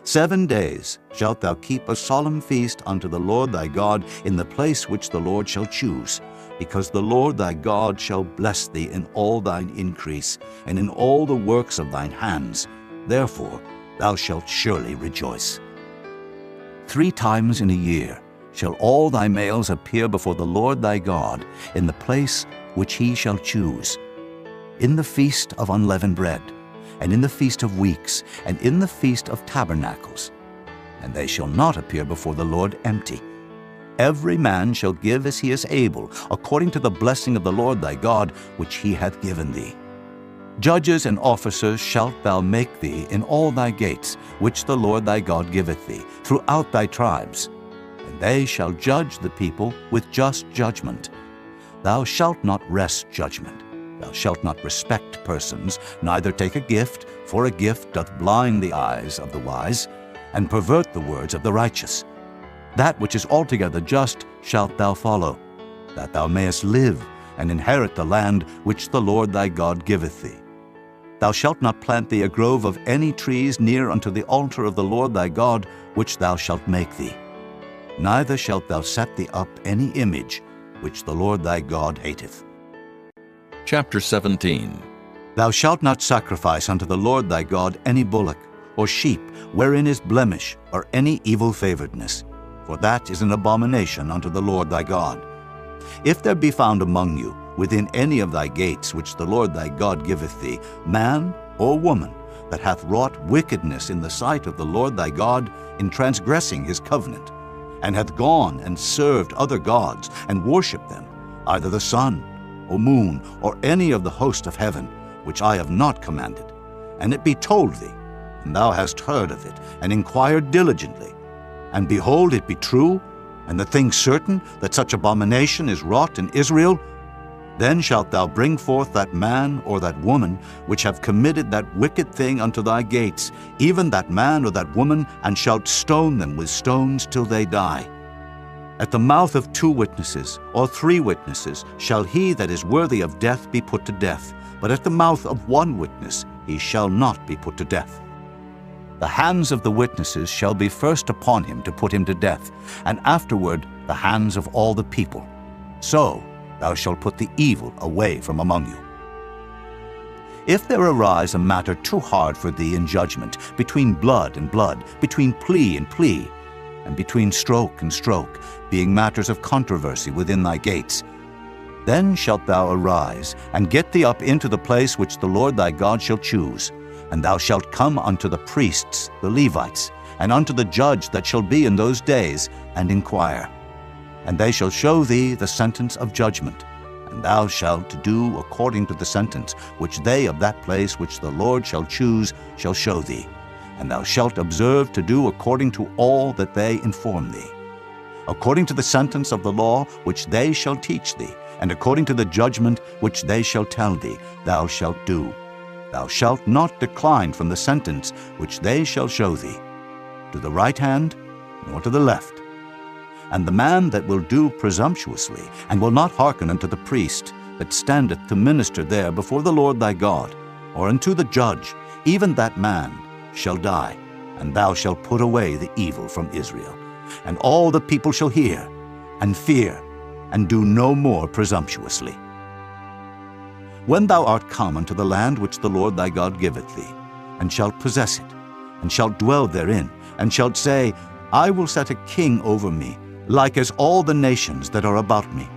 7 days shalt thou keep a solemn feast unto the Lord thy God in the place which the Lord shall choose, because the Lord thy God shall bless thee in all thine increase, and in all the works of thine hands. Therefore thou shalt surely rejoice. 3 times in a year shall all thy males appear before the Lord thy God in the place which he shall choose, in the feast of unleavened bread, and in the feast of weeks, and in the feast of tabernacles. And they shall not appear before the Lord empty. Every man shall give as he is able, according to the blessing of the Lord thy God, which he hath given thee. Judges and officers shalt thou make thee in all thy gates, which the Lord thy God giveth thee, throughout thy tribes. And they shall judge the people with just judgment. Thou shalt not wrest judgment. Thou shalt not respect persons, neither take a gift, for a gift doth blind the eyes of the wise, and pervert the words of the righteous. That which is altogether just shalt thou follow, that thou mayest live, and inherit the land which the Lord thy God giveth thee. Thou shalt not plant thee a grove of any trees near unto the altar of the Lord thy God, which thou shalt make thee. Neither shalt thou set thee up any image, which the Lord thy God hateth. Chapter 17. Thou shalt not sacrifice unto the Lord thy God any bullock, or sheep, wherein is blemish, or any evil favoredness, for that is an abomination unto the Lord thy God. If there be found among you, within any of thy gates which the Lord thy God giveth thee, man or woman, that hath wrought wickedness in the sight of the Lord thy God, in transgressing his covenant, and hath gone and served other gods, and worshipped them, either the sun, or moon, or any of the host of heaven, which I have not commanded, and it be told thee, and thou hast heard of it, and inquired diligently, and behold, it be true, and the thing certain, that such abomination is wrought in Israel, then shalt thou bring forth that man or that woman which have committed that wicked thing unto thy gates, even that man or that woman, and shalt stone them with stones till they die. At the mouth of 2 witnesses or 3 witnesses shall he that is worthy of death be put to death, but at the mouth of 1 witness he shall not be put to death. The hands of the witnesses shall be first upon him to put him to death, and afterward the hands of all the people. So thou shalt put the evil away from among you. If there arise a matter too hard for thee in judgment, between blood and blood, between plea and plea, and between stroke and stroke, being matters of controversy within thy gates, then shalt thou arise, and get thee up into the place which the Lord thy God shall choose, and thou shalt come unto the priests, the Levites, and unto the judge that shall be in those days, and inquire. And they shall show thee the sentence of judgment, and thou shalt do according to the sentence which they of that place which the Lord shall choose shall show thee. And thou shalt observe to do according to all that they inform thee. According to the sentence of the law which they shall teach thee, and according to the judgment which they shall tell thee, thou shalt do. Thou shalt not decline from the sentence which they shall show thee, to the right hand, nor to the left. And the man that will do presumptuously, and will not hearken unto the priest that standeth to minister there before the Lord thy God, or unto the judge, even that man shall die, and thou shalt put away the evil from Israel. And all the people shall hear, and fear, and do no more presumptuously. When thou art come unto the land which the Lord thy God giveth thee, and shalt possess it, and shalt dwell therein, and shalt say, I will set a king over me, like as all the nations that are about me.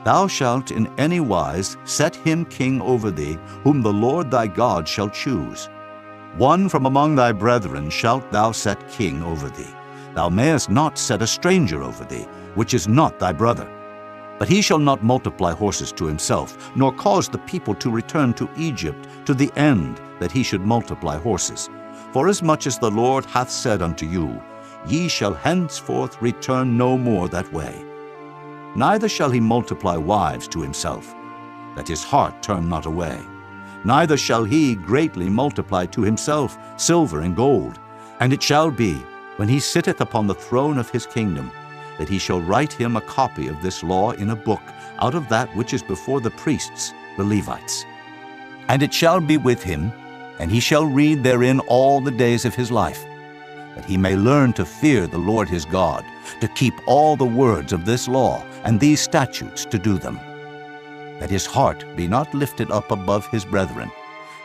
Thou shalt in any wise set him king over thee, whom the Lord thy God shall choose. One from among thy brethren shalt thou set king over thee. Thou mayest not set a stranger over thee, which is not thy brother. But he shall not multiply horses to himself, nor cause the people to return to Egypt, to the end that he should multiply horses. Forasmuch as the Lord hath said unto you, Ye shall henceforth return no more that way. Neither shall he multiply wives to himself, that his heart turn not away. Neither shall he greatly multiply to himself silver and gold. And it shall be, when he sitteth upon the throne of his kingdom, that he shall write him a copy of this law in a book, out of that which is before the priests, the Levites. And it shall be with him, and he shall read therein all the days of his life, that he may learn to fear the Lord his God, to keep all the words of this law and these statutes to do them, that his heart be not lifted up above his brethren,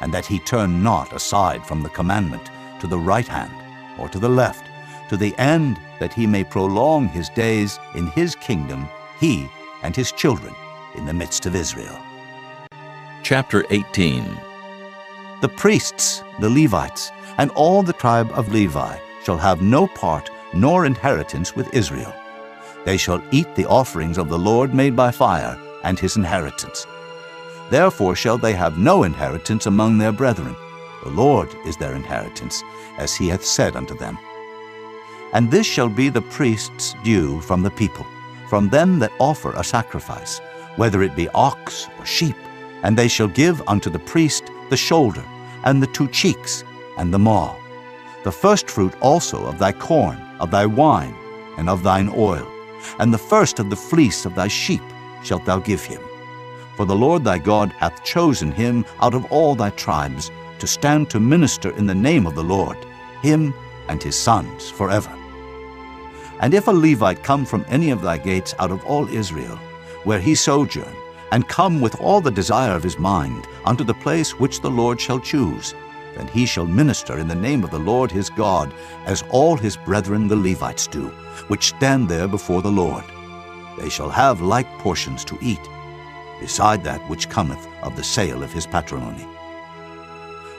and that he turn not aside from the commandment to the right hand or to the left, to the end that he may prolong his days in his kingdom, he and his children in the midst of Israel. Chapter 18. The priests, the Levites, and all the tribe of Levi shall have no part nor inheritance with Israel. They shall eat the offerings of the Lord made by fire, and his inheritance. Therefore shall they have no inheritance among their brethren. The Lord is their inheritance, as he hath said unto them. And this shall be the priest's due from the people, from them that offer a sacrifice, whether it be ox or sheep, and they shall give unto the priest the shoulder, and the 2 cheeks, and the maw. The firstfruit also of thy corn, of thy wine, and of thine oil, and the first of the fleece of thy sheep shalt thou give him. For the Lord thy God hath chosen him out of all thy tribes, to stand to minister in the name of the Lord, him and his sons forever. And if a Levite come from any of thy gates out of all Israel, where he sojourn, and come with all the desire of his mind unto the place which the Lord shall choose, then he shall minister in the name of the Lord his God, as all his brethren the Levites do, which stand there before the Lord. They shall have like portions to eat, beside that which cometh of the sale of his patrimony.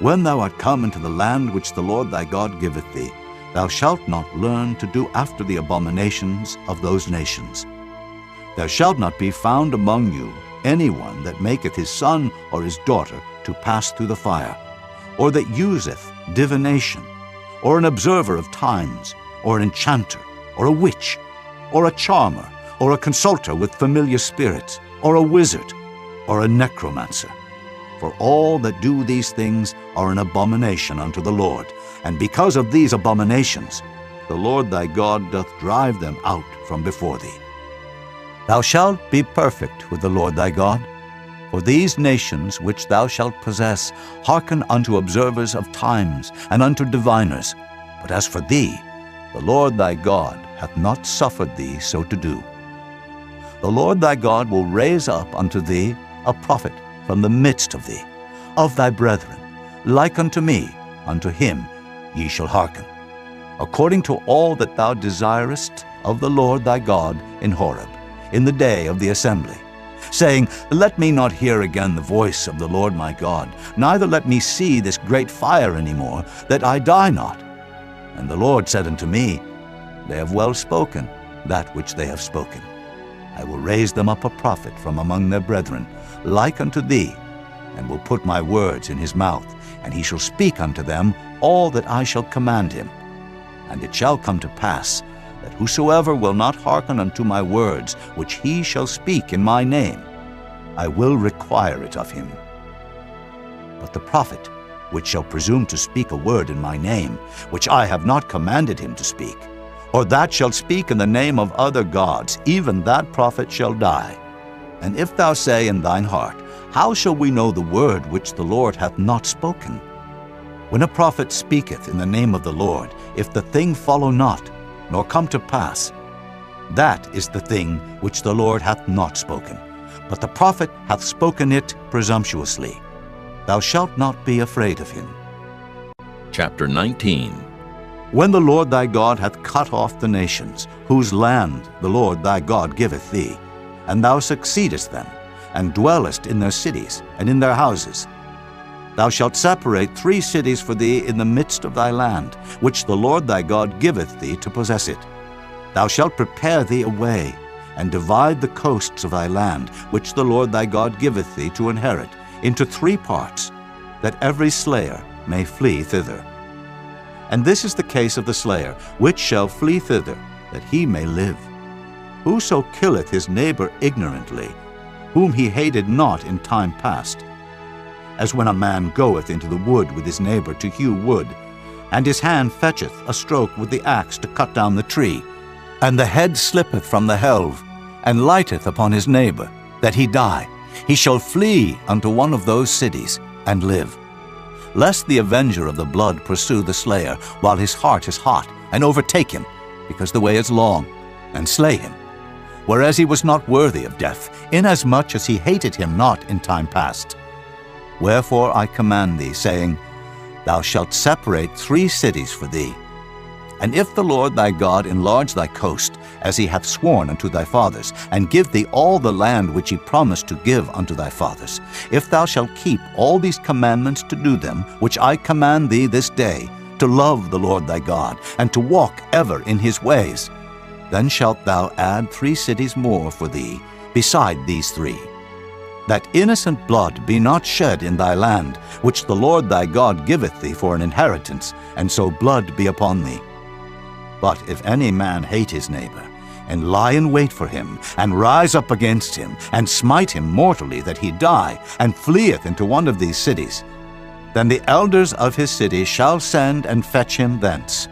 When thou art come into the land which the Lord thy God giveth thee, thou shalt not learn to do after the abominations of those nations. There shall not be found among you any one that maketh his son or his daughter to pass through the fire, or that useth divination, or an observer of times, or an enchanter, or a witch, or a charmer, or a consulter with familiar spirits, or a wizard, or a necromancer. For all that do these things are an abomination unto the Lord, and because of these abominations the Lord thy God doth drive them out from before thee. Thou shalt be perfect with the Lord thy God, for these nations which thou shalt possess hearken unto observers of times and unto diviners. But as for thee, the Lord thy God hath not suffered thee so to do. The Lord thy God will raise up unto thee a prophet from the midst of thee, of thy brethren, like unto me, unto him ye shall hearken, according to all that thou desirest of the Lord thy God in Horeb, in the day of the assembly, saying, Let me not hear again the voice of the Lord my God, neither let me see this great fire any more, that I die not. And the Lord said unto me, They have well spoken that which they have spoken. I will raise them up a prophet from among their brethren, like unto thee, and will put my words in his mouth, and he shall speak unto them all that I shall command him. And it shall come to pass, that whosoever will not hearken unto my words, which he shall speak in my name, I will require it of him. But the prophet, which shall presume to speak a word in my name, which I have not commanded him to speak, or that shall speak in the name of other gods, even that prophet shall die. And if thou say in thine heart, How shall we know the word which the Lord hath not spoken? When a prophet speaketh in the name of the Lord, if the thing follow not, nor come to pass, that is the thing which the Lord hath not spoken. But the prophet hath spoken it presumptuously. Thou shalt not be afraid of him. Chapter 19. When the Lord thy God hath cut off the nations, whose land the Lord thy God giveth thee, and thou succeedest them, and dwellest in their cities and in their houses, thou shalt separate 3 cities for thee in the midst of thy land, which the Lord thy God giveth thee to possess it. Thou shalt prepare thee a way, and divide the coasts of thy land, which the Lord thy God giveth thee to inherit, into 3 parts, that every slayer may flee thither. And this is the case of the slayer, which shall flee thither, that he may live. Whoso killeth his neighbor ignorantly, whom he hated not in time past, as when a man goeth into the wood with his neighbor to hew wood, and his hand fetcheth a stroke with the axe to cut down the tree, and the head slippeth from the helve, and lighteth upon his neighbor, that he die, he shall flee unto one of those cities, and live. Lest the avenger of the blood pursue the slayer, while his heart is hot, and overtake him, because the way is long, and slay him, whereas he was not worthy of death, inasmuch as he hated him not in time past. Wherefore I command thee, saying, Thou shalt separate 3 cities for thee. And if the Lord thy God enlarge thy coast, as he hath sworn unto thy fathers, and give thee all the land which he promised to give unto thy fathers, if thou shalt keep all these commandments to do them, which I command thee this day, to love the Lord thy God, and to walk ever in his ways, then shalt thou add 3 cities more for thee, beside these 3, that innocent blood be not shed in thy land, which the Lord thy God giveth thee for an inheritance, and so blood be upon thee. But if any man hate his neighbor, and lie in wait for him, and rise up against him, and smite him mortally that he die, and fleeth into one of these cities, then the elders of his city shall send and fetch him thence,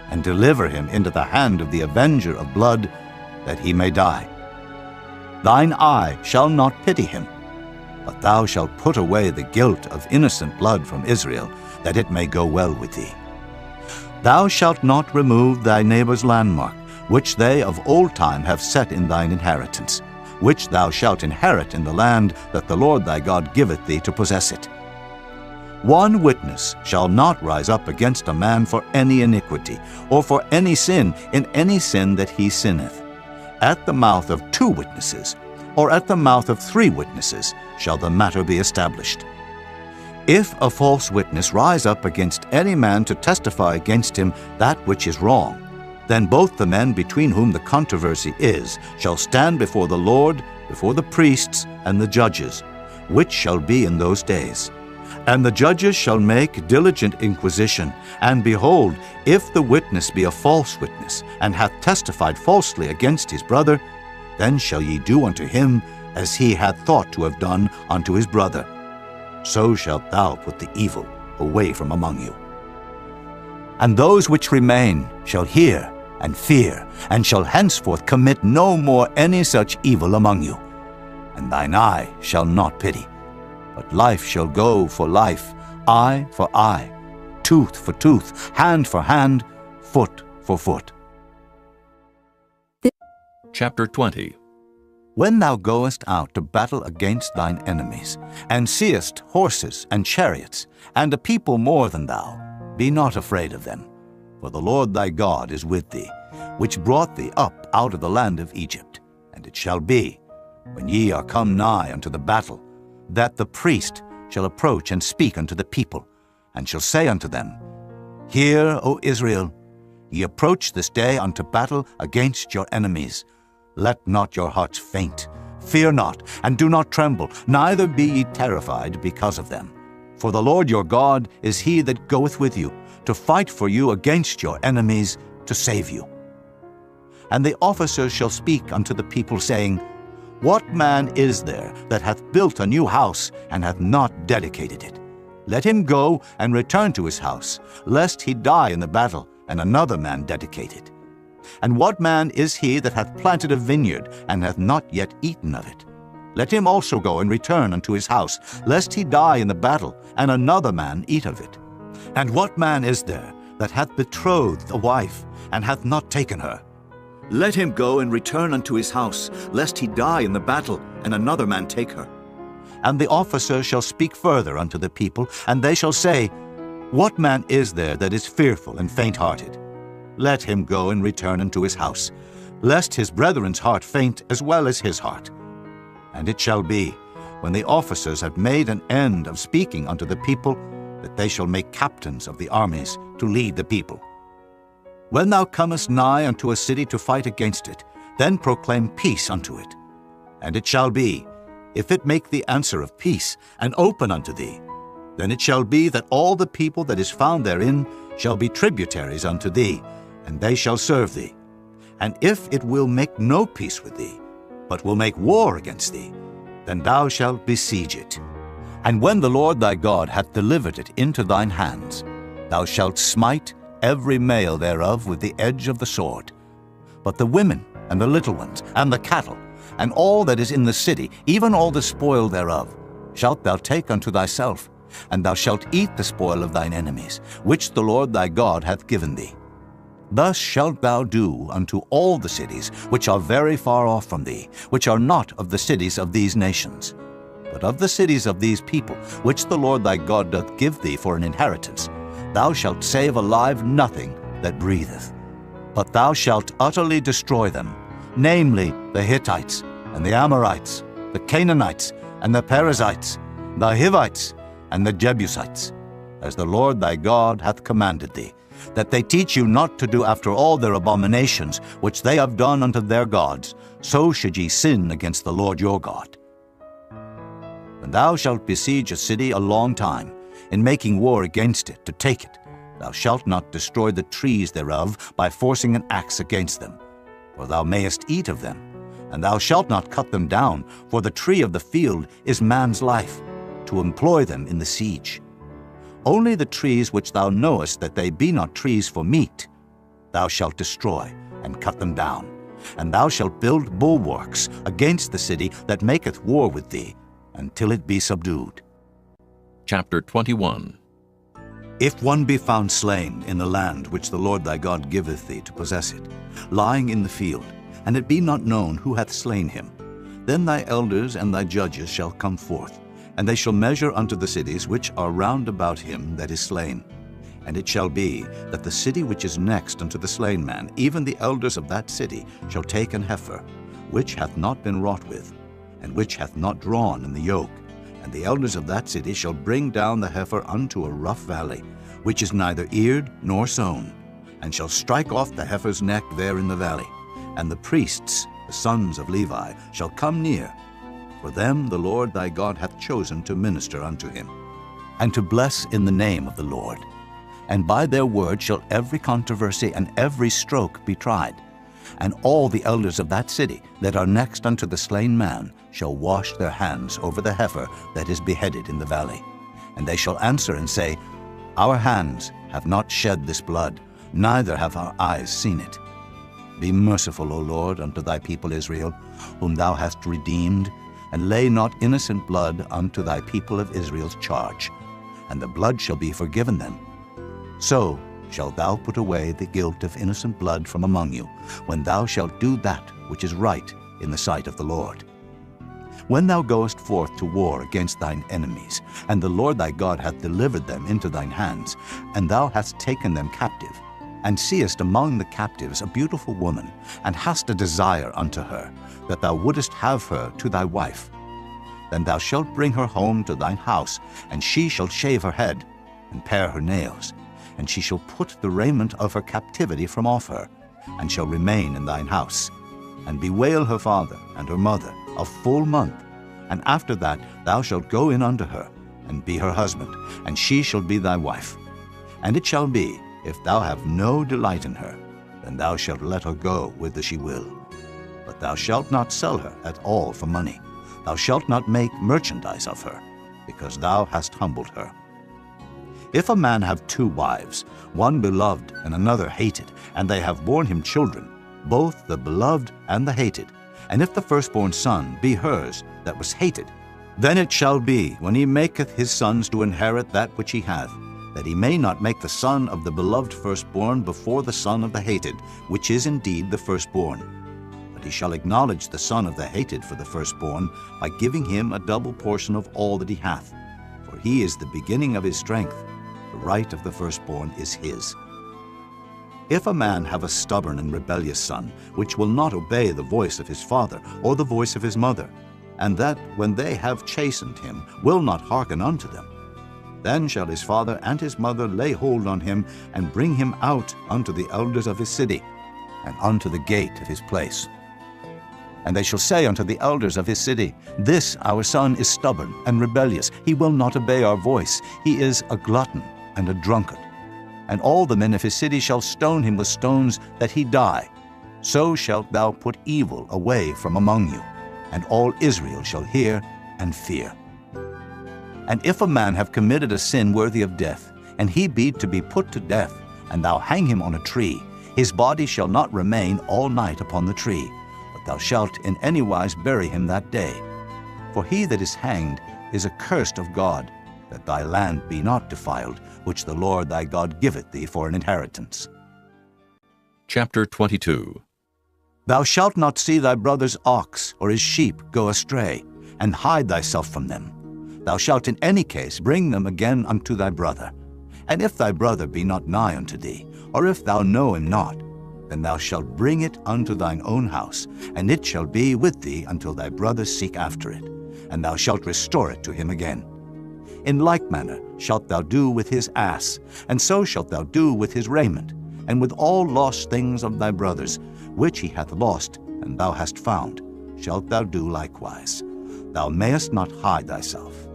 and deliver him into the hand of the avenger of blood, that he may die. Thine eye shall not pity him, but thou shalt put away the guilt of innocent blood from Israel, that it may go well with thee. Thou shalt not remove thy neighbor's landmark, which they of old time have set in thine inheritance, which thou shalt inherit in the land that the Lord thy God giveth thee to possess it. 1 witness shall not rise up against a man for any iniquity, or for any sin in any sin that he sinneth. At the mouth of 2 witnesses, or at the mouth of 3 witnesses, shall the matter be established. If a false witness rise up against any man to testify against him that which is wrong, then both the men between whom the controversy is shall stand before the Lord, before the priests and the judges, which shall be in those days. And the judges shall make diligent inquisition, and behold, if the witness be a false witness, and hath testified falsely against his brother, then shall ye do unto him as he hath thought to have done unto his brother. So shalt thou put the evil away from among you. And those which remain shall hear and fear, and shall henceforth commit no more any such evil among you. And thine eye shall not pity, but life shall go for life, eye for eye, tooth for tooth, hand for hand, foot for foot. Chapter 20. When thou goest out to battle against thine enemies, and seest horses and chariots, and a people more than thou, be not afraid of them, for the Lord thy God is with thee, which brought thee up out of the land of Egypt. And it shall be, when ye are come nigh unto the battle, that the priest shall approach and speak unto the people, and shall say unto them, Hear, O Israel, ye approach this day unto battle against your enemies. Let not your hearts faint, fear not, and do not tremble, neither be ye terrified because of them. For the Lord your God is he that goeth with you, to fight for you against your enemies, to save you. And the officers shall speak unto the people, saying, What man is there that hath built a new house, and hath not dedicated it? Let him go and return to his house, lest he die in the battle, and another man dedicate it. And what man is he that hath planted a vineyard, and hath not yet eaten of it? Let him also go and return unto his house, lest he die in the battle, and another man eat of it. And what man is there that hath betrothed a wife, and hath not taken her? Let him go and return unto his house, lest he die in the battle, and another man take her. And the officer shall speak further unto the people, and they shall say, What man is there that is fearful and faint-hearted? Let him go and return unto his house, lest his brethren's heart faint as well as his heart. And it shall be, when the officers have made an end of speaking unto the people, that they shall make captains of the armies to lead the people. When thou comest nigh unto a city to fight against it, then proclaim peace unto it. And it shall be, if it make the answer of peace, and open unto thee, then it shall be that all the people that is found therein shall be tributaries unto thee, and they shall serve thee. And if it will make no peace with thee, but will make war against thee, then thou shalt besiege it. And when the Lord thy God hath delivered it into thine hands, thou shalt smite every male thereof with the edge of the sword. But the women, and the little ones, and the cattle, and all that is in the city, even all the spoil thereof, shalt thou take unto thyself, and thou shalt eat the spoil of thine enemies, which the Lord thy God hath given thee. Thus shalt thou do unto all the cities which are very far off from thee, which are not of the cities of these nations, but of the cities of these people, which the Lord thy God doth give thee for an inheritance. Thou shalt save alive nothing that breatheth, but thou shalt utterly destroy them, namely the Hittites, and the Amorites, the Canaanites, and the Perizzites, the Hivites, and the Jebusites, as the Lord thy God hath commanded thee, that they teach you not to do after all their abominations which they have done unto their gods, so should ye sin against the Lord your God. When thou shalt besiege a city a long time, in making war against it to take it, thou shalt not destroy the trees thereof by forcing an axe against them, for thou mayest eat of them, and thou shalt not cut them down, for the tree of the field is man's life, to employ them in the siege. Only the trees which thou knowest that they be not trees for meat, thou shalt destroy and cut them down, and thou shalt build bulwarks against the city that maketh war with thee, until it be subdued. Chapter 21. If one be found slain in the land which the Lord thy God giveth thee to possess it, lying in the field, and it be not known who hath slain him, then thy elders and thy judges shall come forth, and they shall measure unto the cities which are round about him that is slain. And it shall be that the city which is next unto the slain man, even the elders of that city, shall take an heifer, which hath not been wrought with, and which hath not drawn in the yoke. And the elders of that city shall bring down the heifer unto a rough valley, which is neither eared nor sown, and shall strike off the heifer's neck there in the valley. And the priests, the sons of Levi, shall come near, for them the Lord thy God hath chosen to minister unto him, and to bless in the name of the Lord. And by their word shall every controversy and every stroke be tried. And all the elders of that city that are next unto the slain man shall wash their hands over the heifer that is beheaded in the valley. And they shall answer and say, Our hands have not shed this blood, neither have our eyes seen it. Be merciful, O Lord, unto thy people Israel, whom thou hast redeemed, and lay not innocent blood unto thy people of Israel's charge, and the blood shall be forgiven them. So shalt thou put away the guilt of innocent blood from among you, when thou shalt do that which is right in the sight of the Lord. When thou goest forth to war against thine enemies, and the Lord thy God hath delivered them into thine hands, and thou hast taken them captive, and seest among the captives a beautiful woman, and hast a desire unto her, that thou wouldest have her to thy wife, then thou shalt bring her home to thine house, and she shall shave her head, and pare her nails, and she shall put the raiment of her captivity from off her, and shall remain in thine house, and bewail her father and her mother a full month. And after that thou shalt go in unto her, and be her husband, and she shall be thy wife. And it shall be, if thou have no delight in her, then thou shalt let her go whither she will. But thou shalt not sell her at all for money. Thou shalt not make merchandise of her, because thou hast humbled her. If a man have two wives, one beloved and another hated, and they have borne him children, both the beloved and the hated, and if the firstborn son be hers that was hated, then it shall be, when he maketh his sons to inherit that which he hath, that he may not make the son of the beloved firstborn before the son of the hated, which is indeed the firstborn. But he shall acknowledge the son of the hated for the firstborn, by giving him a double portion of all that he hath. For he is the beginning of his strength, the right of the firstborn is his. If a man have a stubborn and rebellious son, which will not obey the voice of his father or the voice of his mother, and that, when they have chastened him, will not hearken unto them, then shall his father and his mother lay hold on him, and bring him out unto the elders of his city, and unto the gate of his place. And they shall say unto the elders of his city, This our son is stubborn and rebellious, he will not obey our voice, he is a glutton and a drunkard. And all the men of his city shall stone him with stones, that he die. So shalt thou put evil away from among you, and all Israel shall hear and fear. And if a man have committed a sin worthy of death, and he be to be put to death, and thou hang him on a tree, his body shall not remain all night upon the tree, but thou shalt in any wise bury him that day. For he that is hanged is accursed of God, that thy land be not defiled, which the Lord thy God giveth thee for an inheritance. Chapter 22. Thou shalt not see thy brother's ox or his sheep go astray, and hide thyself from them. Thou shalt in any case bring them again unto thy brother. And if thy brother be not nigh unto thee, or if thou know him not, then thou shalt bring it unto thine own house, and it shall be with thee until thy brother seek after it, and thou shalt restore it to him again. In like manner shalt thou do with his ass, and so shalt thou do with his raiment, and with all lost things of thy brothers, which he hath lost, and thou hast found, shalt thou do likewise. Thou mayest not hide thyself.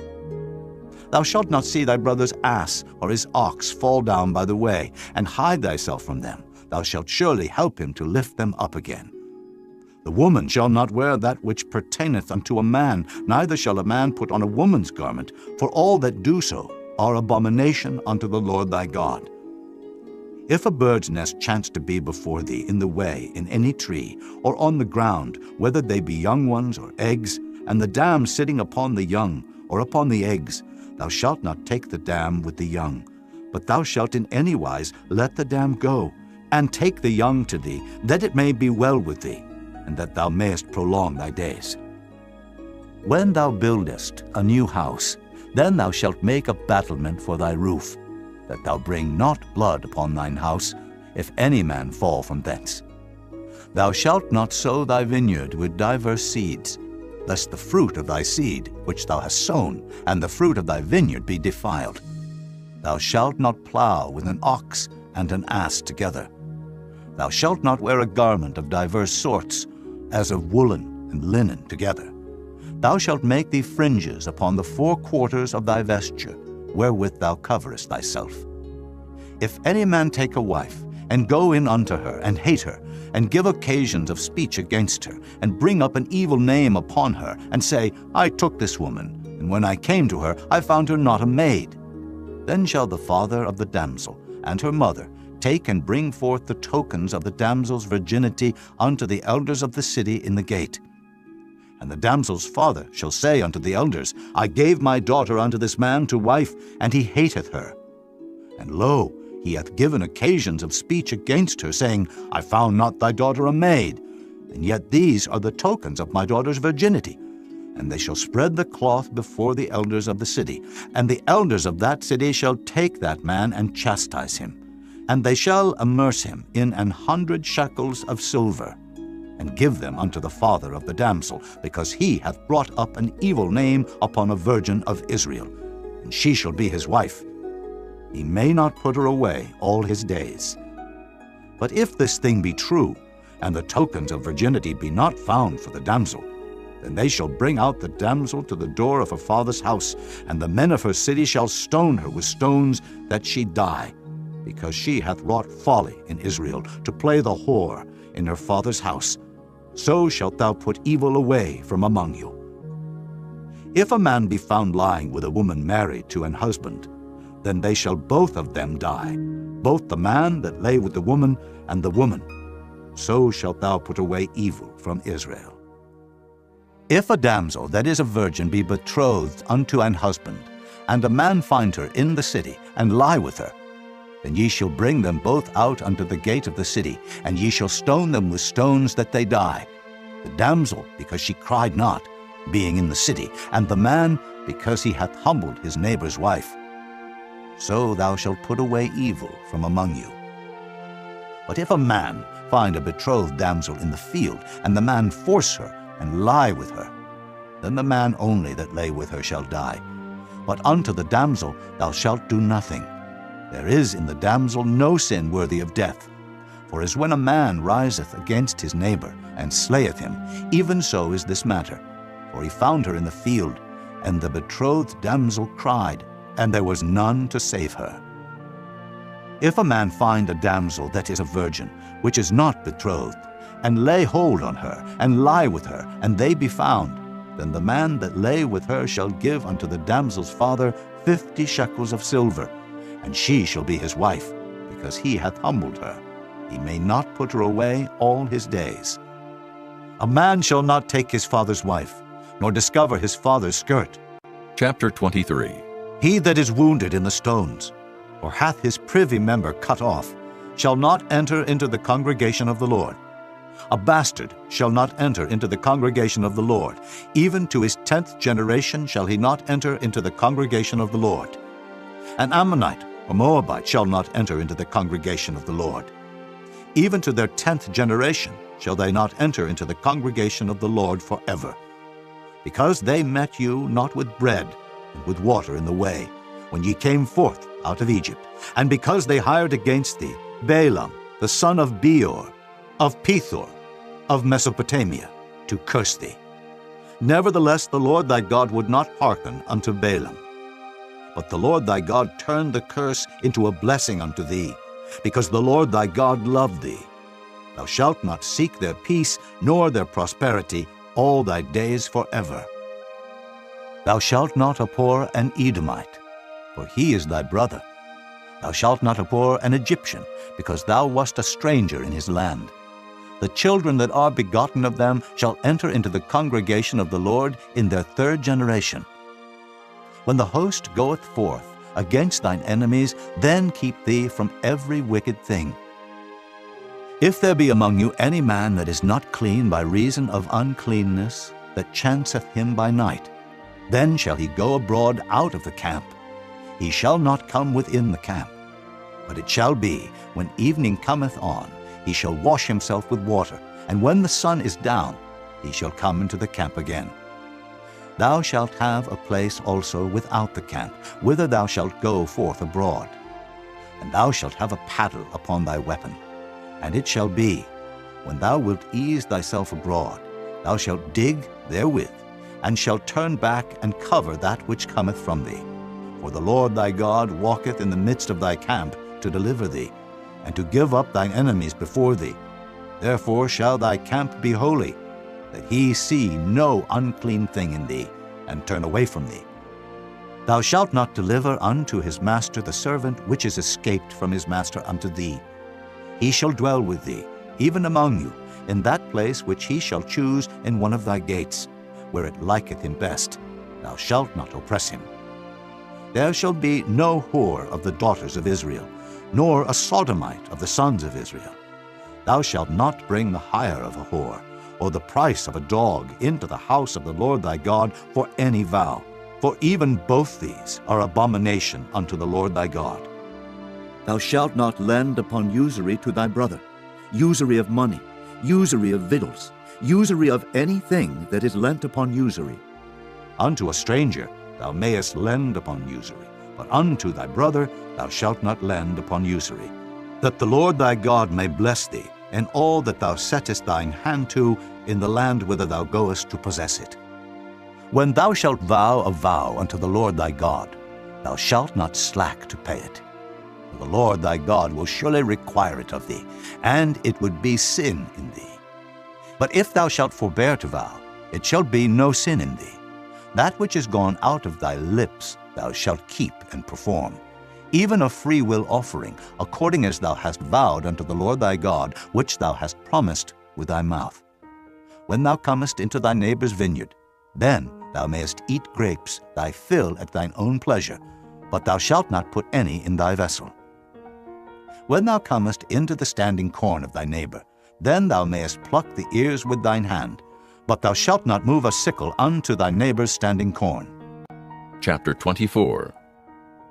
Thou shalt not see thy brother's ass or his ox fall down by the way, and hide thyself from them. Thou shalt surely help him to lift them up again. The woman shall not wear that which pertaineth unto a man, neither shall a man put on a woman's garment, for all that do so are abomination unto the Lord thy God. If a bird's nest chance to be before thee in the way, in any tree, or on the ground, whether they be young ones or eggs, and the dam sitting upon the young, or upon the eggs, thou shalt not take the dam with the young, but thou shalt in any wise let the dam go, and take the young to thee, that it may be well with thee, and that thou mayest prolong thy days. When thou buildest a new house, then thou shalt make a battlement for thy roof, that thou bring not blood upon thine house, if any man fall from thence. Thou shalt not sow thy vineyard with divers seeds, lest the fruit of thy seed which thou hast sown, and the fruit of thy vineyard be defiled. Thou shalt not plow with an ox and an ass together. Thou shalt not wear a garment of divers sorts, as of woolen and linen together. Thou shalt make thee fringes upon the four quarters of thy vesture, wherewith thou coverest thyself. If any man take a wife, and go in unto her, and hate her, and give occasions of speech against her, and bring up an evil name upon her, and say, I took this woman, and when I came to her, I found her not a maid, then shall the father of the damsel and her mother take and bring forth the tokens of the damsel's virginity unto the elders of the city in the gate. And the damsel's father shall say unto the elders, I gave my daughter unto this man to wife, and he hateth her. And lo, he hath given occasions of speech against her, saying, I found not thy daughter a maid, and yet these are the tokens of my daughter's virginity. And they shall spread the cloth before the elders of the city, and the elders of that city shall take that man and chastise him. And they shall amerce him in 100 shekels of silver, and give them unto the father of the damsel, because he hath brought up an evil name upon a virgin of Israel, and she shall be his wife. He may not put her away all his days. But if this thing be true, and the tokens of virginity be not found for the damsel, then they shall bring out the damsel to the door of her father's house, and the men of her city shall stone her with stones, that she die, because she hath wrought folly in Israel, to play the whore in her father's house. So shalt thou put evil away from among you. If a man be found lying with a woman married to an husband, then they shall both of them die, both the man that lay with the woman, and the woman. So shalt thou put away evil from Israel. If a damsel that is a virgin be betrothed unto an husband, and a man find her in the city, and lie with her, then ye shall bring them both out unto the gate of the city, and ye shall stone them with stones that they die, the damsel because she cried not, being in the city, and the man because he hath humbled his neighbor's wife. So thou shalt put away evil from among you. But if a man find a betrothed damsel in the field, and the man force her, and lie with her, then the man only that lay with her shall die. But unto the damsel thou shalt do nothing. There is in the damsel no sin worthy of death. For as when a man riseth against his neighbor, and slayeth him, even so is this matter. For he found her in the field, and the betrothed damsel cried, and there was none to save her. If a man find a damsel that is a virgin, which is not betrothed, and lay hold on her, and lie with her, and they be found, then the man that lay with her shall give unto the damsel's father 50 shekels of silver, and she shall be his wife, because he hath humbled her. He may not put her away all his days. A man shall not take his father's wife, nor discover his father's skirt. Chapter 23. He that is wounded in the stones, or hath his privy member cut off, shall not enter into the congregation of the Lord. A bastard shall not enter into the congregation of the Lord. Even to his 10th generation shall he not enter into the congregation of the Lord. An Ammonite or Moabite shall not enter into the congregation of the Lord. Even to their 10th generation shall they not enter into the congregation of the Lord forever. Because they met you not with bread and with water in the way, when ye came forth out of Egypt, and because they hired against thee Balaam, the son of Beor, of Pethor, of Mesopotamia, to curse thee. Nevertheless the Lord thy God would not hearken unto Balaam. But the Lord thy God turned the curse into a blessing unto thee, because the Lord thy God loved thee. Thou shalt not seek their peace, nor their prosperity, all thy days forever. Thou shalt not abhor an Edomite, for he is thy brother. Thou shalt not abhor an Egyptian, because thou wast a stranger in his land. The children that are begotten of them shall enter into the congregation of the Lord in their 3rd generation. When the host goeth forth against thine enemies, then keep thee from every wicked thing. If there be among you any man that is not clean by reason of uncleanness, that chanceth him by night, then shall he go abroad out of the camp. He shall not come within the camp. But it shall be, when evening cometh on, he shall wash himself with water, and when the sun is down, he shall come into the camp again. Thou shalt have a place also without the camp, whither thou shalt go forth abroad. And thou shalt have a paddle upon thy weapon. And it shall be, when thou wilt ease thyself abroad, thou shalt dig therewith, and shalt turn back and cover that which cometh from thee. For the Lord thy God walketh in the midst of thy camp to deliver thee, and to give up thine enemies before thee. Therefore shall thy camp be holy, that he see no unclean thing in thee, and turn away from thee. Thou shalt not deliver unto his master the servant which is escaped from his master unto thee. He shall dwell with thee, even among you, in that place which he shall choose in one of thy gates, where it liketh him best. Thou shalt not oppress him. There shall be no whore of the daughters of Israel, nor a sodomite of the sons of Israel. Thou shalt not bring the hire of a whore, or the price of a dog into the house of the Lord thy God for any vow, for even both these are abomination unto the Lord thy God. Thou shalt not lend upon usury to thy brother, usury of money, usury of victuals, usury of anything that is lent upon usury. Unto a stranger thou mayest lend upon usury, but unto thy brother thou shalt not lend upon usury, that the Lord thy God may bless thee in all that thou settest thine hand to in the land whither thou goest to possess it. When thou shalt vow a vow unto the Lord thy God, thou shalt not slack to pay it. For the Lord thy God will surely require it of thee, and it would be sin in thee. But if thou shalt forbear to vow, it shall be no sin in thee. That which is gone out of thy lips thou shalt keep and perform, even a free will offering, according as thou hast vowed unto the Lord thy God, which thou hast promised with thy mouth. When thou comest into thy neighbor's vineyard, then thou mayest eat grapes, thy fill at thine own pleasure, but thou shalt not put any in thy vessel. When thou comest into the standing corn of thy neighbor, then thou mayest pluck the ears with thine hand, but thou shalt not move a sickle unto thy neighbor's standing corn. Chapter 24.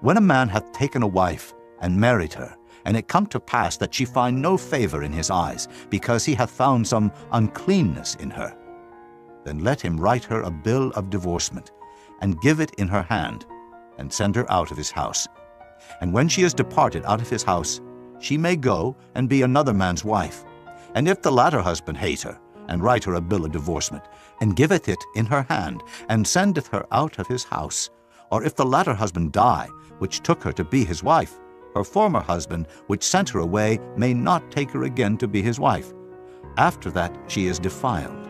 When a man hath taken a wife and married her, and it come to pass that she find no favor in his eyes, because he hath found some uncleanness in her, then let him write her a bill of divorcement, and give it in her hand, and send her out of his house. And when she is departed out of his house, she may go and be another man's wife. And if the latter husband hate her, and write her a bill of divorcement, and giveth it in her hand, and sendeth her out of his house, or if the latter husband die, which took her to be his wife, her former husband, which sent her away, may not take her again to be his wife. After that she is defiled.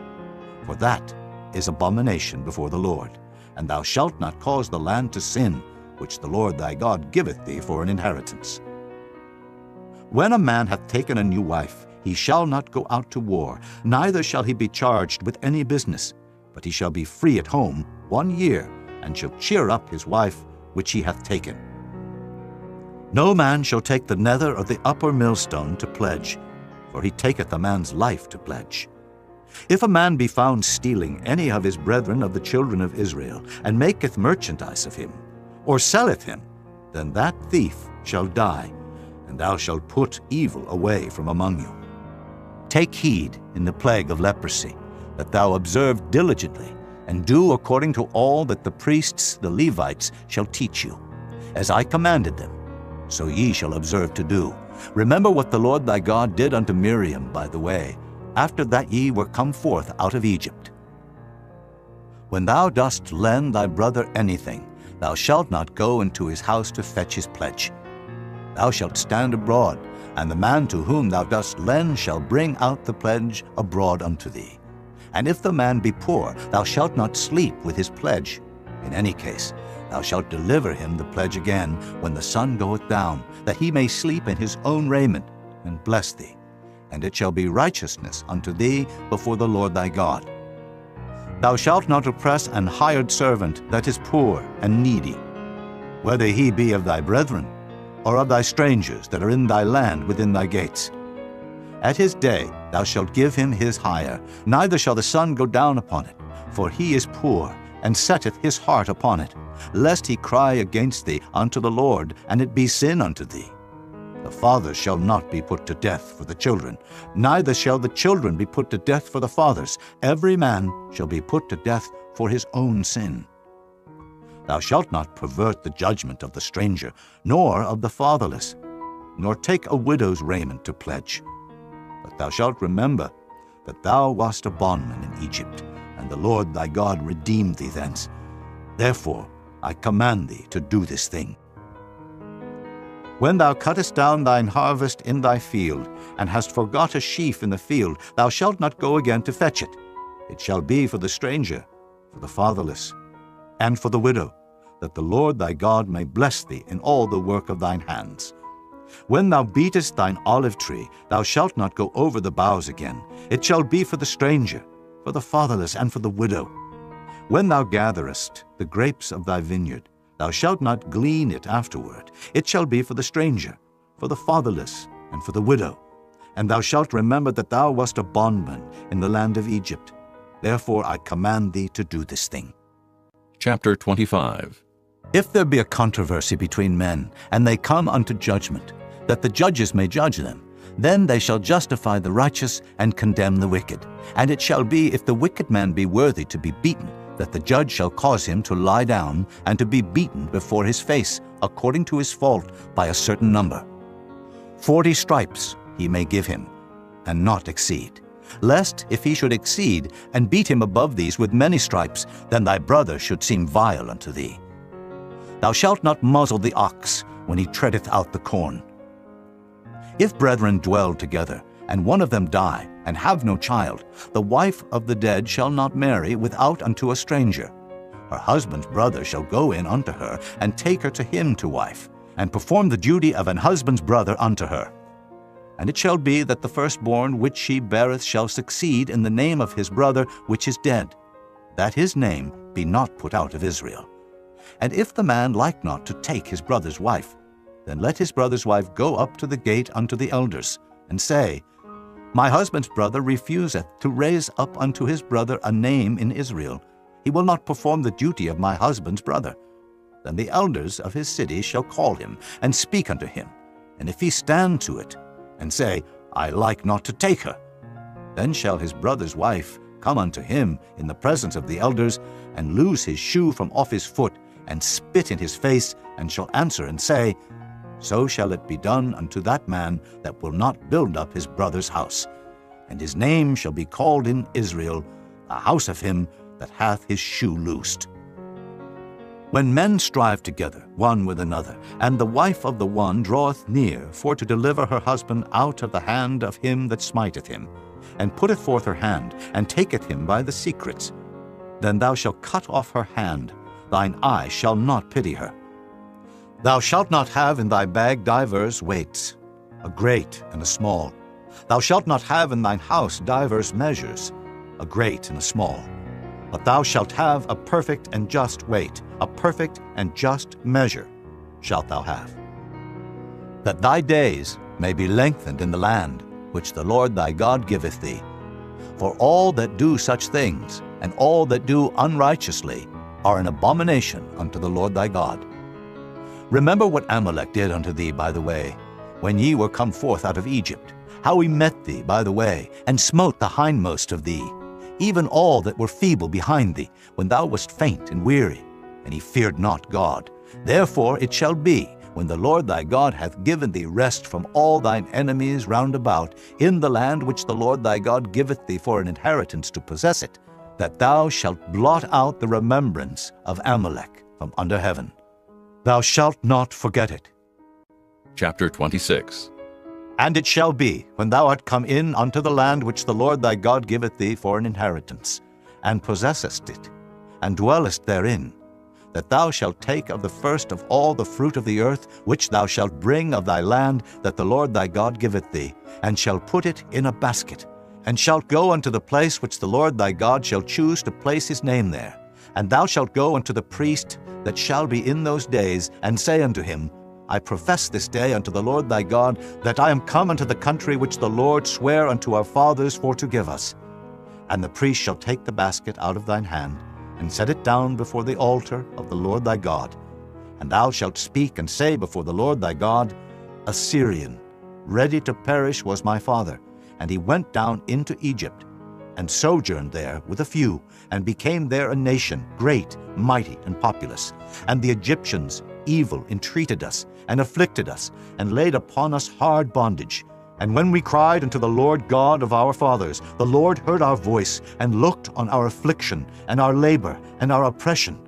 For that is abomination before the Lord. And thou shalt not cause the land to sin, which the Lord thy God giveth thee for an inheritance. When a man hath taken a new wife, he shall not go out to war, neither shall he be charged with any business, but he shall be free at home 1 year, and shall cheer up his wife which he hath taken. No man shall take the nether or the upper millstone to pledge, for he taketh a man's life to pledge. If a man be found stealing any of his brethren of the children of Israel, and maketh merchandise of him, or selleth him, then that thief shall die, and thou shalt put evil away from among you. Take heed in the plague of leprosy, that thou observe diligently, and do according to all that the priests, the Levites, shall teach you. As I commanded them, so ye shall observe to do. Remember what the Lord thy God did unto Miriam by the way, after that ye were come forth out of Egypt. When thou dost lend thy brother anything, thou shalt not go into his house to fetch his pledge. Thou shalt stand abroad, and the man to whom thou dost lend shall bring out the pledge abroad unto thee. And if the man be poor, thou shalt not sleep with his pledge. In any case, thou shalt deliver him the pledge again when the sun goeth down, that he may sleep in his own raiment, and bless thee. And it shall be righteousness unto thee before the Lord thy God. Thou shalt not oppress an hired servant that is poor and needy, whether he be of thy brethren, or of thy strangers that are in thy land within thy gates. At his day thou shalt give him his hire, neither shall the sun go down upon it, for he is poor, and setteth his heart upon it, lest he cry against thee unto the Lord, and it be sin unto thee. The fathers shall not be put to death for the children, neither shall the children be put to death for the fathers. Every man shall be put to death for his own sin. Thou shalt not pervert the judgment of the stranger, nor of the fatherless, nor take a widow's raiment to pledge. But thou shalt remember that thou wast a bondman in Egypt, and the Lord thy God redeemed thee thence. Therefore I command thee to do this thing. When thou cuttest down thine harvest in thy field, and hast forgot a sheaf in the field, thou shalt not go again to fetch it. It shall be for the stranger, for the fatherless, and for the widow, that the Lord thy God may bless thee in all the work of thine hands. When thou beatest thine olive tree, thou shalt not go over the boughs again. It shall be for the stranger, for the fatherless, and for the widow. When thou gatherest the grapes of thy vineyard, thou shalt not glean it afterward. It shall be for the stranger, for the fatherless, and for the widow. And thou shalt remember that thou wast a bondman in the land of Egypt. Therefore I command thee to do this thing. Chapter 25. If there be a controversy between men, and they come unto judgment, that the judges may judge them, then they shall justify the righteous and condemn the wicked. And it shall be, if the wicked man be worthy to be beaten, that the judge shall cause him to lie down and to be beaten before his face, according to his fault, by a certain number. 40 stripes he may give him, and not exceed. Lest, if he should exceed, and beat him above these with many stripes, then thy brother should seem vile unto thee. Thou shalt not muzzle the ox when he treadeth out the corn. If brethren dwell together, and one of them die, and have no child, the wife of the dead shall not marry without unto a stranger. Her husband's brother shall go in unto her, and take her to him to wife, and perform the duty of an husband's brother unto her. And it shall be that the firstborn which she beareth shall succeed in the name of his brother which is dead, that his name be not put out of Israel. And if the man like not to take his brother's wife, then let his brother's wife go up to the gate unto the elders, and say, My husband's brother refuseth to raise up unto his brother a name in Israel. He will not perform the duty of my husband's brother. Then the elders of his city shall call him, and speak unto him. And if he stand to it, and say, I like not to take her, then shall his brother's wife come unto him in the presence of the elders, and loose his shoe from off his foot, and spit in his face, and shall answer and say, So shall it be done unto that man that will not build up his brother's house. And his name shall be called in Israel, the house of him that hath his shoe loosed. When men strive together one with another, and the wife of the one draweth near for to deliver her husband out of the hand of him that smiteth him, and putteth forth her hand, and taketh him by the secrets, then thou shalt cut off her hand, thine eye shall not pity her. Thou shalt not have in thy bag divers weights, a great and a small. Thou shalt not have in thine house divers measures, a great and a small. But thou shalt have a perfect and just weight, a perfect and just measure shalt thou have. that thy days may be lengthened in the land which the Lord thy God giveth thee. For all that do such things, and all that do unrighteously, are an abomination unto the Lord thy God. Remember what Amalek did unto thee by the way, when ye were come forth out of Egypt, how he met thee by the way, and smote the hindmost of thee, even all that were feeble behind thee, when thou wast faint and weary, and he feared not God. Therefore it shall be, when the Lord thy God hath given thee rest from all thine enemies round about, in the land which the Lord thy God giveth thee for an inheritance to possess it, that thou shalt blot out the remembrance of Amalek from under heaven. Thou shalt not forget it. Chapter 26. And it shall be, when thou art come in unto the land which the Lord thy God giveth thee for an inheritance, and possessest it, and dwellest therein, that thou shalt take of the first of all the fruit of the earth, which thou shalt bring of thy land that the Lord thy God giveth thee, and shalt put it in a basket, and shalt go unto the place which the Lord thy God shall choose to place his name there. And thou shalt go unto the priest that shall be in those days, and say unto him, I profess this day unto the Lord thy God, that I am come unto the country which the Lord sware unto our fathers for to give us. And the priest shall take the basket out of thine hand, and set it down before the altar of the Lord thy God. And thou shalt speak and say before the Lord thy God, A Syrian, ready to perish, was my father, and he went down into Egypt, and sojourned there with a few, and became there a nation, great, mighty, and populous. And the Egyptians evil entreated us, and afflicted us, and laid upon us hard bondage. And when we cried unto the Lord God of our fathers, the Lord heard our voice, and looked on our affliction, and our labor, and our oppression.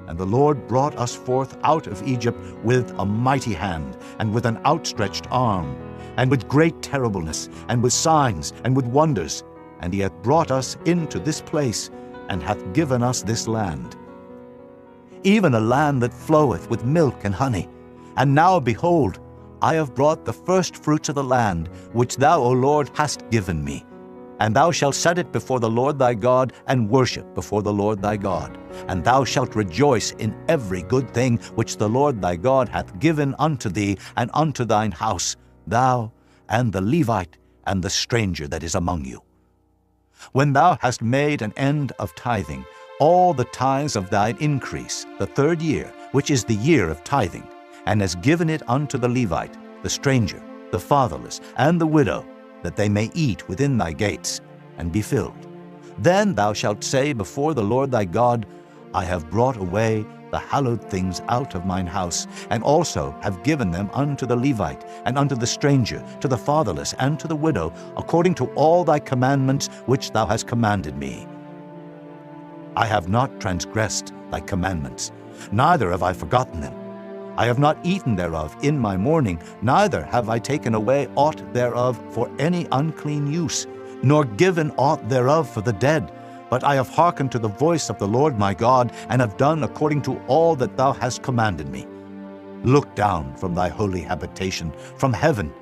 And the Lord brought us forth out of Egypt with a mighty hand, and with an outstretched arm, and with great terribleness, and with signs, and with wonders. And he hath brought us into this place, and hath given us this land, even a land that floweth with milk and honey. And now, behold, I have brought the first fruits of the land, which thou, O Lord, hast given me. And thou shalt set it before the Lord thy God, and worship before the Lord thy God. And thou shalt rejoice in every good thing which the Lord thy God hath given unto thee and unto thine house, thou and the Levite and the stranger that is among you. When thou hast made an end of tithing, all the tithes of thine increase, the third year, which is the year of tithing, and hast given it unto the Levite, the stranger, the fatherless, and the widow, that they may eat within thy gates, and be filled. Then thou shalt say before the Lord thy God, I have brought away the hallowed things out of mine house, and also have given them unto the Levite, and unto the stranger, to the fatherless, and to the widow, according to all thy commandments which thou hast commanded me. I have not transgressed thy commandments, neither have I forgotten them. I have not eaten thereof in my mourning, neither have I taken away aught thereof for any unclean use, nor given aught thereof for the dead. But I have hearkened to the voice of the Lord my God, and have done according to all that thou hast commanded me. Look down from thy holy habitation, from heaven,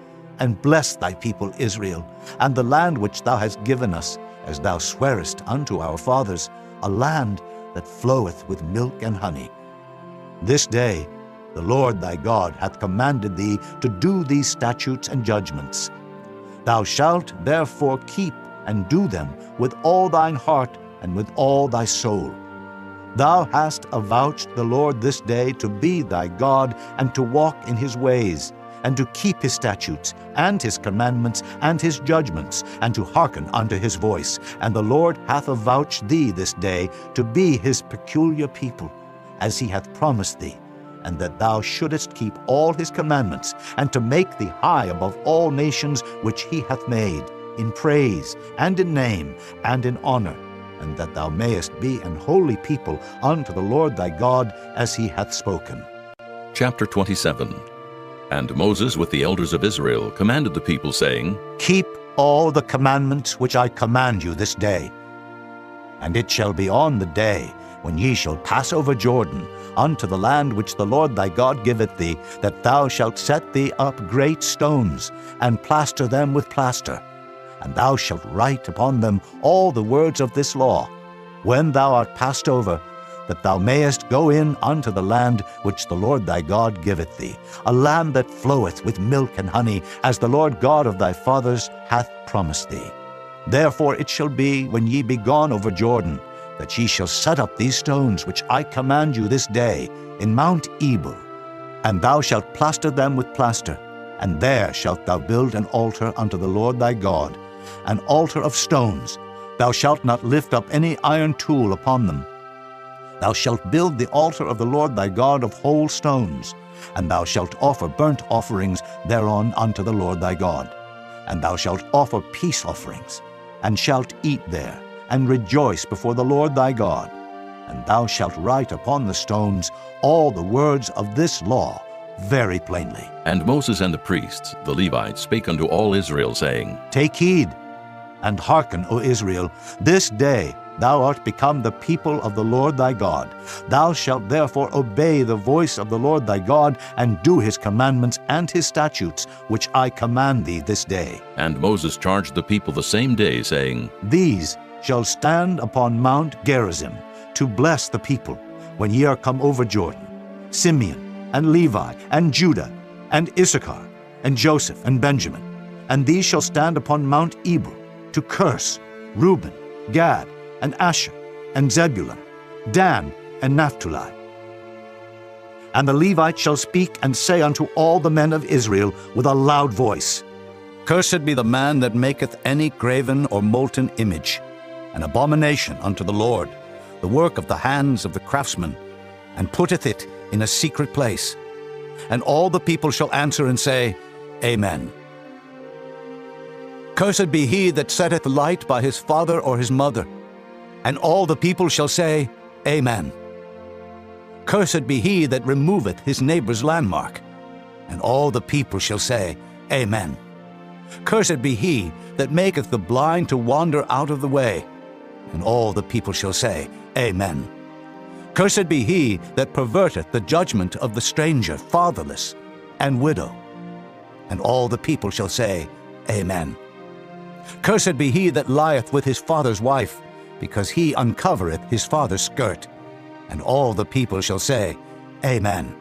and bless thy people Israel, and the land which thou hast given us, as thou swarest unto our fathers, a land that floweth with milk and honey. This day the Lord thy God hath commanded thee to do these statutes and judgments. Thou shalt therefore keep and do them with all thine heart and with all thy soul. Thou hast avouched the Lord this day to be thy God, and to walk in his ways, and to keep his statutes, and his commandments, and his judgments, and to hearken unto his voice. And the Lord hath avouched thee this day to be his peculiar people, as he hath promised thee, and that thou shouldest keep all his commandments, and to make thee high above all nations which he hath made, in praise, and in name, and in honor, and that thou mayest be an holy people unto the Lord thy God, as he hath spoken. Chapter 27. And Moses with the elders of Israel commanded the people, saying, Keep all the commandments which I command you this day. And it shall be on the day when ye shall pass over Jordan unto the land which the Lord thy God giveth thee, that thou shalt set thee up great stones, and plaster them with plaster. And thou shalt write upon them all the words of this law. When thou art passed over, that thou mayest go in unto the land which the Lord thy God giveth thee, a land that floweth with milk and honey, as the Lord God of thy fathers hath promised thee. Therefore it shall be, when ye be gone over Jordan, that ye shall set up these stones which I command you this day in Mount Ebal, and thou shalt plaster them with plaster, and there shalt thou build an altar unto the Lord thy God, an altar of stones. Thou shalt not lift up any iron tool upon them. Thou shalt build the altar of the Lord thy God of whole stones, and thou shalt offer burnt offerings thereon unto the Lord thy God. And thou shalt offer peace offerings, and shalt eat there, and rejoice before the Lord thy God. And thou shalt write upon the stones all the words of this law very plainly. And Moses and the priests, the Levites, spake unto all Israel, saying, Take heed, and hearken, O Israel, this day thou art become the people of the Lord thy God. Thou shalt therefore obey the voice of the Lord thy God, and do his commandments and his statutes, which I command thee this day. And Moses charged the people the same day, saying, These shall stand upon Mount Gerizim, to bless the people, when ye are come over Jordan, Simeon, and Levi, and Judah, and Issachar, and Joseph, and Benjamin. And these shall stand upon Mount Ebal, to curse Reuben, Gad, and Asher, and Zebulun, Dan, and Naphtali. And the Levites shall speak and say unto all the men of Israel with a loud voice, Cursed be the man that maketh any graven or molten image, an abomination unto the Lord, the work of the hands of the craftsman, and putteth it in a secret place. And all the people shall answer and say, Amen. Cursed be he that setteth light by his father or his mother. And all the people shall say, Amen. Cursed be he that removeth his neighbor's landmark. And all the people shall say, Amen. Cursed be he that maketh the blind to wander out of the way. And all the people shall say, Amen. Cursed be he that perverteth the judgment of the stranger, fatherless, and widow. And all the people shall say, Amen. Cursed be he that lieth with his father's wife, because he uncovereth his father's skirt. And all the people shall say, Amen.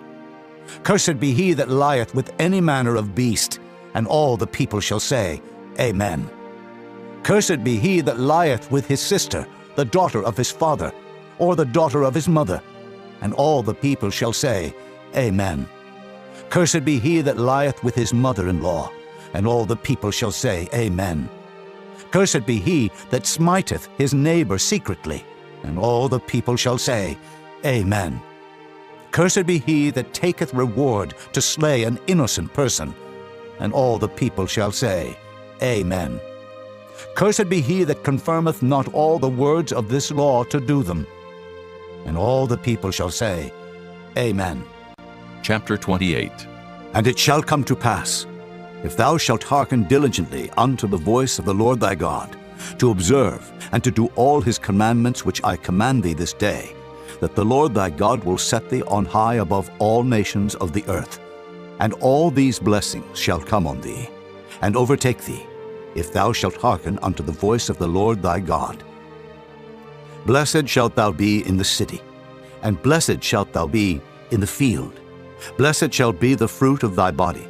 Cursed be he that lieth with any manner of beast, and all the people shall say, Amen. Cursed be he that lieth with his sister, the daughter of his father, or the daughter of his mother. And all the people shall say, Amen. Cursed be he that lieth with his mother-in-law, and all the people shall say, Amen. Cursed be he that smiteth his neighbor secretly, and all the people shall say, Amen. Cursed be he that taketh reward to slay an innocent person, and all the people shall say, Amen. Cursed be he that confirmeth not all the words of this law to do them. And all the people shall say, Amen. Chapter 28. And it shall come to pass, if thou shalt hearken diligently unto the voice of the Lord thy God, to observe and to do all his commandments which I command thee this day, that the Lord thy God will set thee on high above all nations of the earth. And all these blessings shall come on thee, and overtake thee, if thou shalt hearken unto the voice of the Lord thy God. Blessed shalt thou be in the city, and blessed shalt thou be in the field. Blessed shall be the fruit of thy body,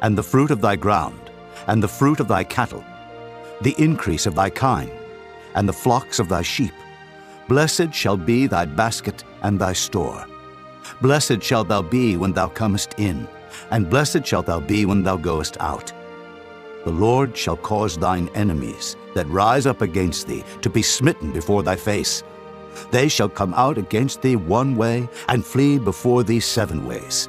and the fruit of thy ground, and the fruit of thy cattle, the increase of thy kine, and the flocks of thy sheep. Blessed shall be thy basket and thy store. Blessed shalt thou be when thou comest in, and blessed shalt thou be when thou goest out. The Lord shall cause thine enemies that rise up against thee to be smitten before thy face. They shall come out against thee one way, and flee before thee 7 ways.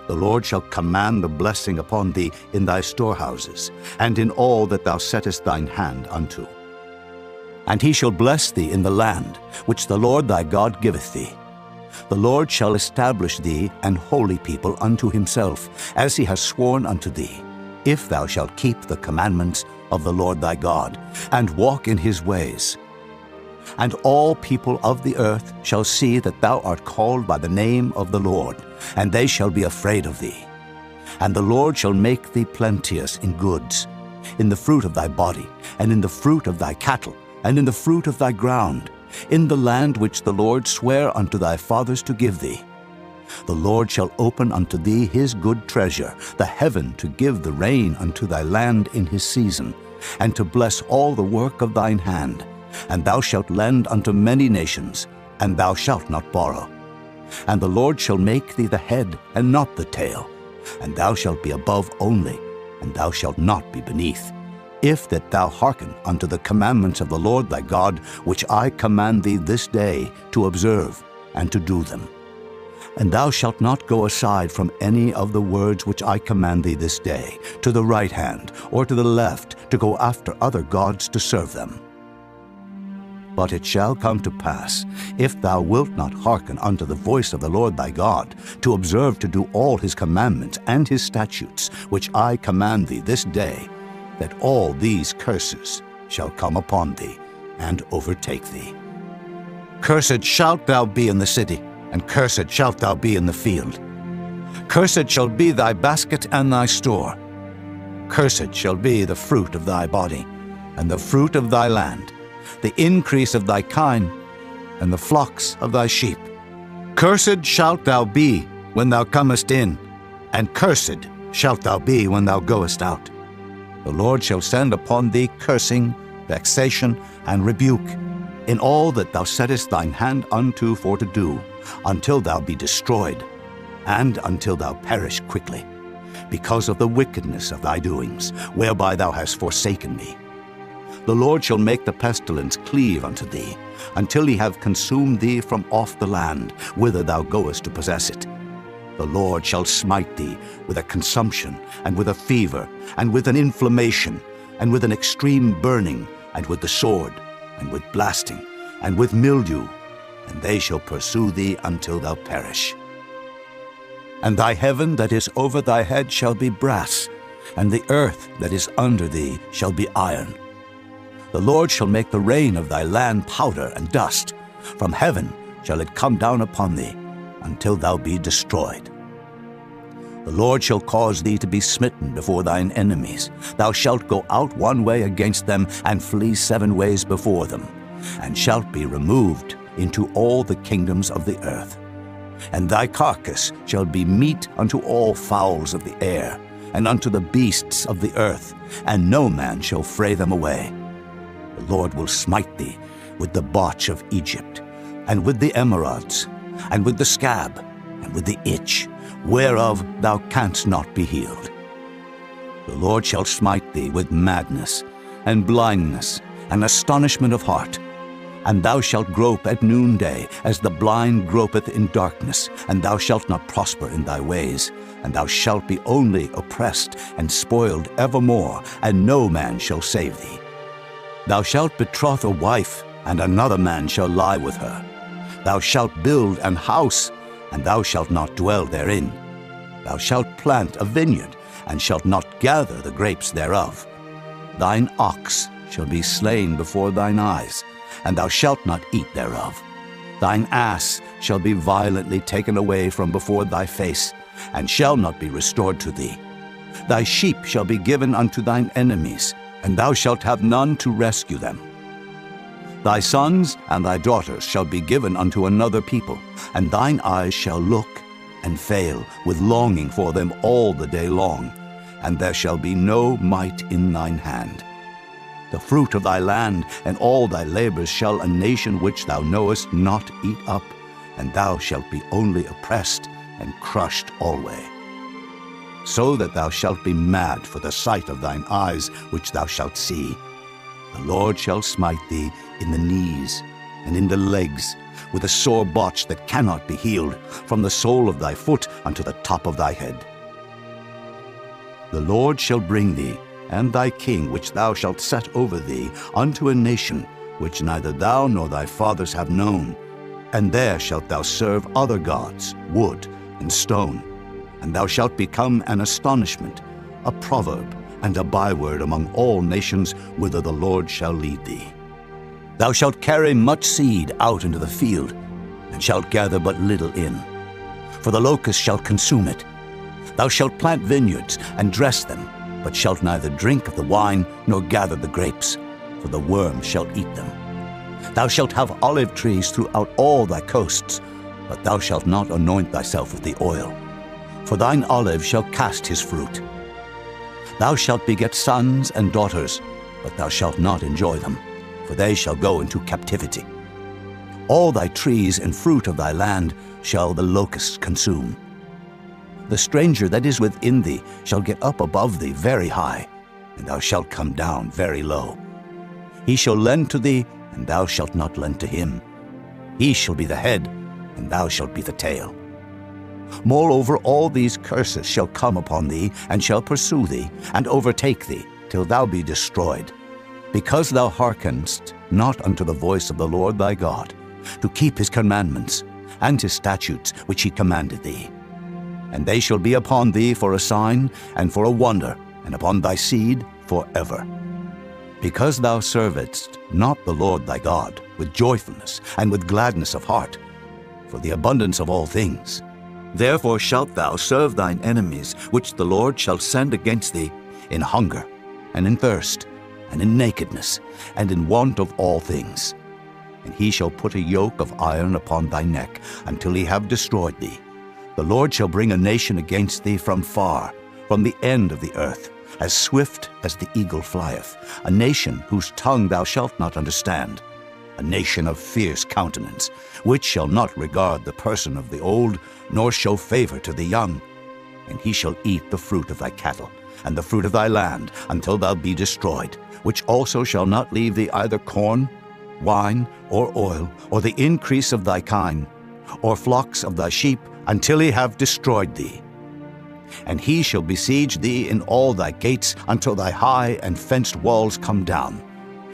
The Lord shall command the blessing upon thee in thy storehouses, and in all that thou settest thine hand unto. And he shall bless thee in the land which the Lord thy God giveth thee. The Lord shall establish thee an holy people unto himself, as he has sworn unto thee, if thou shalt keep the commandments of the Lord thy God, and walk in his ways. And all people of the earth shall see that thou art called by the name of the Lord, and they shall be afraid of thee. And the Lord shall make thee plenteous in goods, in the fruit of thy body, and in the fruit of thy cattle, and in the fruit of thy ground, in the land which the Lord sware unto thy fathers to give thee. The Lord shall open unto thee his good treasure, the heaven to give the rain unto thy land in his season, and to bless all the work of thine hand. And thou shalt lend unto many nations, and thou shalt not borrow. And the Lord shall make thee the head, and not the tail. And thou shalt be above only, and thou shalt not be beneath, if that thou hearken unto the commandments of the Lord thy God, which I command thee this day to observe and to do them. And thou shalt not go aside from any of the words which I command thee this day, to the right hand or to the left, to go after other gods to serve them. But it shall come to pass, if thou wilt not hearken unto the voice of the Lord thy God, to observe to do all his commandments and his statutes, which I command thee this day, that all these curses shall come upon thee and overtake thee. Cursed shalt thou be in the city, and cursed shalt thou be in the field. Cursed shall be thy basket and thy store. Cursed shall be the fruit of thy body, and the fruit of thy land, the increase of thy kine, and the flocks of thy sheep. Cursed shalt thou be when thou comest in, and cursed shalt thou be when thou goest out. The Lord shall send upon thee cursing, vexation, and rebuke, in all that thou settest thine hand unto for to do, until thou be destroyed, and until thou perish quickly, because of the wickedness of thy doings, whereby thou hast forsaken me. The Lord shall make the pestilence cleave unto thee, until he have consumed thee from off the land, whither thou goest to possess it. The Lord shall smite thee with a consumption, and with a fever, and with an inflammation, and with an extreme burning, and with the sword, and with blasting, and with mildew, and they shall pursue thee until thou perish. And thy heaven that is over thy head shall be brass, and the earth that is under thee shall be iron. The Lord shall make the rain of thy land powder and dust. From heaven shall it come down upon thee, until thou be destroyed. The Lord shall cause thee to be smitten before thine enemies. Thou shalt go out one way against them, and flee 7 ways before them, and shalt be removed into all the kingdoms of the earth. And thy carcass shall be meat unto all fowls of the air, and unto the beasts of the earth, and no man shall fray them away. The Lord will smite thee with the botch of Egypt, and with the emerods, and with the scab, and with the itch, whereof thou canst not be healed. The Lord shall smite thee with madness, and blindness, and astonishment of heart. And thou shalt grope at noonday, as the blind gropeth in darkness, and thou shalt not prosper in thy ways, and thou shalt be only oppressed and spoiled evermore, and no man shall save thee. Thou shalt betroth a wife, and another man shall lie with her. Thou shalt build an house, and thou shalt not dwell therein. Thou shalt plant a vineyard, and shalt not gather the grapes thereof. Thine ox shall be slain before thine eyes, and thou shalt not eat thereof. Thine ass shall be violently taken away from before thy face, and shall not be restored to thee. Thy sheep shall be given unto thine enemies, and thou shalt have none to rescue them. Thy sons and thy daughters shall be given unto another people, and thine eyes shall look and fail with longing for them all the day long, and there shall be no might in thine hand. The fruit of thy land and all thy labors shall a nation which thou knowest not eat up, and thou shalt be only oppressed and crushed alway. So that thou shalt be mad for the sight of thine eyes which thou shalt see. The Lord shall smite thee in the knees and in the legs, with a sore botch that cannot be healed, from the sole of thy foot unto the top of thy head. The Lord shall bring thee, and thy king which thou shalt set over thee, unto a nation which neither thou nor thy fathers have known. And there shalt thou serve other gods, wood and stone. And thou shalt become an astonishment, a proverb, and a byword among all nations whither the Lord shall lead thee. Thou shalt carry much seed out into the field, and shalt gather but little in. For the locust shall consume it. Thou shalt plant vineyards, and dress them, but shalt neither drink of the wine, nor gather the grapes, for the worm shall eat them. Thou shalt have olive trees throughout all thy coasts, but thou shalt not anoint thyself with the oil, for thine olive shall cast his fruit. Thou shalt beget sons and daughters, but thou shalt not enjoy them, for they shall go into captivity. All thy trees and fruit of thy land shall the locusts consume. The stranger that is within thee shall get up above thee very high, and thou shalt come down very low. He shall lend to thee, and thou shalt not lend to him. He shall be the head, and thou shalt be the tail. Moreover, all these curses shall come upon thee, and shall pursue thee, and overtake thee, till thou be destroyed, because thou hearkenedst not unto the voice of the Lord thy God, to keep his commandments, and his statutes which he commanded thee. And they shall be upon thee for a sign, and for a wonder, and upon thy seed forever. Because thou servedst not the Lord thy God with joyfulness, and with gladness of heart, for the abundance of all things, therefore shalt thou serve thine enemies, which the Lord shall send against thee, in hunger, and in thirst, and in nakedness, and in want of all things. And he shall put a yoke of iron upon thy neck, until he have destroyed thee. The Lord shall bring a nation against thee from far, from the end of the earth, as swift as the eagle flieth, a nation whose tongue thou shalt not understand, a nation of fierce countenance, which shall not regard the person of the old, nor show favor to the young. And he shall eat the fruit of thy cattle, and the fruit of thy land, until thou be destroyed, which also shall not leave thee either corn, wine, or oil, or the increase of thy kine, or flocks of thy sheep, until he have destroyed thee. And he shall besiege thee in all thy gates, until thy high and fenced walls come down,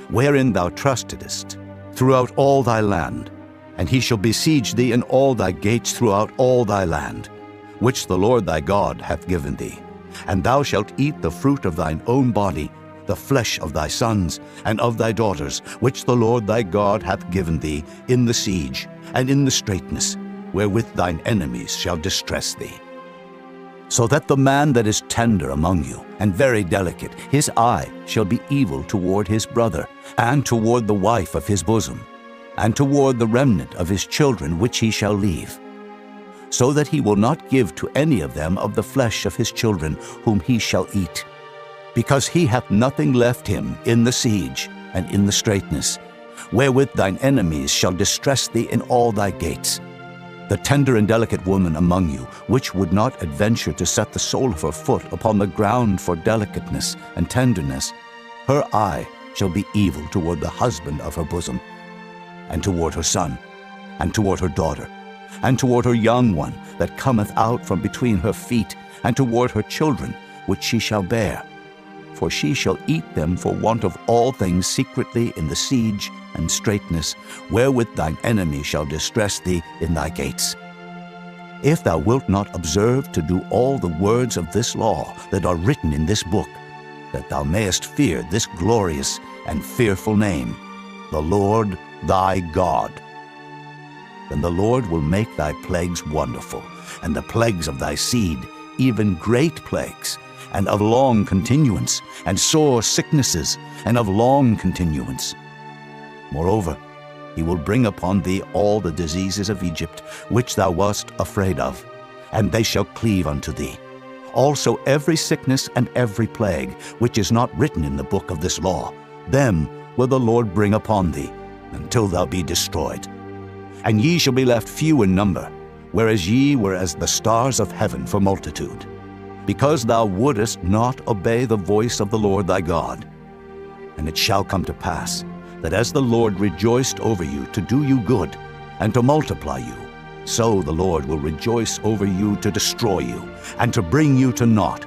wherein thou trustedest, throughout all thy land. And he shall besiege thee in all thy gates throughout all thy land, which the Lord thy God hath given thee. And thou shalt eat the fruit of thine own body, the flesh of thy sons and of thy daughters, which the Lord thy God hath given thee in the siege and in the straitness, wherewith thine enemies shall distress thee. So that the man that is tender among you, and very delicate, his eye shall be evil toward his brother, and toward the wife of his bosom, and toward the remnant of his children which he shall leave, so that he will not give to any of them of the flesh of his children whom he shall eat, because he hath nothing left him in the siege and in the straitness, wherewith thine enemies shall distress thee in all thy gates. The tender and delicate woman among you, which would not adventure to set the sole of her foot upon the ground for delicateness and tenderness, her eye shall be evil toward the husband of her bosom, and toward her son, and toward her daughter, and toward her young one that cometh out from between her feet, and toward her children which she shall bear. For she shall eat them for want of all things secretly in the siege and straitness, wherewith thine enemy shall distress thee in thy gates. If thou wilt not observe to do all the words of this law that are written in this book, that thou mayest fear this glorious and fearful name, the Lord thy God, then the Lord will make thy plagues wonderful, and the plagues of thy seed, even great plagues, and of long continuance, and sore sicknesses, and of long continuance. Moreover, he will bring upon thee all the diseases of Egypt, which thou wast afraid of, and they shall cleave unto thee. Also every sickness and every plague, which is not written in the book of this law, them will the Lord bring upon thee, until thou be destroyed. And ye shall be left few in number, whereas ye were as the stars of heaven for multitude, because thou wouldest not obey the voice of the Lord thy God. And it shall come to pass, that as the Lord rejoiced over you to do you good, and to multiply you, so the Lord will rejoice over you to destroy you, and to bring you to naught.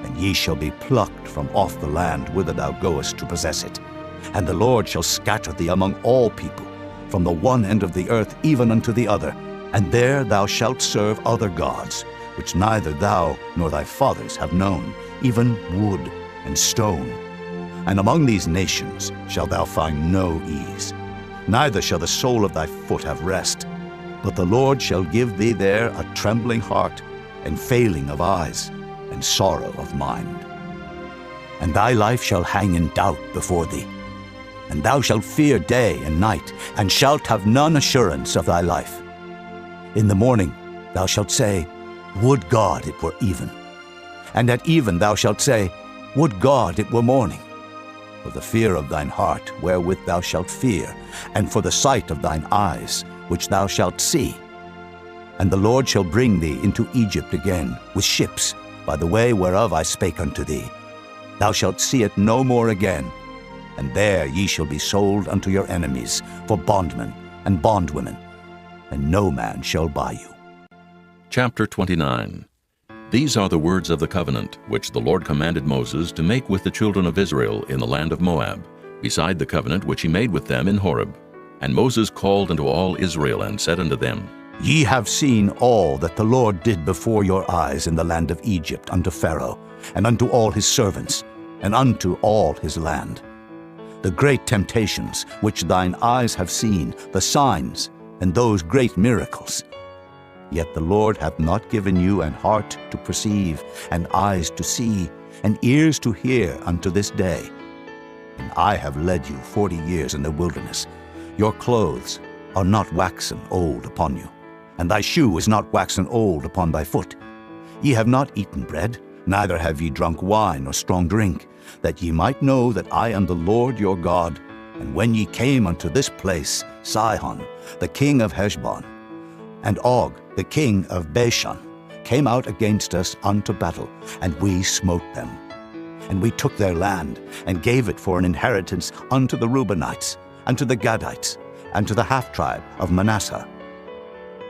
And ye shall be plucked from off the land whither thou goest to possess it. And the Lord shall scatter thee among all people, from the one end of the earth even unto the other, and there thou shalt serve other gods, which neither thou nor thy fathers have known, even wood and stone. And among these nations shalt thou find no ease, neither shall the sole of thy foot have rest. But the Lord shall give thee there a trembling heart, and failing of eyes, and sorrow of mind. And thy life shall hang in doubt before thee, and thou shalt fear day and night, and shalt have none assurance of thy life. In the morning thou shalt say, Would God it were even. And at even thou shalt say, Would God it were morning. For the fear of thine heart wherewith thou shalt fear, and for the sight of thine eyes which thou shalt see. And the Lord shall bring thee into Egypt again with ships, by the way whereof I spake unto thee. Thou shalt see it no more again, and there ye shall be sold unto your enemies for bondmen and bondwomen, and no man shall buy you. Chapter 29. These are the words of the covenant which the Lord commanded Moses to make with the children of Israel in the land of Moab, beside the covenant which he made with them in Horeb. And Moses called unto all Israel and said unto them, Ye have seen all that the Lord did before your eyes in the land of Egypt unto Pharaoh, and unto all his servants, and unto all his land. The great temptations which thine eyes have seen, the signs, and those great miracles. Yet the Lord hath not given you an heart to perceive, and eyes to see, and ears to hear unto this day. And I have led you 40 years in the wilderness. Your clothes are not waxen old upon you, and thy shoe is not waxen old upon thy foot. Ye have not eaten bread, neither have ye drunk wine or strong drink, that ye might know that I am the Lord your God. And when ye came unto this place, Sihon, the king of Heshbon, and Og, the king of Bashan, came out against us unto battle, and we smote them. And we took their land, and gave it for an inheritance unto the Reubenites, and to the Gadites, and to the half-tribe of Manasseh.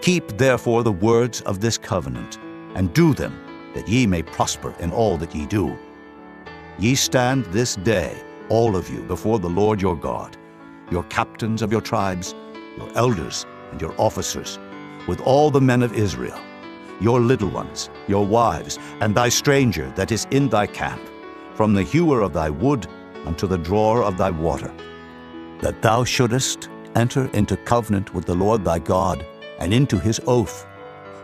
Keep therefore the words of this covenant, and do them, that ye may prosper in all that ye do. Ye stand this day, all of you, before the Lord your God, your captains of your tribes, your elders and your officers, with all the men of Israel, your little ones, your wives, and thy stranger that is in thy camp, from the hewer of thy wood unto the drawer of thy water, that thou shouldest enter into covenant with the Lord thy God, and into his oath,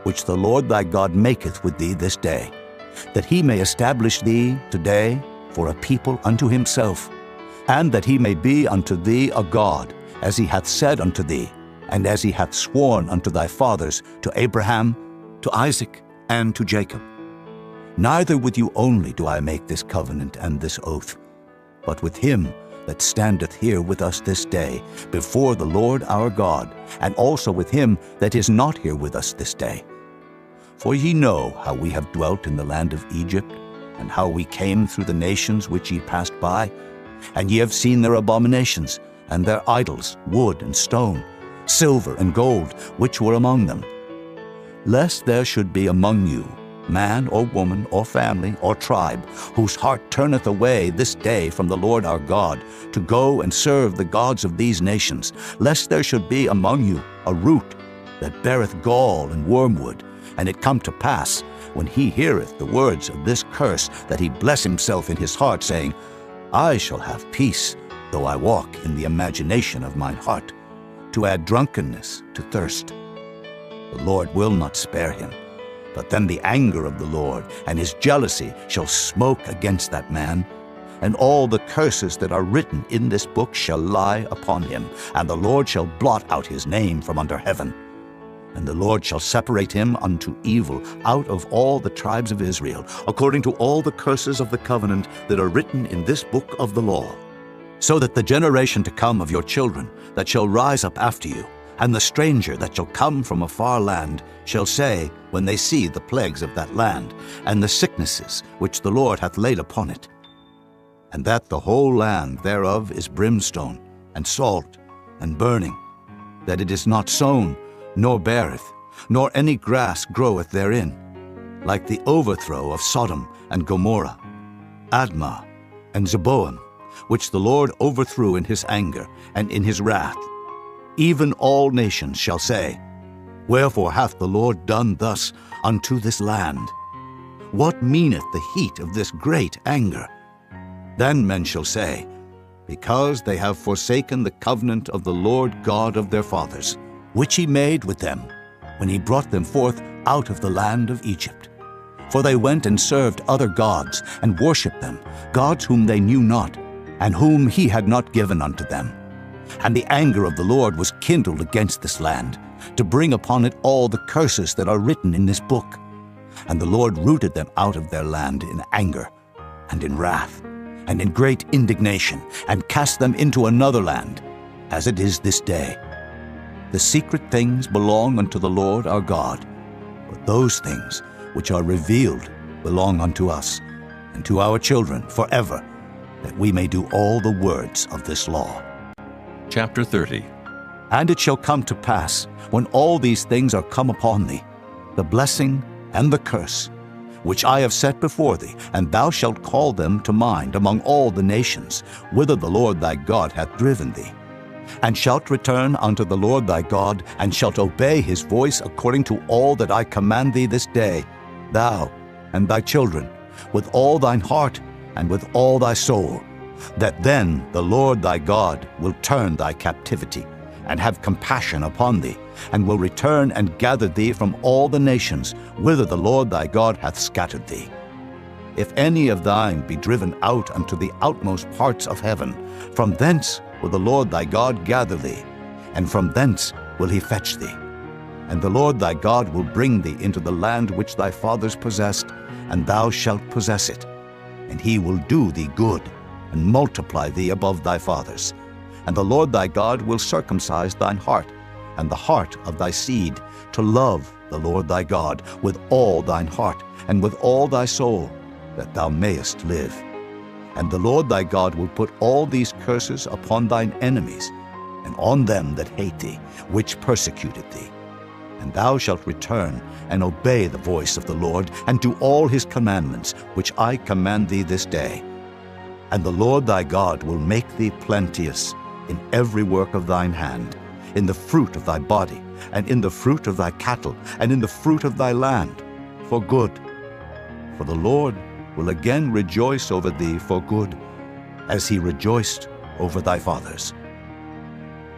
which the Lord thy God maketh with thee this day, that he may establish thee today for a people unto himself, and that he may be unto thee a God, as he hath said unto thee, and as he hath sworn unto thy fathers, to Abraham, to Isaac, and to Jacob. Neither with you only do I make this covenant and this oath, but with him that standeth here with us this day before the Lord our God, and also with him that is not here with us this day. For ye know how we have dwelt in the land of Egypt, and how we came through the nations which ye passed by, and ye have seen their abominations, and their idols, wood and stone, silver and gold, which were among them. Lest there should be among you man or woman or family or tribe, whose heart turneth away this day from the Lord our God, to go and serve the gods of these nations, lest there should be among you a root that beareth gall and wormwood, and it come to pass, when he heareth the words of this curse, that he bless himself in his heart, saying, I shall have peace, though I walk in the imagination of mine heart, to add drunkenness to thirst. The Lord will not spare him, but then the anger of the Lord and his jealousy shall smoke against that man, and all the curses that are written in this book shall lie upon him, and the Lord shall blot out his name from under heaven. And the Lord shall separate him unto evil out of all the tribes of Israel, according to all the curses of the covenant that are written in this book of the law, so that the generation to come of your children that shall rise up after you, and the stranger that shall come from a far land, shall say, when they see the plagues of that land, and the sicknesses which the Lord hath laid upon it, and that the whole land thereof is brimstone, and salt, and burning, that it is not sown, nor beareth, nor any grass groweth therein, like the overthrow of Sodom and Gomorrah, Admah, and Zeboim, which the Lord overthrew in his anger and in his wrath. Even all nations shall say, Wherefore hath the Lord done thus unto this land? What meaneth the heat of this great anger? Then men shall say, Because they have forsaken the covenant of the Lord God of their fathers, which he made with them, when he brought them forth out of the land of Egypt. For they went and served other gods, and worshipped them, gods whom they knew not, and whom he had not given unto them. And the anger of the Lord was kindled against this land, to bring upon it all the curses that are written in this book. And the Lord rooted them out of their land in anger, and in wrath, and in great indignation, and cast them into another land, as it is this day. The secret things belong unto the Lord our God, but those things which are revealed belong unto us, and to our children forever, that we may do all the words of this law. Chapter 30. And it shall come to pass, when all these things are come upon thee, the blessing and the curse, which I have set before thee, and thou shalt call them to mind among all the nations, whither the Lord thy God hath driven thee, and shalt return unto the Lord thy God, and shalt obey his voice according to all that I command thee this day, thou and thy children, with all thine heart and with all thy soul, that then the Lord thy God will turn thy captivity, and have compassion upon thee, and will return and gather thee from all the nations whither the Lord thy God hath scattered thee. If any of thine be driven out unto the outmost parts of heaven, from thence will the Lord thy God gather thee, and from thence will he fetch thee. And the Lord thy God will bring thee into the land which thy fathers possessed, and thou shalt possess it. And he will do thee good, and multiply thee above thy fathers. And the Lord thy God will circumcise thine heart, and the heart of thy seed, to love the Lord thy God with all thine heart, and with all thy soul, that thou mayest live. And the Lord thy God will put all these curses upon thine enemies, and on them that hate thee, which persecuted thee. And thou shalt return and obey the voice of the Lord, and do all his commandments, which I command thee this day. And the Lord thy God will make thee plenteous in every work of thine hand, in the fruit of thy body, and in the fruit of thy cattle, and in the fruit of thy land, for good. For the Lord will again rejoice over thee for good, as he rejoiced over thy fathers.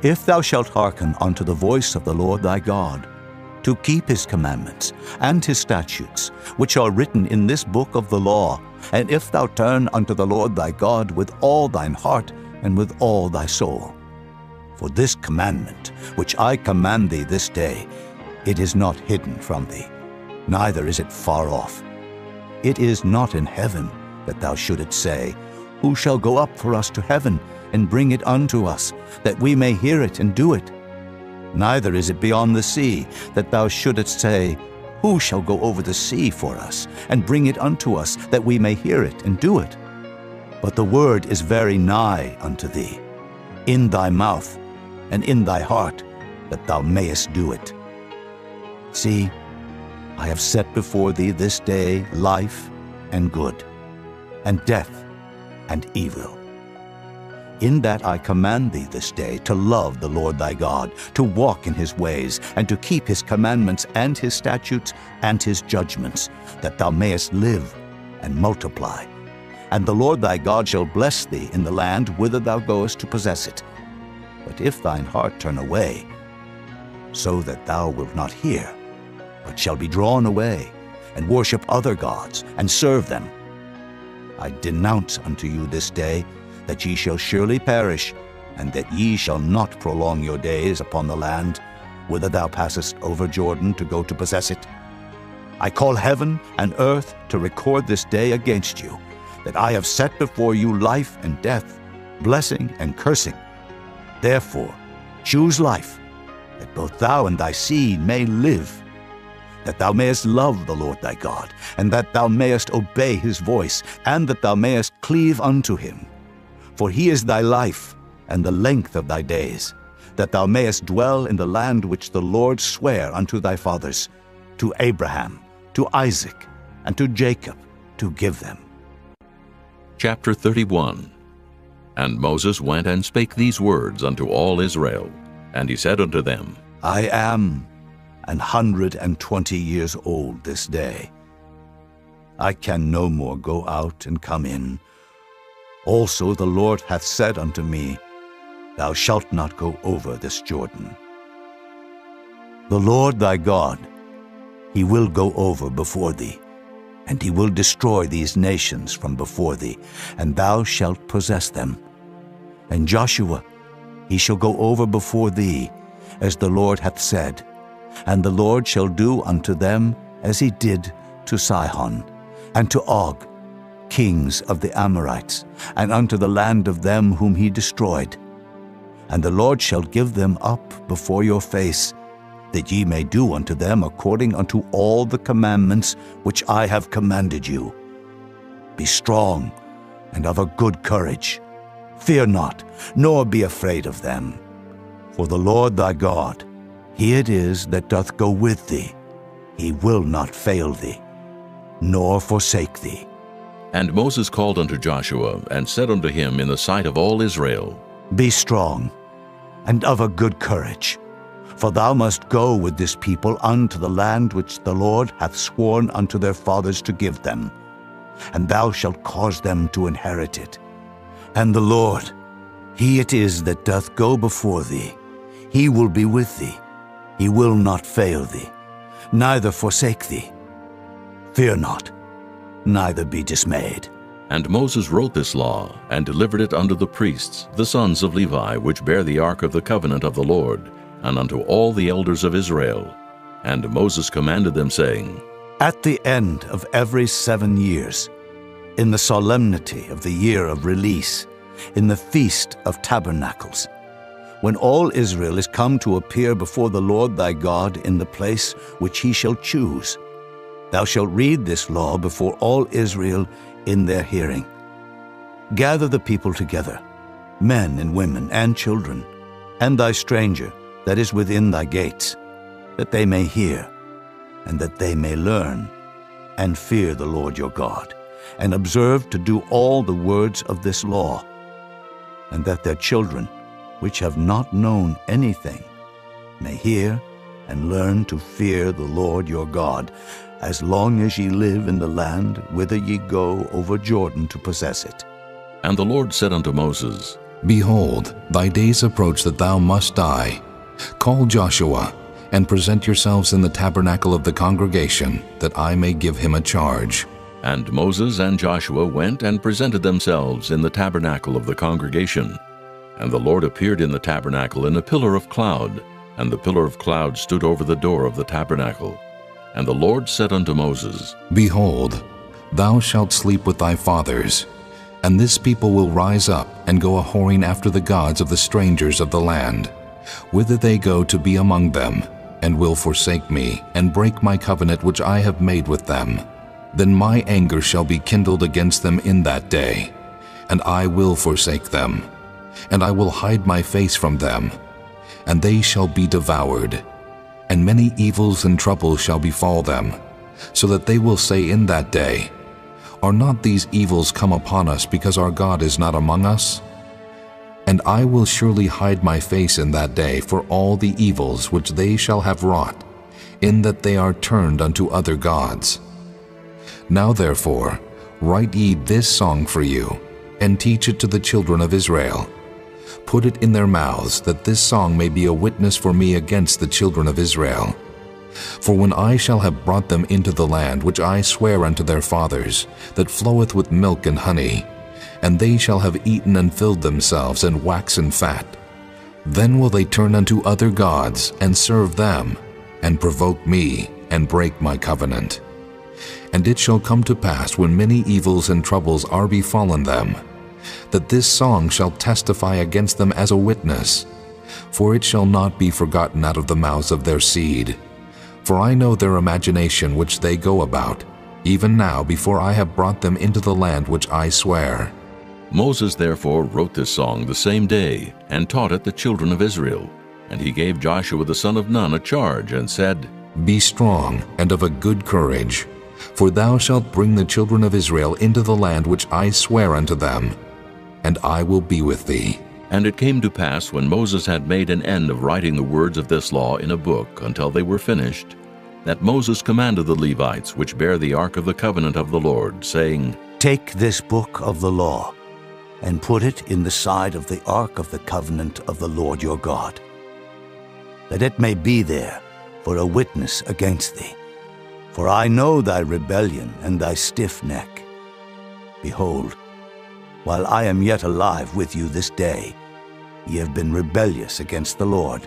If thou shalt hearken unto the voice of the Lord thy God, to keep his commandments and his statutes, which are written in this book of the law, and if thou turn unto the Lord thy God with all thine heart and with all thy soul. For this commandment, which I command thee this day, it is not hidden from thee, neither is it far off. It is not in heaven, that thou shouldest say, Who shall go up for us to heaven, and bring it unto us, that we may hear it and do it? Neither is it beyond the sea, that thou shouldest say, Who shall go over the sea for us, and bring it unto us, that we may hear it and do it? But the word is very nigh unto thee, in thy mouth and in thy heart, that thou mayest do it. See, I have set before thee this day life and good, and death and evil. In that I command thee this day to love the Lord thy God, to walk in his ways, and to keep his commandments and his statutes and his judgments, that thou mayest live and multiply. And the Lord thy God shall bless thee in the land whither thou goest to possess it. But if thine heart turn away, so that thou wilt not hear, but shall be drawn away, and worship other gods, and serve them, I denounce unto you this day that ye shall surely perish, and that ye shall not prolong your days upon the land, whither thou passest over Jordan to go to possess it. I call heaven and earth to record this day against you, that I have set before you life and death, blessing and cursing. Therefore choose life, that both thou and thy seed may live, that thou mayest love the Lord thy God, and that thou mayest obey his voice, and that thou mayest cleave unto him. For he is thy life and the length of thy days, that thou mayest dwell in the land which the Lord sware unto thy fathers, to Abraham, to Isaac, and to Jacob, to give them. Chapter 31. And Moses went and spake these words unto all Israel. And he said unto them, I am 120 years old this day. I can no more go out and come in. Also the Lord hath said unto me, Thou shalt not go over this Jordan. The Lord thy God, he will go over before thee, and he will destroy these nations from before thee, and thou shalt possess them, And Joshua, he shall go over before thee, as the Lord hath said, and the Lord shall do unto them as he did to Sihon, and to Og, kings of the Amorites, and unto the land of them whom he destroyed. And the Lord shall give them up before your face, that ye may do unto them according unto all the commandments which I have commanded you. Be strong and of a good courage. Fear not, nor be afraid of them. For the Lord thy God, he it is that doth go with thee. He will not fail thee, nor forsake thee. And Moses called unto Joshua, and said unto him in the sight of all Israel, Be strong and of a good courage, for thou must go with this people unto the land which the Lord hath sworn unto their fathers to give them, and thou shalt cause them to inherit it. And the Lord, he it is that doth go before thee. He will be with thee. He will not fail thee, neither forsake thee. Fear not, neither be dismayed. And Moses wrote this law, and delivered it unto the priests, the sons of Levi, which bear the ark of the covenant of the Lord, and unto all the elders of Israel. And Moses commanded them, saying, At the end of every 7 years, in the solemnity of the year of release, in the feast of tabernacles, when all Israel is come to appear before the Lord thy God in the place which he shall choose, thou shalt read this law before all Israel in their hearing. Gather the people together, men and women and children, and thy stranger that is within thy gates, that they may hear, and that they may learn, and fear the Lord your God, and observe to do all the words of this law, and that their children, which have not known anything, may hear and learn to fear the Lord your God, as long as ye live in the land whither ye go over Jordan to possess it. And the Lord said unto Moses, Behold, thy days approach that thou must die. Call Joshua, and present yourselves in the tabernacle of the congregation, that I may give him a charge. And Moses and Joshua went and presented themselves in the tabernacle of the congregation. And the Lord appeared in the tabernacle in a pillar of cloud, and the pillar of cloud stood over the door of the tabernacle. And the Lord said unto Moses, Behold, thou shalt sleep with thy fathers, and this people will rise up and go a-whoring after the gods of the strangers of the land, whither they go to be among them, and will forsake me, and break my covenant which I have made with them. Then my anger shall be kindled against them in that day, and I will forsake them, and I will hide my face from them, and they shall be devoured. And many evils and troubles shall befall them, so that they will say in that day, Are not these evils come upon us because our God is not among us? And I will surely hide my face in that day for all the evils which they shall have wrought, in that they are turned unto other gods. Now therefore, write ye this song for you, and teach it to the children of Israel. Put it in their mouths, that this song may be a witness for me against the children of Israel. For when I shall have brought them into the land which I swear unto their fathers, that floweth with milk and honey, and they shall have eaten and filled themselves and waxen fat, then will they turn unto other gods and serve them, and provoke me, and break my covenant. And it shall come to pass, when many evils and troubles are befallen them, that this song shall testify against them as a witness, for it shall not be forgotten out of the mouths of their seed. For I know their imagination which they go about, even now before I have brought them into the land which I swear. Moses therefore wrote this song the same day, and taught it the children of Israel. And he gave Joshua the son of Nun a charge, and said, Be strong and of a good courage, for thou shalt bring the children of Israel into the land which I swear unto them, and I will be with thee. And it came to pass, when Moses had made an end of writing the words of this law in a book until they were finished, that Moses commanded the Levites, which bear the ark of the covenant of the Lord, saying, Take this book of the law, and put it in the side of the ark of the covenant of the Lord your God, that it may be there for a witness against thee. For I know thy rebellion and thy stiff neck. Behold, while I am yet alive with you this day, Ye have been rebellious against the Lord,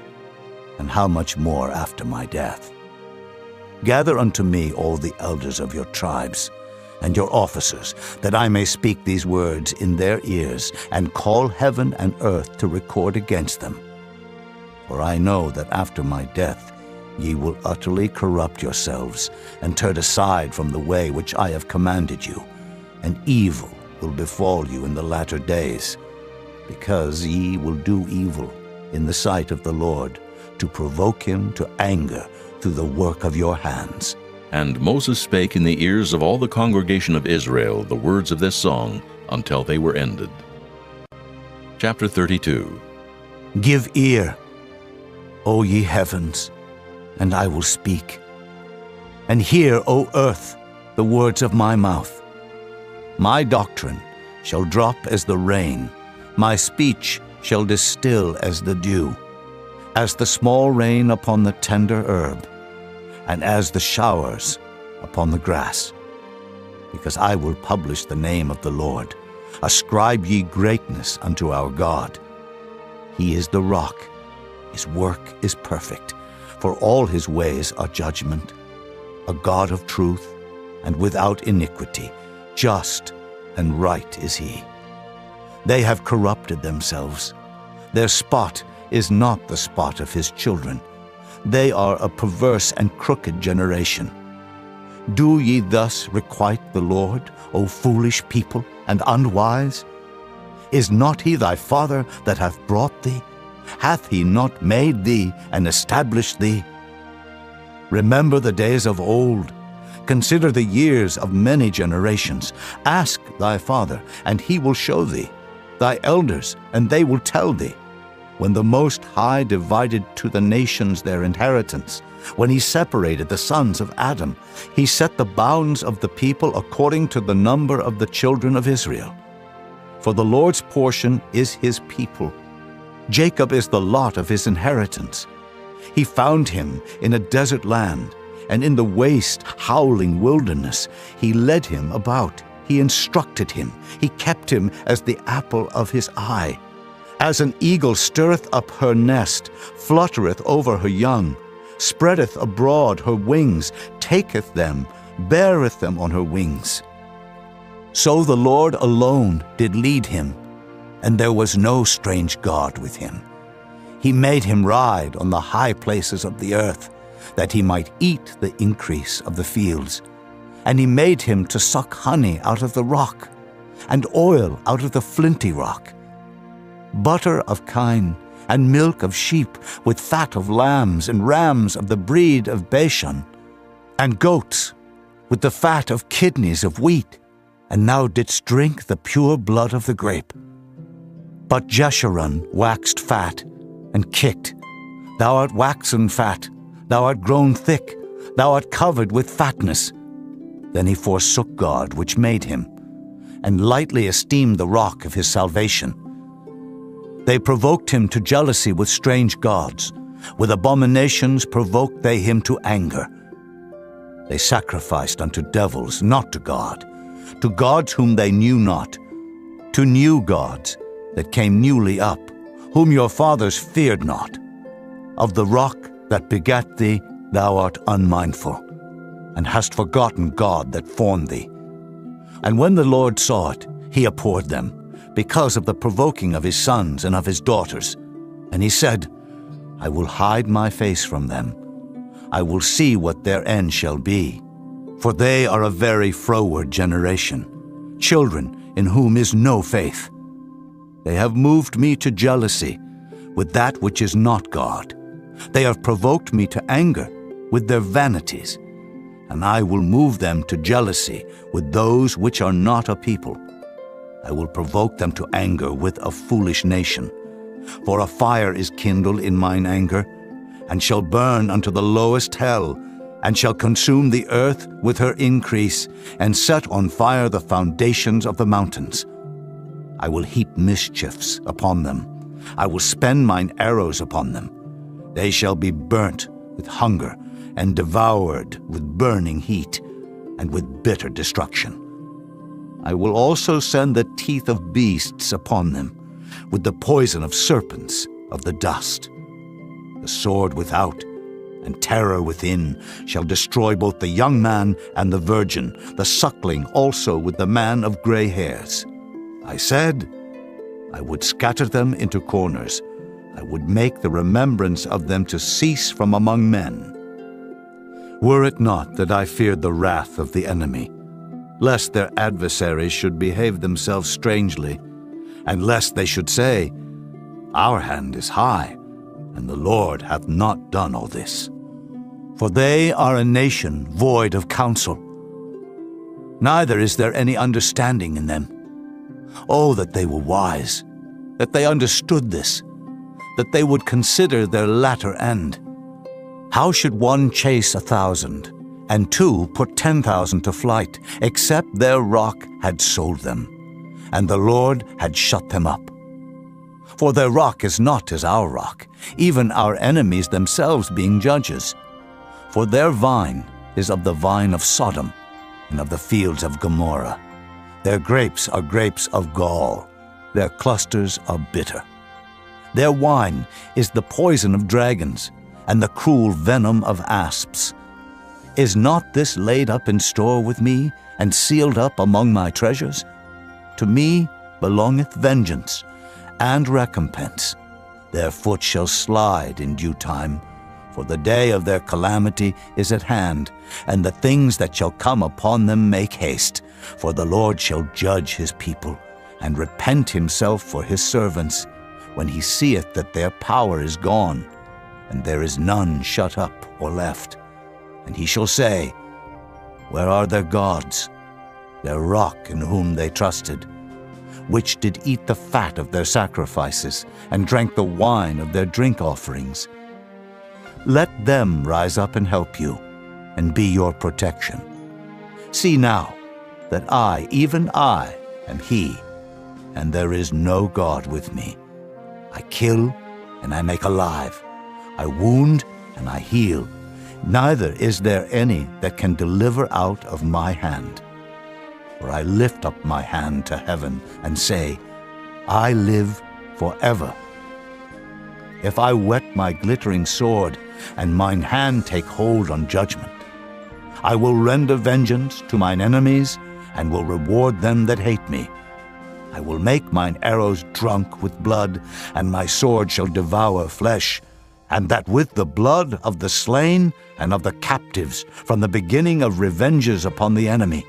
and how much more after my death? Gather unto me all the elders of your tribes, and your officers, that I may speak these words in their ears, and call heaven and earth to record against them. For I know that after my death ye will utterly corrupt yourselves, and turn aside from the way which I have commanded you, and evil will befall you in the latter days, because ye will do evil in the sight of the Lord, to provoke him to anger through the work of your hands. And Moses spake in the ears of all the congregation of Israel the words of this song until they were ended. Chapter 32. Give ear, O ye heavens, and I will speak. And hear, O earth, the words of my mouth. My doctrine shall drop as the rain, my speech shall distill as the dew, as the small rain upon the tender herb, and as the showers upon the grass. Because I will publish the name of the Lord. Ascribe ye greatness unto our God. He is the rock, his work is perfect, for all his ways are judgment. A God of truth, and without iniquity, just and right is he. They have corrupted themselves. Their spot is not the spot of his children. They are a perverse and crooked generation. Do ye thus requite the Lord, O foolish people, and unwise? Is not he thy father that hath brought thee? Hath he not made thee and established thee? Remember the days of old. Consider the years of many generations. Ask thy father, and he will show thee, thy elders, and they will tell thee. When the Most High divided to the nations their inheritance, when he separated the sons of Adam, he set the bounds of the people according to the number of the children of Israel. For the Lord's portion is his people. Jacob is the lot of his inheritance. He found him in a desert land, and in the waste, howling wilderness. He led him about. He instructed him. He kept him as the apple of his eye. As an eagle stirreth up her nest, fluttereth over her young, spreadeth abroad her wings, taketh them, beareth them on her wings. So the Lord alone did lead him, and there was no strange God with him. He made him ride on the high places of the earth, that he might eat the increase of the fields. And he made him to suck honey out of the rock, and oil out of the flinty rock. Butter of kine, and milk of sheep, with fat of lambs, and rams of the breed of Bashan, and goats, with the fat of kidneys of wheat, and thou didst drink the pure blood of the grape. But Jeshurun waxed fat, and kicked. Thou art waxen fat, thou art grown thick, thou art covered with fatness. Then he forsook God which made him, and lightly esteemed the rock of his salvation. They provoked him to jealousy with strange gods. With abominations provoked they him to anger. They sacrificed unto devils, not to God, to gods whom they knew not, to new gods that came newly up, whom your fathers feared not. Of the rock that begat thee thou art unmindful, and hast forgotten God that formed thee. And when the Lord saw it, he abhorred them, because of the provoking of his sons and of his daughters. And he said, I will hide my face from them. I will see what their end shall be. For they are a very froward generation, children in whom is no faith. They have moved me to jealousy with that which is not God. They have provoked me to anger with their vanities. And I will move them to jealousy with those which are not a people. I will provoke them to anger with a foolish nation. For a fire is kindled in mine anger, and shall burn unto the lowest hell, and shall consume the earth with her increase, and set on fire the foundations of the mountains. I will heap mischiefs upon them. I will spend mine arrows upon them. They shall be burnt with hunger, and devoured with burning heat, and with bitter destruction. I will also send the teeth of beasts upon them, with the poison of serpents of the dust. The sword without and terror within shall destroy both the young man and the virgin, the suckling also with the man of gray hairs. I said, I would scatter them into corners. I would make the remembrance of them to cease from among men. Were it not that I feared the wrath of the enemy, lest their adversaries should behave themselves strangely, and lest they should say, Our hand is high, and the Lord hath not done all this. For they are a nation void of counsel, neither is there any understanding in them. Oh, that they were wise, that they understood this, that they would consider their latter end. How should one chase 1,000, and two put 10,000 to flight, except their rock had sold them, and the Lord had shut them up? For their rock is not as our rock, even our enemies themselves being judges. For their vine is of the vine of Sodom, and of the fields of Gomorrah. Their grapes are grapes of gall, their clusters are bitter. Their wine is the poison of dragons, and the cruel venom of asps. Is not this laid up in store with me, and sealed up among my treasures? To me belongeth vengeance and recompense. Their foot shall slide in due time, for the day of their calamity is at hand, and the things that shall come upon them make haste. For the Lord shall judge his people, and repent himself for his servants, when he seeth that their power is gone, and there is none shut up or left. And he shall say, Where are their gods, their rock in whom they trusted, which did eat the fat of their sacrifices, and drank the wine of their drink offerings? Let them rise up and help you, and be your protection. See now that I, even I, am he, and there is no God with me. I kill, and I make alive. I wound, and I heal. Neither is there any that can deliver out of my hand. For I lift up my hand to heaven, and say, I live forever. If I whet my glittering sword, and mine hand take hold on judgment, I will render vengeance to mine enemies, and will reward them that hate me. I will make mine arrows drunk with blood, and my sword shall devour flesh, and that with the blood of the slain and of the captives, from the beginning of revenges upon the enemy.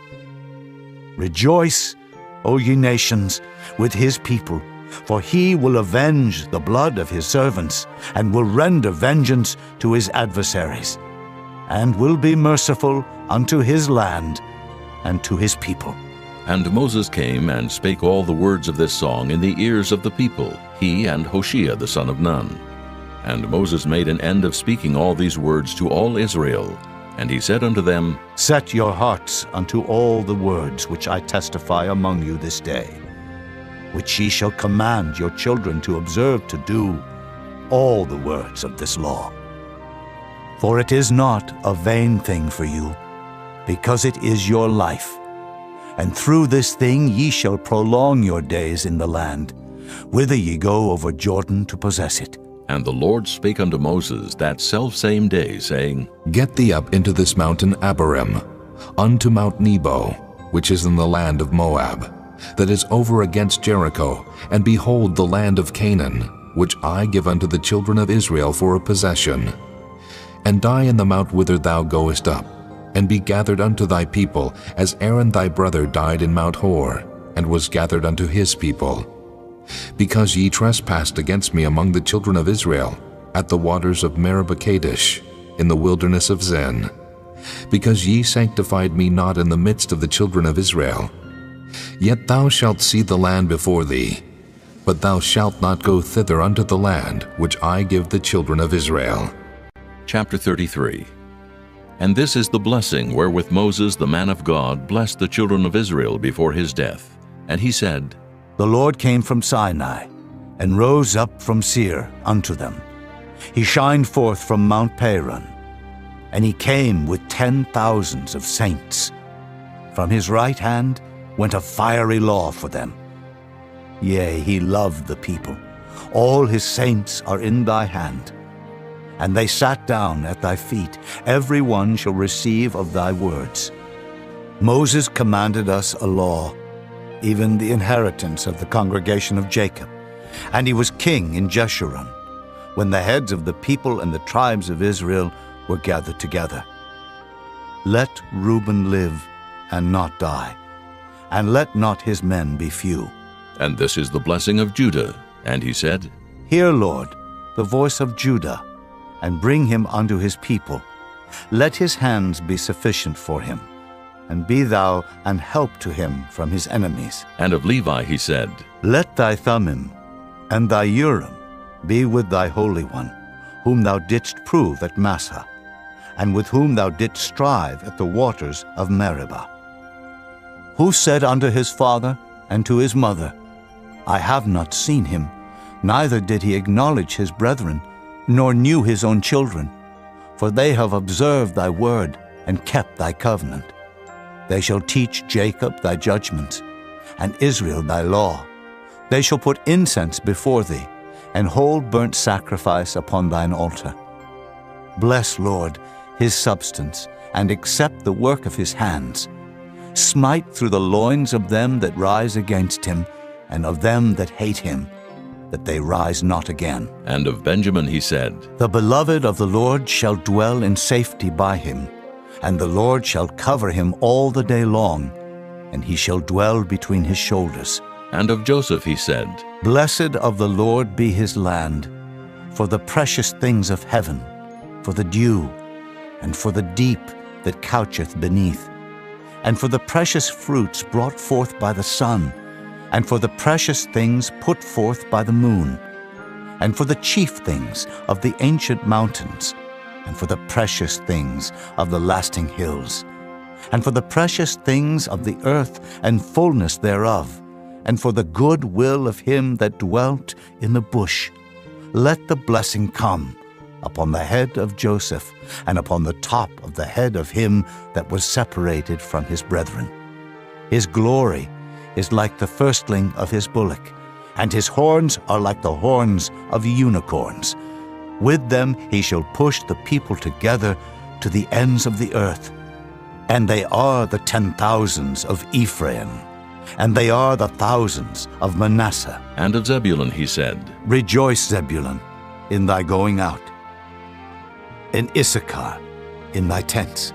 Rejoice, O ye nations, with his people, for he will avenge the blood of his servants, and will render vengeance to his adversaries, and will be merciful unto his land and to his people. And Moses came and spake all the words of this song in the ears of the people, he and Hoshea the son of Nun. And Moses made an end of speaking all these words to all Israel. And he said unto them, Set your hearts unto all the words which I testify among you this day, which ye shall command your children to observe to do, all the words of this law. For it is not a vain thing for you, because it is your life. And through this thing ye shall prolong your days in the land, whither ye go over Jordan to possess it. And the Lord spake unto Moses that selfsame day, saying, Get thee up into this mountain Abarim, unto Mount Nebo, which is in the land of Moab, that is over against Jericho, and behold the land of Canaan, which I give unto the children of Israel for a possession. And die in the mount whither thou goest up, and be gathered unto thy people, as Aaron thy brother died in Mount Hor, and was gathered unto his people. Because ye trespassed against me among the children of Israel, at the waters of Meribah Kadesh, in the wilderness of Zin, because ye sanctified me not in the midst of the children of Israel. Yet thou shalt see the land before thee, but thou shalt not go thither unto the land which I give the children of Israel. Chapter 33. And this is the blessing wherewith Moses the man of God blessed the children of Israel before his death. And he said, The Lord came from Sinai, and rose up from Seir unto them. He shined forth from Mount Paran, and he came with 10,000s of saints. From his right hand went a fiery law for them. Yea, he loved the people. All his saints are in thy hand. And they sat down at thy feet. Every one shall receive of thy words. Moses commanded us a law, even the inheritance of the congregation of Jacob. And he was king in Jeshurun, when the heads of the people and the tribes of Israel were gathered together. Let Reuben live and not die, and let not his men be few. And this is the blessing of Judah. And he said, Hear, Lord, the voice of Judah, and bring him unto his people. Let his hands be sufficient for him, and be thou an help to him from his enemies. And of Levi he said, Let thy Thummim and thy Urim be with thy Holy One, whom thou didst prove at Massah, and with whom thou didst strive at the waters of Meribah. Who said unto his father and to his mother, I have not seen him, neither did he acknowledge his brethren, nor knew his own children. For they have observed thy word, and kept thy covenant. They shall teach Jacob thy judgments, and Israel thy law. They shall put incense before thee, and hold burnt sacrifice upon thine altar. Bless, Lord, his substance, and accept the work of his hands. Smite through the loins of them that rise against him, and of them that hate him, that they rise not again. And of Benjamin he said, The beloved of the Lord shall dwell in safety by him, and the Lord shall cover him all the day long, and he shall dwell between his shoulders. And of Joseph he said, Blessed of the Lord be his land, for the precious things of heaven, for the dew, and for the deep that coucheth beneath, and for the precious fruits brought forth by the sun, and for the precious things put forth by the moon, and for the chief things of the ancient mountains, and for the precious things of the lasting hills, and for the precious things of the earth and fullness thereof, and for the good will of him that dwelt in the bush. Let the blessing come upon the head of Joseph, and upon the top of the head of him that was separated from his brethren. His glory is like the firstling of his bullock, and his horns are like the horns of unicorns. With them he shall push the people together to the ends of the earth. And they are the 10,000s of Ephraim, and they are the thousands of Manasseh. And of Zebulun he said, Rejoice, Zebulun, in thy going out, in Issachar, in thy tents.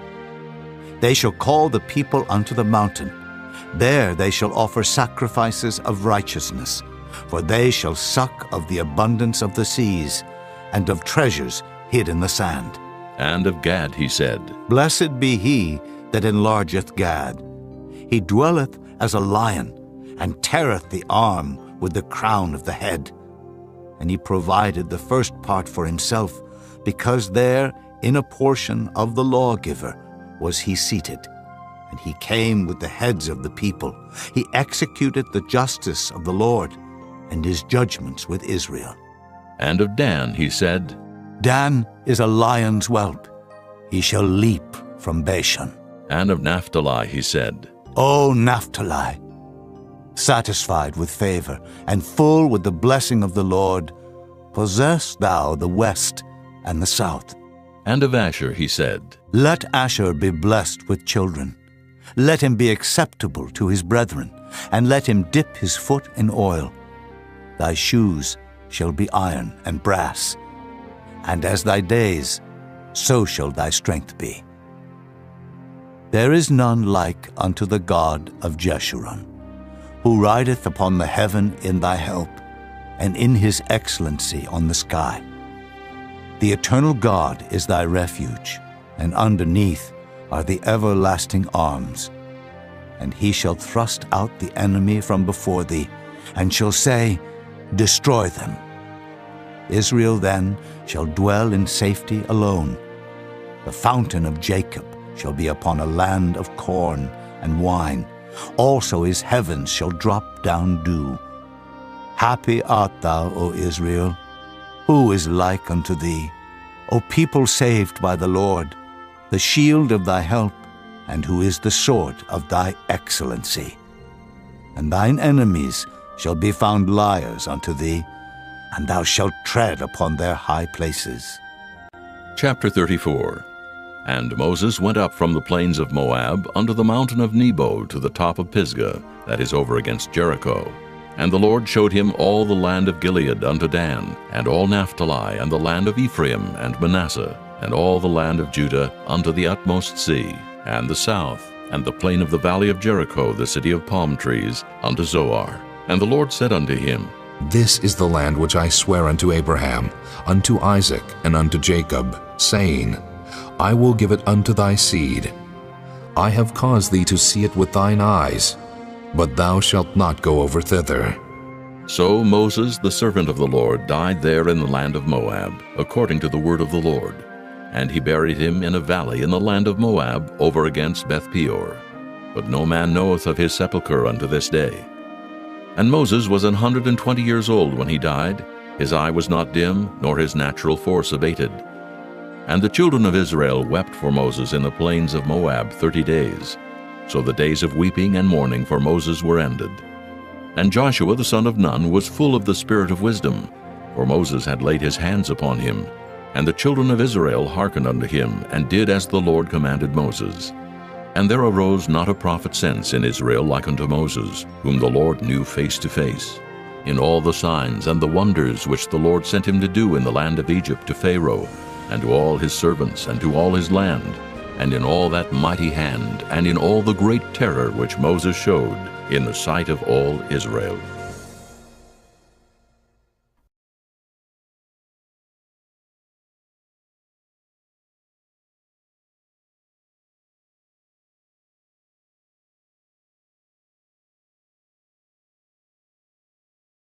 They shall call the people unto the mountain. There they shall offer sacrifices of righteousness, for they shall suck of the abundance of the seas, and of treasures hid in the sand. And of Gad he said, Blessed be he that enlargeth Gad. He dwelleth as a lion, and teareth the arm with the crown of the head. And he provided the first part for himself, because there in a portion of the lawgiver was he seated. And he came with the heads of the people. He executed the justice of the Lord, and his judgments with Israel. And of Dan he said, Dan is a lion's whelp. He shall leap from Bashan. And of Naphtali he said, O Naphtali, satisfied with favor, and full with the blessing of the Lord, possess thou the west and the south. And of Asher he said, Let Asher be blessed with children. Let him be acceptable to his brethren, and let him dip his foot in oil. Thy shoes shall be iron and brass, and as thy days, so shall thy strength be. There is none like unto the God of Jeshurun, who rideth upon the heaven in thy help, and in his excellency on the sky. The eternal God is thy refuge, and underneath are the everlasting arms. And he shall thrust out the enemy from before thee, and shall say, Destroy them. Israel then shall dwell in safety alone. The fountain of Jacob shall be upon a land of corn and wine. Also his heavens shall drop down dew. Happy art thou, O Israel. Who is like unto thee? O people saved by the Lord, the shield of thy help, and who is the sword of thy excellency. And thine enemies shall be found liars unto thee, and thou shalt tread upon their high places. Chapter 34. And Moses went up from the plains of Moab unto the mountain of Nebo to the top of Pisgah, that is over against Jericho. And the Lord showed him all the land of Gilead unto Dan, and all Naphtali, and the land of Ephraim and Manasseh, and all the land of Judah unto the utmost sea, and the south, and the plain of the valley of Jericho, the city of palm trees, unto Zoar. And the Lord said unto him, This is the land which I swear unto Abraham, unto Isaac, and unto Jacob, saying, I will give it unto thy seed. I have caused thee to see it with thine eyes, but thou shalt not go over thither. So Moses, the servant of the Lord, died there in the land of Moab, according to the word of the Lord. And he buried him in a valley in the land of Moab, over against Beth-peor. But no man knoweth of his sepulchre unto this day. And Moses was 120 years old when he died. His eye was not dim, nor his natural force abated. And the children of Israel wept for Moses in the plains of Moab 30 days. So the days of weeping and mourning for Moses were ended. And Joshua the son of Nun was full of the spirit of wisdom, for Moses had laid his hands upon him. And the children of Israel hearkened unto him, and did as the Lord commanded Moses. And there arose not a prophet since in Israel like unto Moses, whom the Lord knew face to face, in all the signs and the wonders which the Lord sent him to do in the land of Egypt to Pharaoh, and to all his servants, and to all his land, and in all that mighty hand, and in all the great terror which Moses showed in the sight of all Israel.